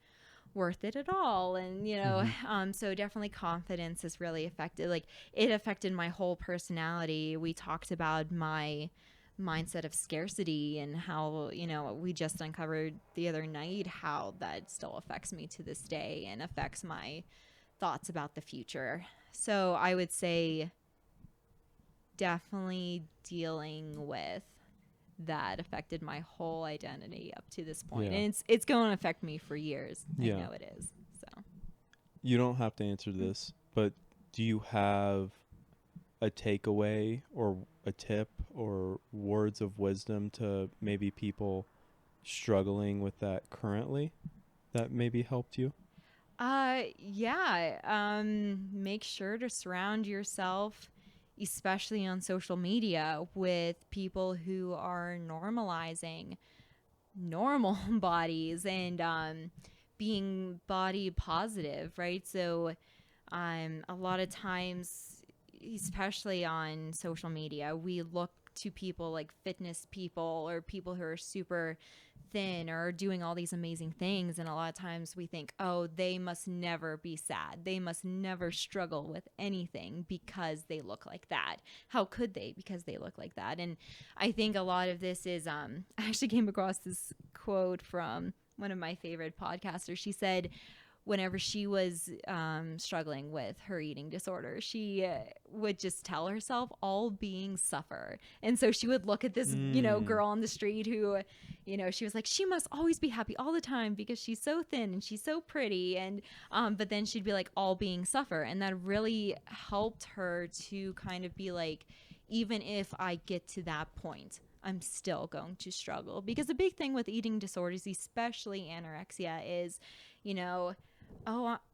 worth it at all. And so definitely confidence is really affected. Like, it affected my whole personality. We talked about my mindset of scarcity and how, we just uncovered the other night how that still affects me to this day and affects my thoughts about the future. So I would say definitely dealing with that affected my whole identity up to this point. Yeah. And it's going to affect me for years. Yeah. I know it is. So You don't have to answer this, but do you have a takeaway or a tip or words of wisdom to maybe people struggling with that currently that maybe helped you? yeah. Make sure to surround yourself, especially on social media, with people who are normalizing normal bodies and being body positive, right? So a lot of times, especially on social media, we look to people like fitness people or people who are super thin or doing all these amazing things. And a lot of times we think, oh, they must never be sad. They must never struggle with anything because they look like that. How could they? Because they look like that. And I think a lot of this is, I actually came across this quote from one of my favorite podcasters. She said, whenever she was struggling with her eating disorder, she would just tell herself all beings suffer. And so she would look at this, girl on the street who, she was like, she must always be happy all the time because she's so thin and she's so pretty. And, but then she'd be like, all beings suffer. And that really helped her to kind of be like, even if I get to that point, I'm still going to struggle. Because the big thing with eating disorders, especially anorexia, is,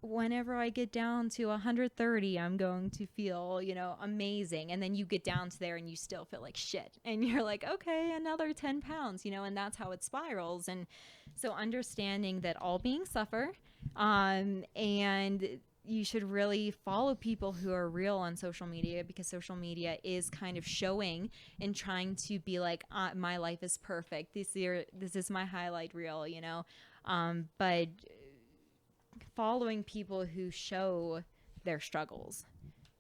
whenever I get down to 130, I'm going to feel, amazing. And then you get down to there and you still feel like shit. And you're like, okay, another 10 pounds, and that's how it spirals. And so understanding that all beings suffer, and you should really follow people who are real on social media, because social media is kind of showing and trying to be like, my life is perfect. This is my highlight reel, but following people who show their struggles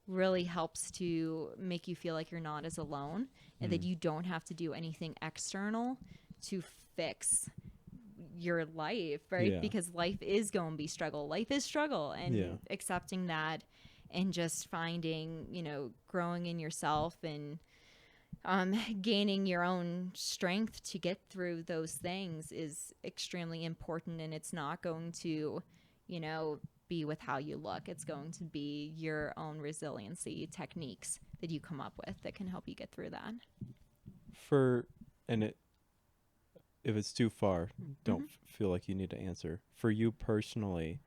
really helps to make you feel like you're not as alone and that you don't have to do anything external to fix your life, right? Yeah. Because life is going to be struggle. Life is struggle, and accepting that and just finding, growing in yourself and gaining your own strength to get through those things is extremely important. And it's not going to, be with how you look. It's going to be your own resiliency techniques that you come up with that can help you get through that. If it's too far, don't feel like you need to answer. For you personally,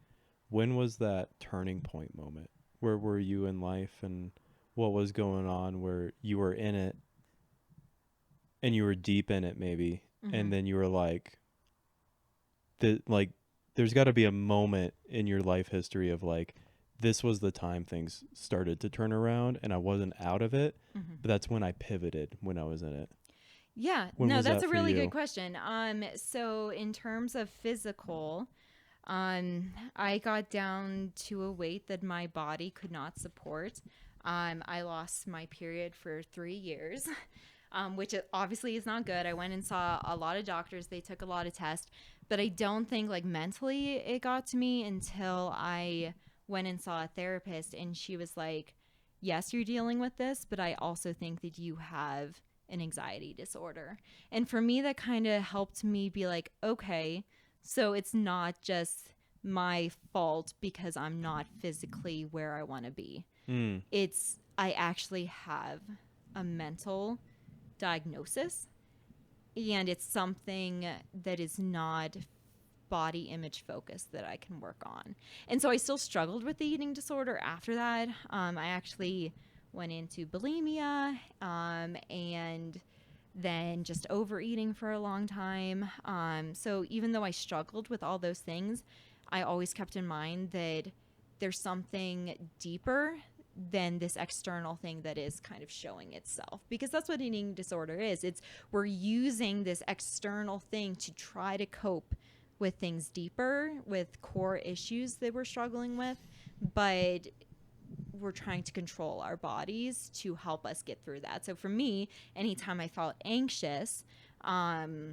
when was that turning point moment? Where were you in life and what was going on where you were in it and you were deep in it maybe, and then you were like, there's got to be a moment in your life history of like, this was the time things started to turn around and I wasn't out of it, but that's when I pivoted when I was in it. Yeah, that's a really good question. So in terms of physical, I got down to a weight that my body could not support. I lost my period for 3 years, which obviously is not good. I went and saw a lot of doctors. They took a lot of tests, but I don't think like mentally it got to me until I went and saw a therapist, and she was like, yes, you're dealing with this, but I also think that you have an anxiety disorder. And for me, that kind of helped me be like, okay, so it's not just my fault because I'm not physically where I want to be. It's, I actually have a mental diagnosis, and it's something that is not body image focused that I can work on. And so I still struggled with the eating disorder after that. I actually went into bulimia, and then just overeating for a long time. So even though I struggled with all those things, I always kept in mind that there's something deeper than this external thing that is kind of showing itself, because that's what an eating disorder is. It's we're using this external thing to try to cope with things deeper, with core issues that we're struggling with, but we're trying to control our bodies to help us get through that. So for me, anytime I felt anxious, I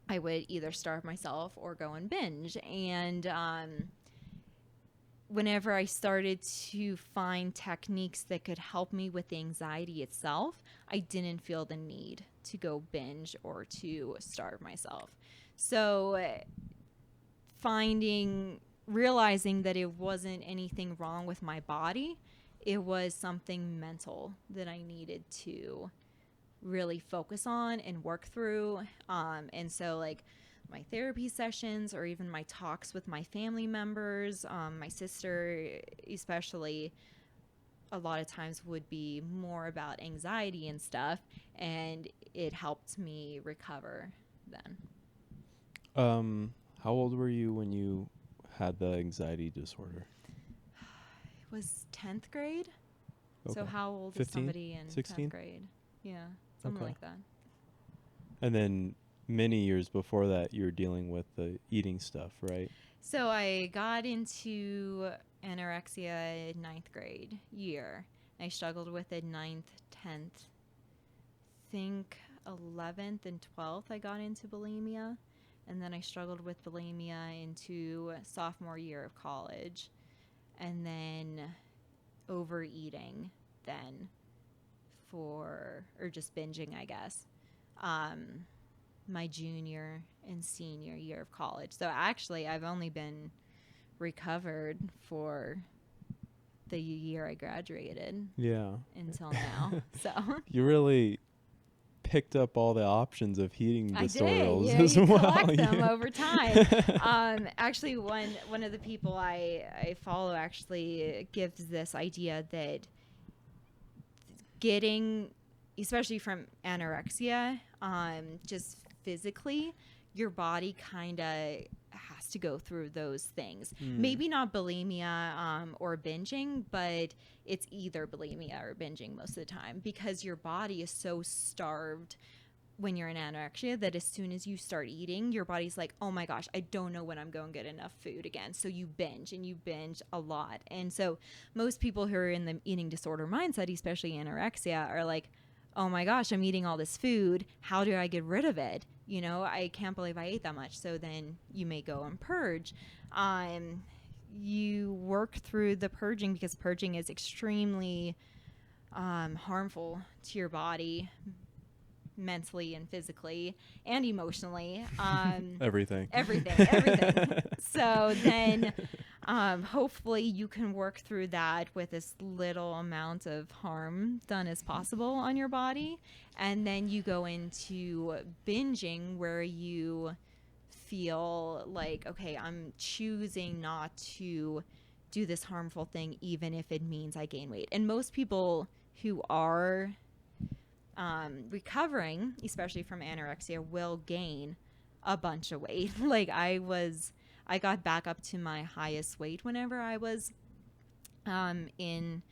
would either starve myself or go and binge. And whenever I started to find techniques that could help me with the anxiety itself, I didn't feel the need to go binge or to starve myself. So realizing that it wasn't anything wrong with my body, it was something mental that I needed to really focus on and work through. And so like my therapy sessions, or even my talks with my family members, my sister especially, a lot of times would be more about anxiety and stuff, and it helped me recover then. How old were you when you had the anxiety disorder? It was 10th grade. Okay. So how old 15? is somebody in 16? 10th grade? Yeah, something Okay. like that. And then many years before that, you were dealing with the eating stuff, right? So I got into anorexia in 9th grade year. I struggled with it 9th, 10th, think 11th and 12th I got into bulimia. And then I struggled with bulimia into sophomore year of college. And then overeating then or just binging, I guess, my junior and senior year of college. So actually, I've only been recovered for the year I graduated. Yeah. Until now. So you really picked up all the options of eating disorders as you well. collect them over time. Actually, one of the people I follow actually gives this idea that getting, especially from anorexia, just physically, your body kind of has to go through those things. Maybe not bulimia or binging, but it's either bulimia or binging most of the time, because your body is so starved when you're in anorexia that as soon as you start eating, your body's like, oh my gosh, I don't know when I'm going to get enough food again. So you binge, and you binge a lot. And so most people who are in the eating disorder mindset, especially anorexia, are like, oh my gosh, I'm eating all this food. How do I get rid of it? You know, I can't believe I ate that much. So then you may go and purge. You work through the purging, because purging is extremely harmful to your body, mentally and physically and emotionally. Everything. So then hopefully you can work through that with as little amount of harm done as possible on your body. And then you go into binging, where you feel like, okay, I'm choosing not to do this harmful thing, even if it means I gain weight. And most people who are recovering, especially from anorexia, will gain a bunch of weight. Like I got back up to my highest weight whenever I was in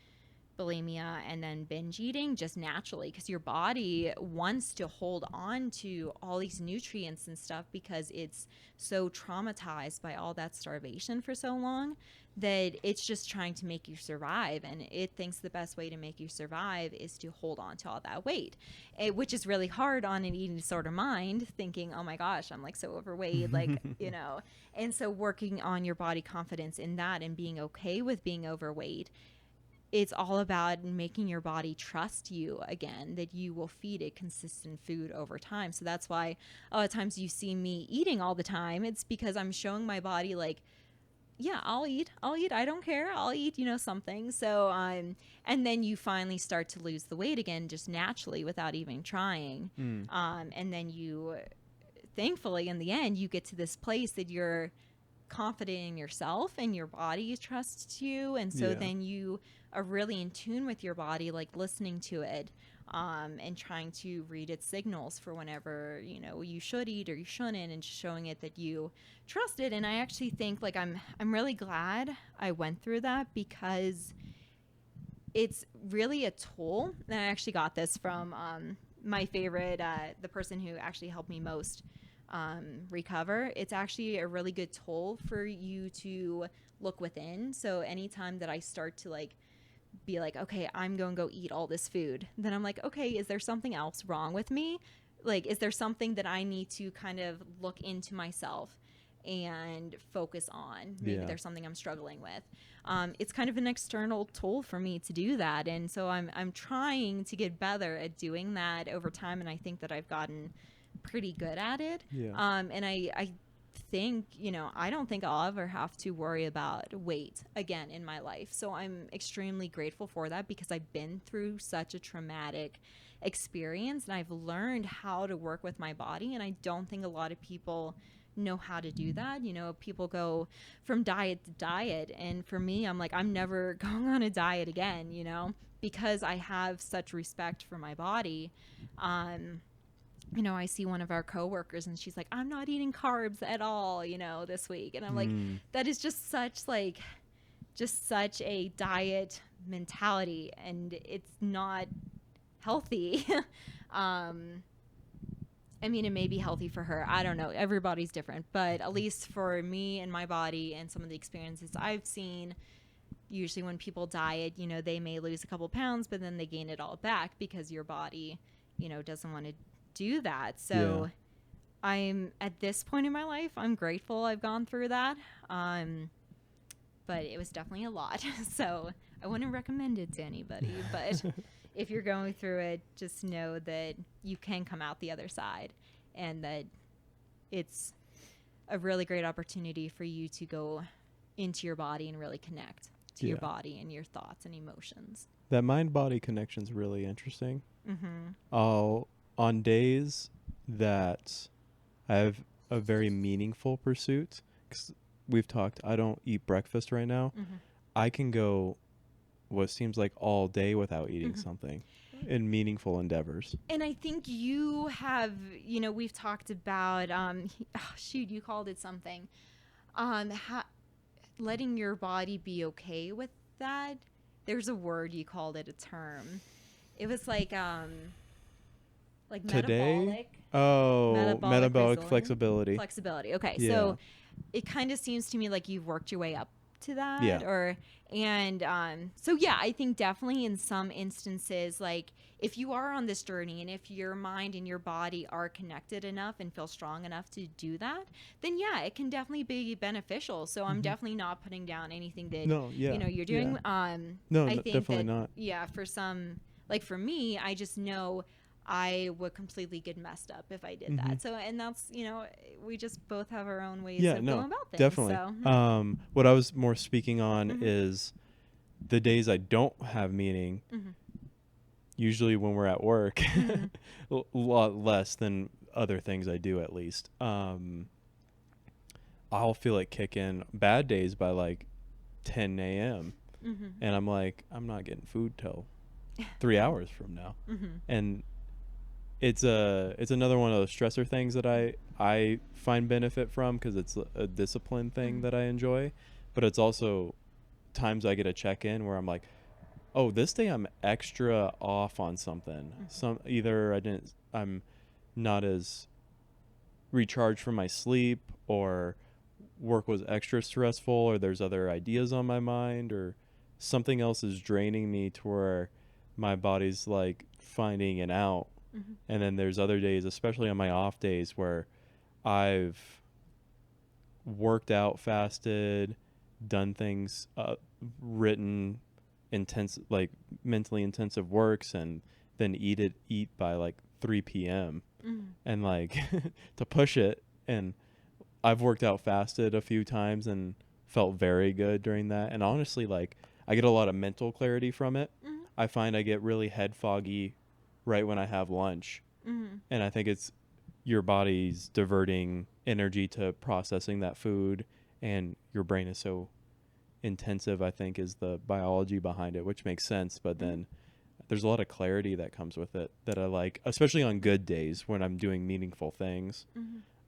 bulimia and then binge eating, just naturally, because your body wants to hold on to all these nutrients and stuff, because it's so traumatized by all that starvation for so long that it's just trying to make you survive. And it thinks the best way to make you survive is to hold on to all that weight, which is really hard on an eating disorder mind, thinking, oh my gosh, I'm like so overweight, like, you know. And so working on your body confidence in that and being okay with being overweight, it's all about making your body trust you again, that you will feed it consistent food over time. So that's why a lot of times you see me eating all the time. It's because I'm showing my body, like, yeah, I'll eat. I don't care. I'll eat, you know, something. So, and then you finally start to lose the weight again, just naturally without even trying. And then you, thankfully, in the end, you get to this place that you're confident in yourself and your body trusts you. And so then you are really in tune with your body, like listening to it, and trying to read its signals for whenever, you know, you should eat or you shouldn't, and showing it that you trust it. And I actually think, like, I'm really glad I went through that, because it's really a tool. And I actually got this from my favorite, the person who actually helped me most recover. It's actually a really good tool for you to look within. So anytime that I start to like be like, okay, I'm going to go eat all this food, then I'm like, okay, is there something else wrong with me? Like, is there something that I need to kind of look into myself and focus on? Maybe there's something I'm struggling with. It's kind of an external tool for me to do that. And so I'm trying to get better at doing that over time. And I think that I've gotten pretty good at it. And I think, I don't think I'll ever have to worry about weight again in my life. So I'm extremely grateful for that, because I've been through such a traumatic experience and I've learned how to work with my body. And I don't think a lot of people know how to do that. People go from diet to diet. And for me, I'm like, I'm never going on a diet again, because I have such respect for my body. I see one of our coworkers and she's like, I'm not eating carbs at all, this week. And I'm like, that is just such a diet mentality, and it's not healthy. I mean, it may be healthy for her. I don't know. Everybody's different. But at least for me and my body and some of the experiences I've seen, usually when people diet, they may lose a couple pounds, but then they gain it all back because your body, doesn't want to do that. So I'm at this point in my life, I'm grateful I've gone through that. But it was definitely a lot. So I wouldn't recommend it to anybody. But if you're going through it, just know that you can come out the other side, and that it's a really great opportunity for you to go into your body and really connect to your body and your thoughts and emotions. That mind-body connection is really interesting. Mm-hmm. On days that I have a very meaningful pursuit, 'cause we've talked, I don't eat breakfast right now. I can go what seems like all day without eating something in meaningful endeavors. And I think you have, we've talked about, you called it something, letting your body be okay with that. There's a word, you called it, a term. It was like Today? metabolic Flexibility. flexibility. Okay. Yeah. So it kind of seems to me like you've worked your way up to that. I think definitely in some instances, like if you are on this journey and if your mind and your body are connected enough and feel strong enough to do that, then it can definitely be beneficial. So I'm definitely not putting down anything that you're doing. I think definitely not. Yeah, for some, like for me, I just know I would completely get messed up if I did that. So, and that's, we just both have our own ways of going about things. Definitely. So. What I was more speaking on is the days I don't have meaning, usually when we're at work, a lot less than other things I do, at least. I'll feel it kick in bad days by like 10 a.m. And I'm like, I'm not getting food till 3 hours from now. And it's another one of those stressor things that I find benefit from, because it's a discipline thing that I enjoy. But it's also times I get a check in where I'm like, oh, this day I'm extra off on something. I'm not as recharged from my sleep, or work was extra stressful, or there's other ideas on my mind, or something else is draining me to where my body's like finding it out. And then there's other days, especially on my off days, where I've worked out, fasted, done things, written like mentally intensive works, and then eat by like 3 p.m. And like to push it. And I've worked out, fasted a few times and felt very good during that. And honestly, like I get a lot of mental clarity from it. I find I get really head foggy right when I have lunch. And I think it's your body's diverting energy to processing that food, and your brain is so intensive, I think, is the biology behind it, which makes sense. But then there's a lot of clarity that comes with it that I like, especially on good days when I'm doing meaningful things.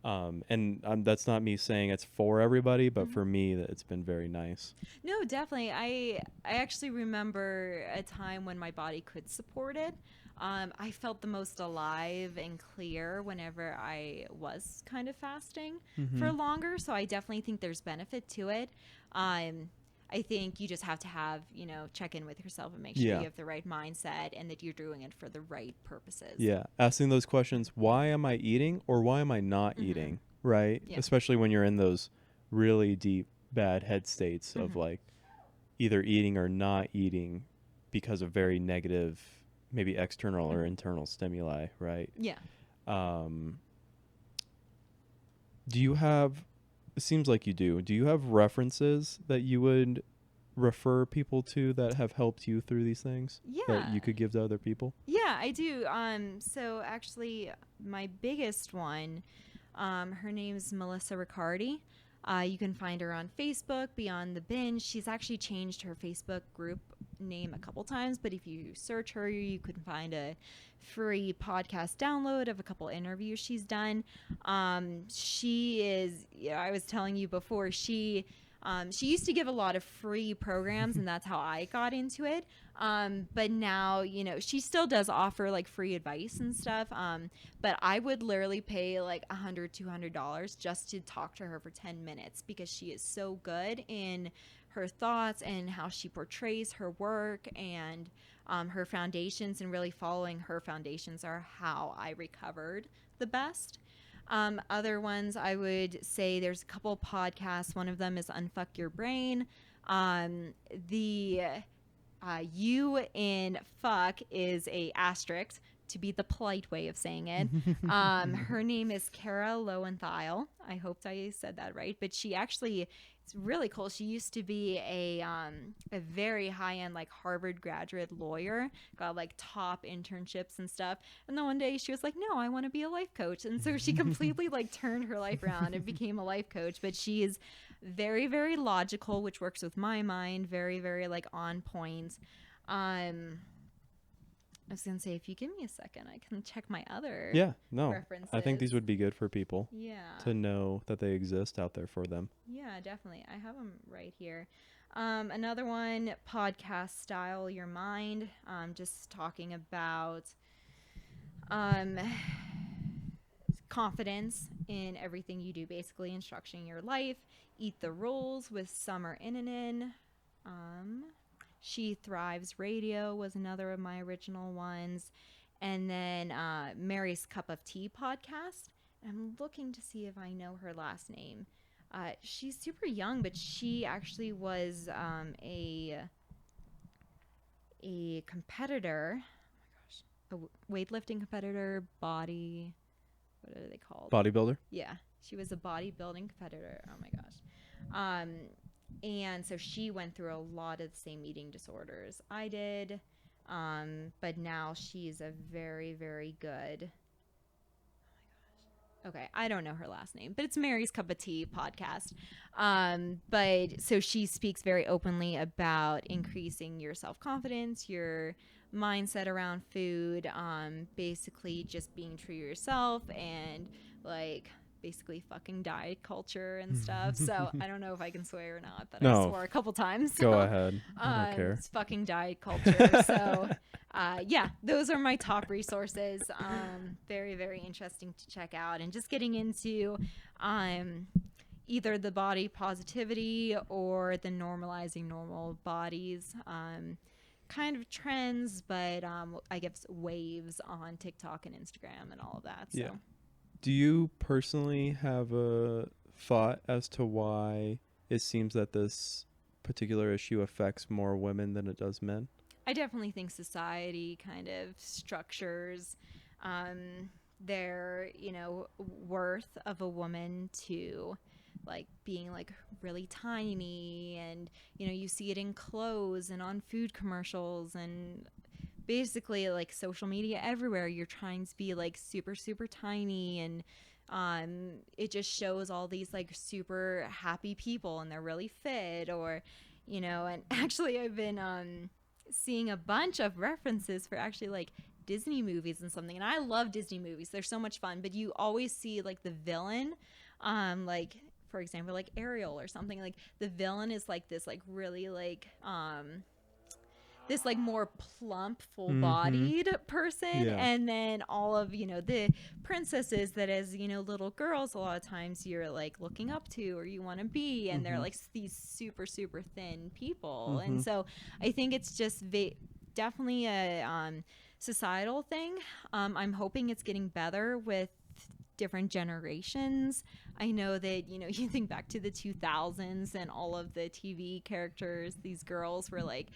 And that's not me saying it's for everybody, but Mhm. for me, it's been very nice. No, definitely. I actually remember a time when my body could support it. I felt the most alive and clear whenever I was kind of fasting Mm-hmm. for longer. So I definitely think there's benefit to it. Um, I think you just have to have, check in with yourself and make sure you Yeah. have the right mindset and that you're doing it for the right purposes. Yeah. Asking those questions, why am I eating or why am I not Mm-hmm. eating? Right. Yeah. Especially when you're in those really deep, bad head states of Mm-hmm. like either eating or not eating because of very negative, maybe external or Mm-hmm. internal stimuli. Right. Yeah. Um, do you have, it seems like you do. Do you have references that you would refer people to that have helped you through these things that Yeah. you could give to other people? Yeah, I do. So actually, my biggest one, her name's Melissa Riccardi. You can find her on Facebook, Beyond the Binge. She's actually changed her Facebook group name a couple times, but if you search her, you can find a free podcast download of a couple interviews she's done. She is, I was telling you before, she used to give a lot of free programs, and that's how I got into it. But now, she still does offer like free advice and stuff. But I would literally pay like $100, $200 just to talk to her for 10 minutes because she is so good in her thoughts and how she portrays her work and her foundations, and really following her foundations are how I recovered the best. Other ones I would say there's a couple podcasts. One of them is Unfuck Your Brain. The U in fuck is a asterisk to be the polite way of saying it. Her name is Kara Lowenthal. I hoped I said that right, but she actually, it's really cool. She used to be a very high end like Harvard graduate lawyer, got like top internships and stuff. And then one day she was like, "No, I want to be a life coach," and so she completely like turned her life around and became a life coach. But she is very very logical, which works with my mind. Very very like on point. I was gonna say, if you give me a second, I can check my other Yeah, no. references. I think these would be good for people Yeah. to know that they exist out there for them. Yeah, definitely. I have them right here. Another one, podcast Style Your Mind. Just talking about um, confidence in everything you do, basically, and structuring your life. Eat the Rules with Summer Inanen. She Thrives Radio was another of my original ones. And then Mary's Cup of Tea podcast. I'm looking to see if I know her last name. She's super young, but she actually was a competitor. Oh my gosh, a weightlifting competitor, body. What are they called? Bodybuilder? Yeah, she was a bodybuilding competitor. Oh my gosh. Um, and so she went through a lot of the same eating disorders I did. But now she's a very, very good. Okay, I don't know her last name, but it's Mary's Cup of Tea podcast. But so she speaks very openly about increasing your self confidence, your mindset around food, basically just being true to yourself, and like basically fucking diet culture and stuff. So I don't know if I can swear or not, but I No. swore a couple times. Go So, ahead. I don't care. It's fucking diet culture. So yeah, those are my top resources. Very, very interesting to check out, and just getting into either the body positivity or the normalizing normal bodies kind of trends, but I guess waves on TikTok and Instagram and all of that. So. Yeah. Do you personally have a thought as to why it seems that this particular issue affects more women than it does men? I definitely think society kind of structures their, worth of a woman to like being like really tiny, and you see it in clothes and on food commercials and basically like social media everywhere. You're trying to be like super super tiny, and it just shows all these like super happy people and they're really fit, or and actually I've been seeing a bunch of references for actually like Disney movies and something, and I love Disney movies. They're so much fun, but you always see like the villain, like for example, like Ariel or something. Like the villain is like this, like really like this like more plump, full-bodied person, Yeah. and then all of the princesses that as little girls a lot of times you're like looking up to or you want to be, and they're like these super super thin people. And so I think it's just definitely a societal thing. I'm hoping it's getting better with different generations. I know that you think back to the 2000s and all of the TV characters, these girls were like,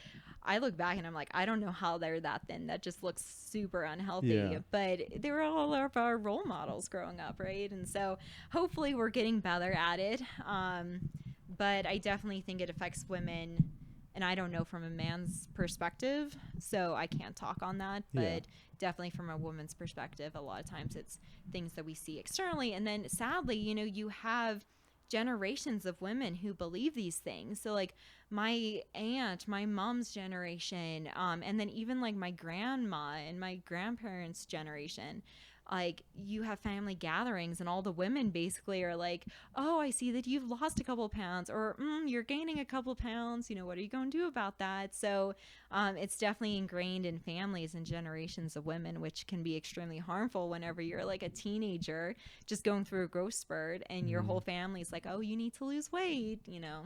I look back and I'm like, I don't know how they're that thin. That just looks super unhealthy. Yeah. But they were all of our role models growing up, right? And so hopefully we're getting better at it. But I definitely think it affects women. And I don't know from a man's perspective, so I can't talk on that. But Yeah. definitely from a woman's perspective, a lot of times it's things that we see externally. And then sadly, you have generations of women who believe these things. So like my aunt, my mom's generation, and then even like my grandma and my grandparents' generation, like you have family gatherings and all the women basically are like, oh, I see that you've lost a couple pounds, or you're gaining a couple pounds, what are you going to do about that? So it's definitely ingrained in families and generations of women, which can be extremely harmful whenever you're like a teenager just going through a growth spurt and your whole family's like, oh, you need to lose weight,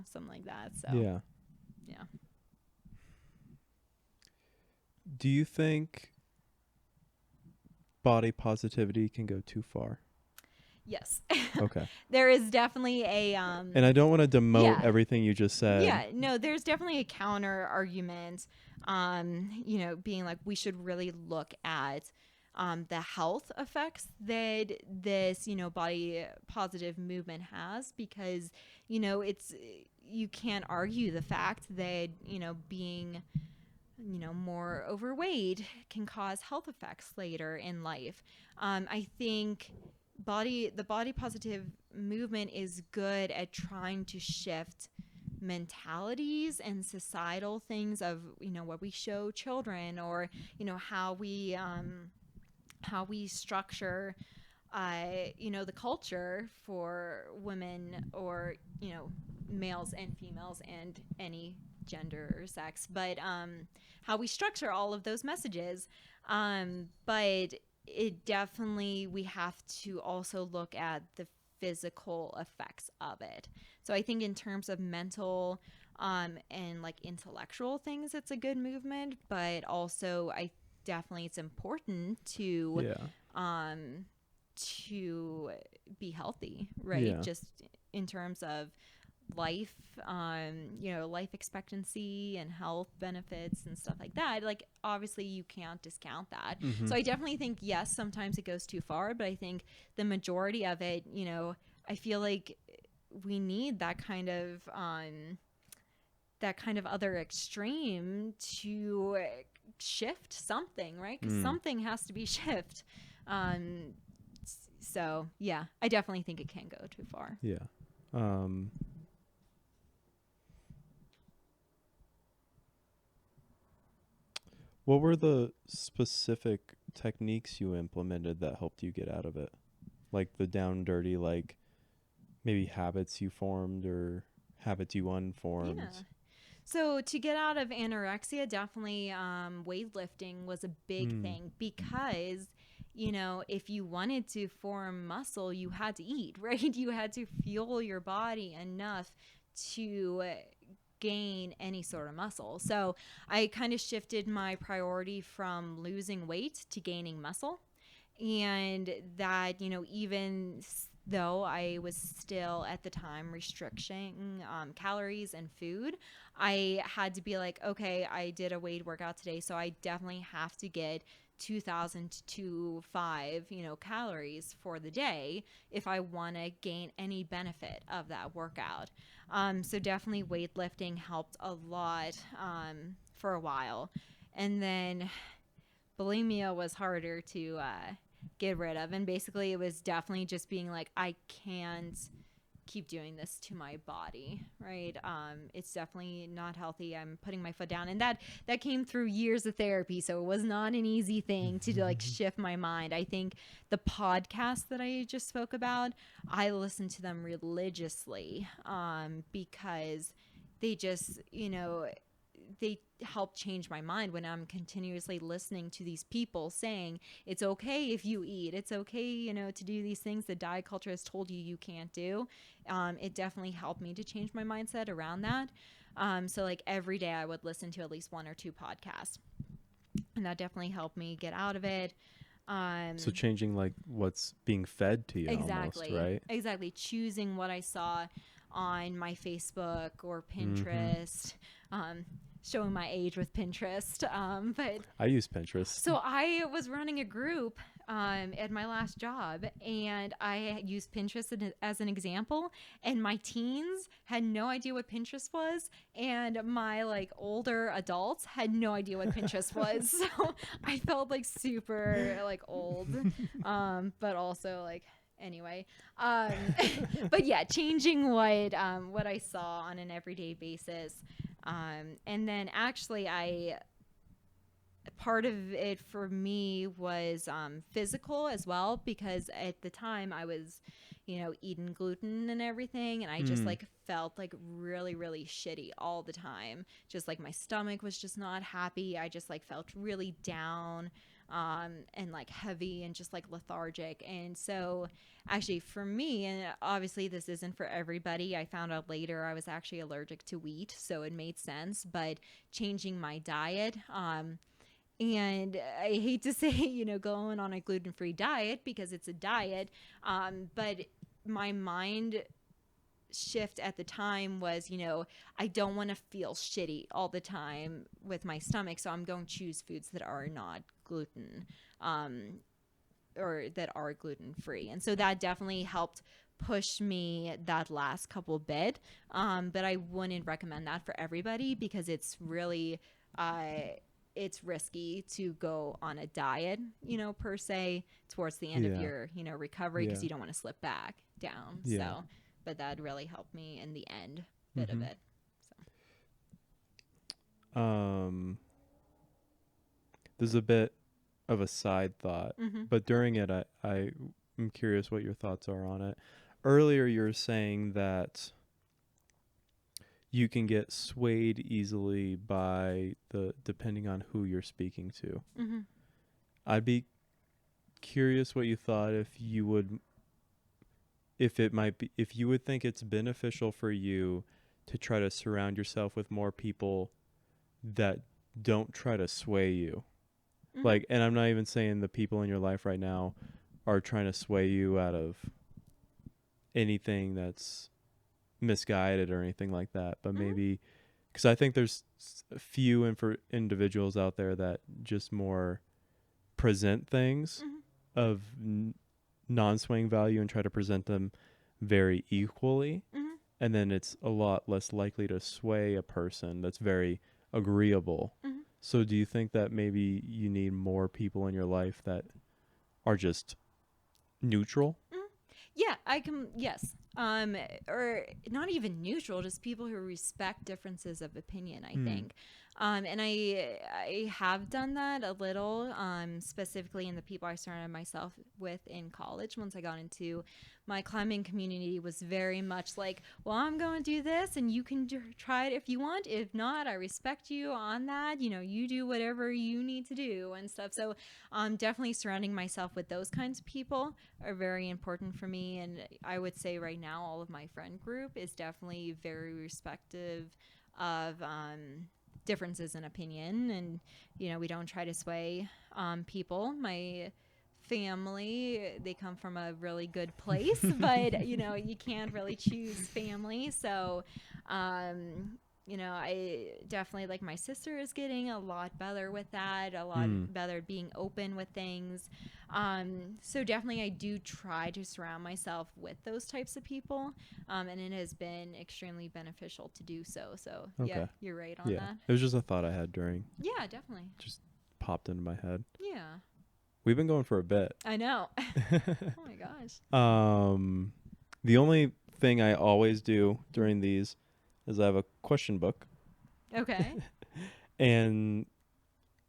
something like that. So Yeah. yeah. Do you think body positivity can go too far? Yes. Okay. There is definitely a And I don't want to demote yeah. everything you just said. Yeah, no, there's definitely a counter argument, being like we should really look at the health effects that this, body positive movement has, because, it's, you can't argue the fact that, being, more overweight can cause health effects later in life. I think the body positive movement is good at trying to shift mentalities and societal things of what we show children, or how we structure the culture for women, or males and females and any gender or sex, but how we structure all of those messages. But it definitely, we have to also look at the physical effects of it. So I think in terms of mental and like intellectual things, it's a good movement, but also I definitely, it's important to Yeah. to be healthy, right? Yeah. Just in terms of life, life expectancy and health benefits and stuff like that. Like, obviously you can't discount that. So I definitely think, yes, sometimes it goes too far, but I think the majority of it, I feel like we need that kind of other extreme to shift something, right? Because something has to be shift. So yeah, I definitely think it can go too far. Yeah. What were the specific techniques you implemented that helped you get out of it? Like the down dirty, like maybe habits you formed or habits you unformed? Yeah. So to get out of anorexia, definitely weightlifting was a big thing, because if you wanted to form muscle, you had to eat, right? You had to fuel your body enough to gain any sort of muscle. So I kind of shifted my priority from losing weight to gaining muscle. And that, even though I was still at the time restricting calories and food, I had to be like, okay, I did a weight workout today, so I definitely have to get 2,000 to 5, calories for the day if I want to gain any benefit of that workout. So definitely weightlifting helped a lot for a while. And then bulimia was harder to get rid of. And basically it was definitely just being like, I can't keep doing this to my body, right? It's definitely not healthy. I'm putting my foot down, and that came through years of therapy, so it was not an easy thing to like shift my mind. I think the podcasts that I just spoke about, I listen to them religiously, because they just, they help change my mind when I'm continuously listening to these people saying it's okay if you eat, it's okay, to do these things the diet culture has told you can't do. It definitely helped me to change my mindset around that. So like every day I would listen to at least one or two podcasts, and that definitely helped me get out of it. So changing like what's being fed to you Exactly. almost, right? Exactly. Choosing what I saw on my Facebook or Mm-hmm. Pinterest. Showing my age with Pinterest. But I use Pinterest. so I was running a group at my last job, and I used Pinterest as an example. And my teens had no idea what Pinterest was, and my like older adults had no idea what Pinterest was. So I felt like super like old, but also like anyway. But yeah, changing what I saw on an everyday basis. And then actually part of it for me was physical as well, because at the time I was, eating gluten and everything, and I just like felt like really, really shitty all the time. Just like my stomach was just not happy. I just like felt really down, and like heavy and just like lethargic. And so actually for me, and obviously this isn't for everybody, I found out later I was actually allergic to wheat, so it made sense. But changing my diet, and I hate to say, going on a gluten-free diet because it's a diet, but my mind shift at the time was, I don't want to feel shitty all the time with my stomach, so I'm going to choose foods that are not gluten, or that are gluten-free. And so that definitely helped push me that last couple bit. But I wouldn't recommend that for everybody, because it's really it's risky to go on a diet, per se, towards the end of your, recovery, because you don't want to slip back down. So, but that really helped me in the end bit of it. So, there's a bit of a side thought, but during it, I'm curious what your thoughts are on it. Earlier, you were saying that you can get swayed easily by depending on who you're speaking to. I'd be curious what you thought if you would think it's beneficial for you to try to surround yourself with more people that don't try to sway you. Like, and I'm not even saying the people in your life right now are trying to sway you out of anything that's misguided or anything like that, but maybe because I think there's a few individuals out there that just more present things of non-swaying value and try to present them very equally, and then it's a lot less likely to sway a person that's very agreeable. So do you think that maybe you need more people in your life that are just neutral? Yeah, I can. Yes. Or not even neutral, just people who respect differences of opinion, I think. And I have done that a little, specifically in the people I surrounded myself with in college. Once I got into my climbing community, was very much like, well, I'm going to do this and you can try it if you want. If not, I respect you on that. You do whatever you need to do and stuff. So definitely surrounding myself with those kinds of people are very important for me. And I would say right now, all of my friend group is definitely very respective of differences in opinion, and we don't try to sway people. My family, they come from a really good place, but you can't really choose family. So I definitely, like, my sister is getting a lot better with that, a lot better being open with things. So definitely I do try to surround myself with those types of people. And it has been extremely beneficial to do so. So yeah, you're right on that. It was just a thought I had during. Yeah, definitely. Just popped into my head. Yeah. We've been going for a bit. I know. Oh my gosh. The only thing I always do during these is I have a question book, Okay. and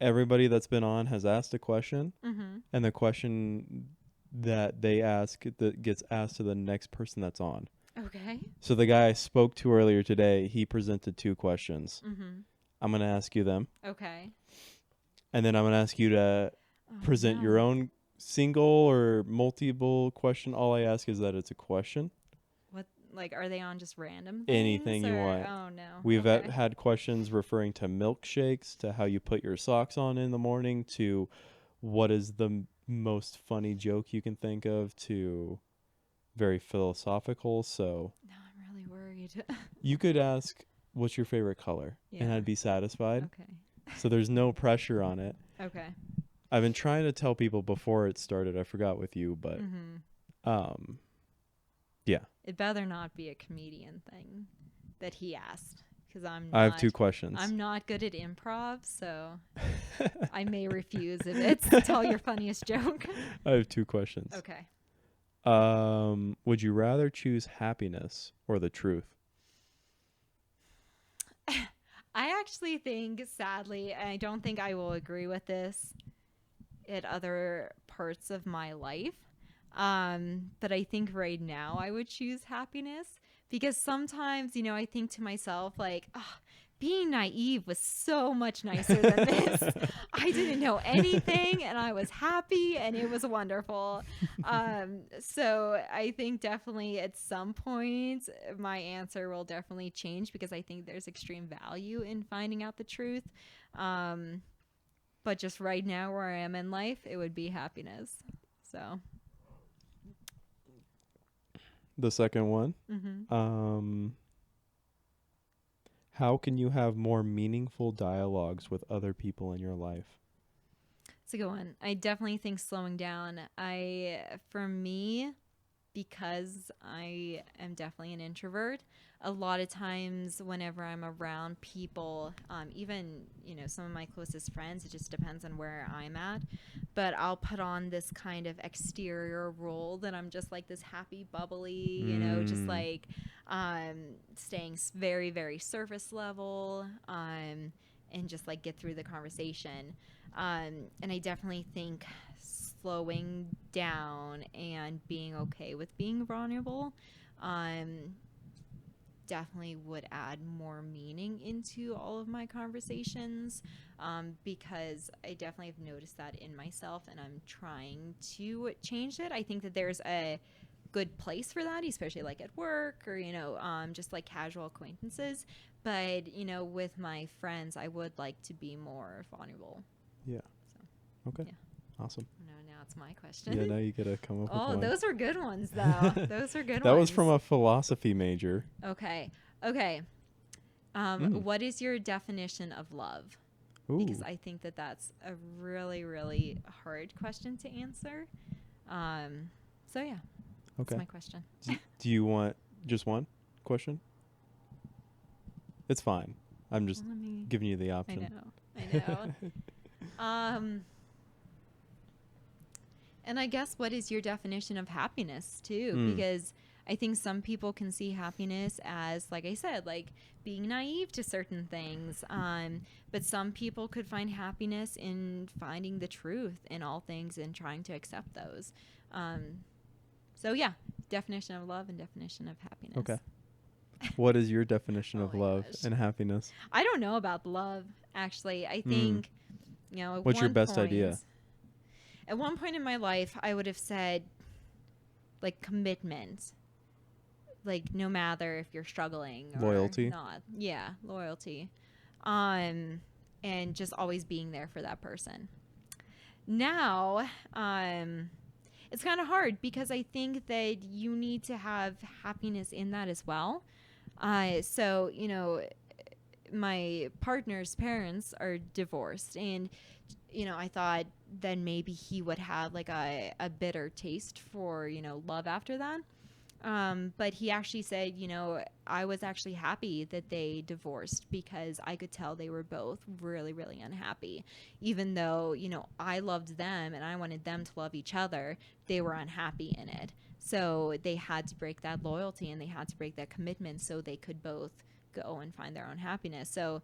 everybody that's been on has asked a question, Mm-hmm. and the question that they ask that gets asked to the next person that's on. Okay. So the guy I spoke to earlier today, he presented 2 questions. Mm-hmm. I'm going to ask you them, Okay. and then I'm going to ask you to Oh, present your no. own single or multiple question. All I ask is that it's a question. What, like, are they on just random Anything things? you Or, want. oh, no. We've Okay. had questions referring to milkshakes, to how you put your socks on in the morning, to what is the most funny joke you can think of, to very philosophical. So No, I'm really worried. you could ask, what's your favorite color? And Yeah. I'd be satisfied. Okay. So there's no pressure on it. Okay. I've been trying to tell people before it started. I forgot with you, but Mm-hmm. yeah. It better not be a comedian thing that he asked, because I have 2 questions. I'm not good at improv, so I may refuse if it's tell your funniest joke. I have 2 questions. Okay. Would you rather choose happiness or the truth? I actually think, sadly, I don't think I will agree with this at other parts of my life. But I think right now I would choose happiness, because sometimes, I think to myself, like, oh, being naive was so much nicer than this. I didn't know anything and I was happy and it was wonderful. So I think definitely at some point my answer will definitely change, because I think there's extreme value in finding out the truth. But just right now where I am in life, it would be happiness. So. The second one. Mm-hmm. How can you have more meaningful dialogues with other people in your life? It's a good one. I definitely think slowing down. For me, because I am definitely an introvert, a lot of times whenever I'm around people, even, some of my closest friends, it just depends on where I'm at, but I'll put on this kind of exterior role that I'm just like this happy, bubbly, just like staying very, very surface level, and just like get through the conversation. And I definitely think slowing down and being okay with being vulnerable definitely would add more meaning into all of my conversations, because I definitely have noticed that in myself and I'm trying to change it. I think that there's a good place for that, especially like at work or, just like casual acquaintances. But, with my friends, I would like to be more vulnerable. Yeah. So, Okay. yeah. Awesome. No, now it's my question. Yeah, now you gotta come up with one. Oh, those are good ones, though. Those are good That ones. was from a philosophy major. Okay. What is your definition of love? Ooh. Because I think that that's a really, really hard question to answer. So, yeah. Okay. That's my question. Do you want just one question? It's fine. I'm just giving you the option. I know. And I guess, what is your definition of happiness too? Because I think some people can see happiness as, like I said, like being naive to certain things. But some people could find happiness in finding the truth in all things and trying to accept those. So yeah, definition of love and definition of happiness. Okay. What is your definition of love gosh. and happiness? I don't know about love, actually. I think, at What's your best point, idea? At one point in my life, I would have said, like, commitment. Like, no matter if you're struggling or Loyalty. not. Yeah, loyalty. And just always being there for that person. Now, it's kind of hard, because I think that you need to have happiness in that as well. So, my partner's parents are divorced, and, I thought then maybe he would have like a bitter taste for, love after that. But he actually said, I was actually happy that they divorced because I could tell they were both really, really unhappy. Even though, I loved them and I wanted them to love each other, they were unhappy in it. So they had to break that loyalty and they had to break that commitment so they could both go and find their own happiness. So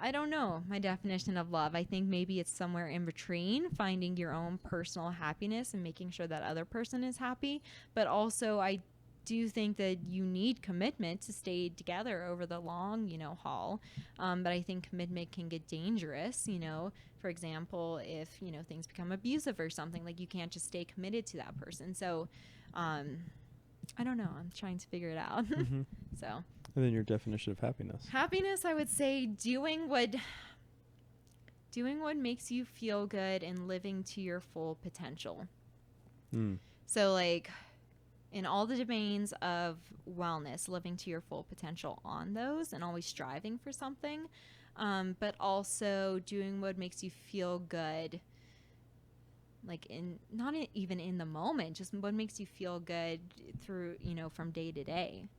I don't know my definition of love. I think maybe it's somewhere in between, finding your own personal happiness and making sure that other person is happy. But also, I do think that you need commitment to stay together over the long, haul. But I think commitment can get dangerous. For example, if things become abusive or something, like you can't just stay committed to that person. So, I don't know. I'm trying to figure it out. Mm-hmm. So. And then your definition of happiness. Happiness, I would say doing what makes you feel good and living to your full potential. So like in all the domains of wellness, living to your full potential on those and always striving for something, but also doing what makes you feel good, like even in the moment, just what makes you feel good through, from day to day.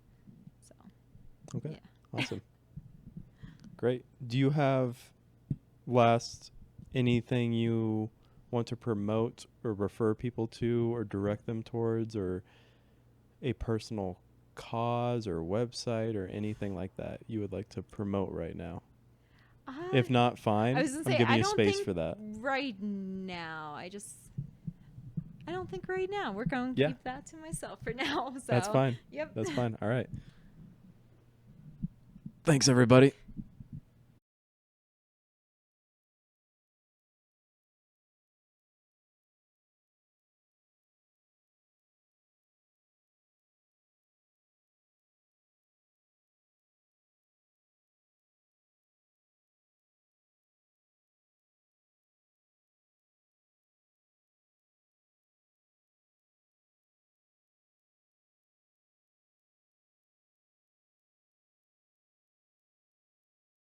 Okay. Yeah. Awesome. Great. Do you have anything you want to promote or refer people to or direct them towards, or a personal cause or website or anything like that you would like to promote right now? If not, fine. I was gonna I'm say, giving I you don't space think for that. right now. I don't think right now. We're going to keep that to myself for now. So That's fine. Yep. That's fine. All right. Thanks, everybody.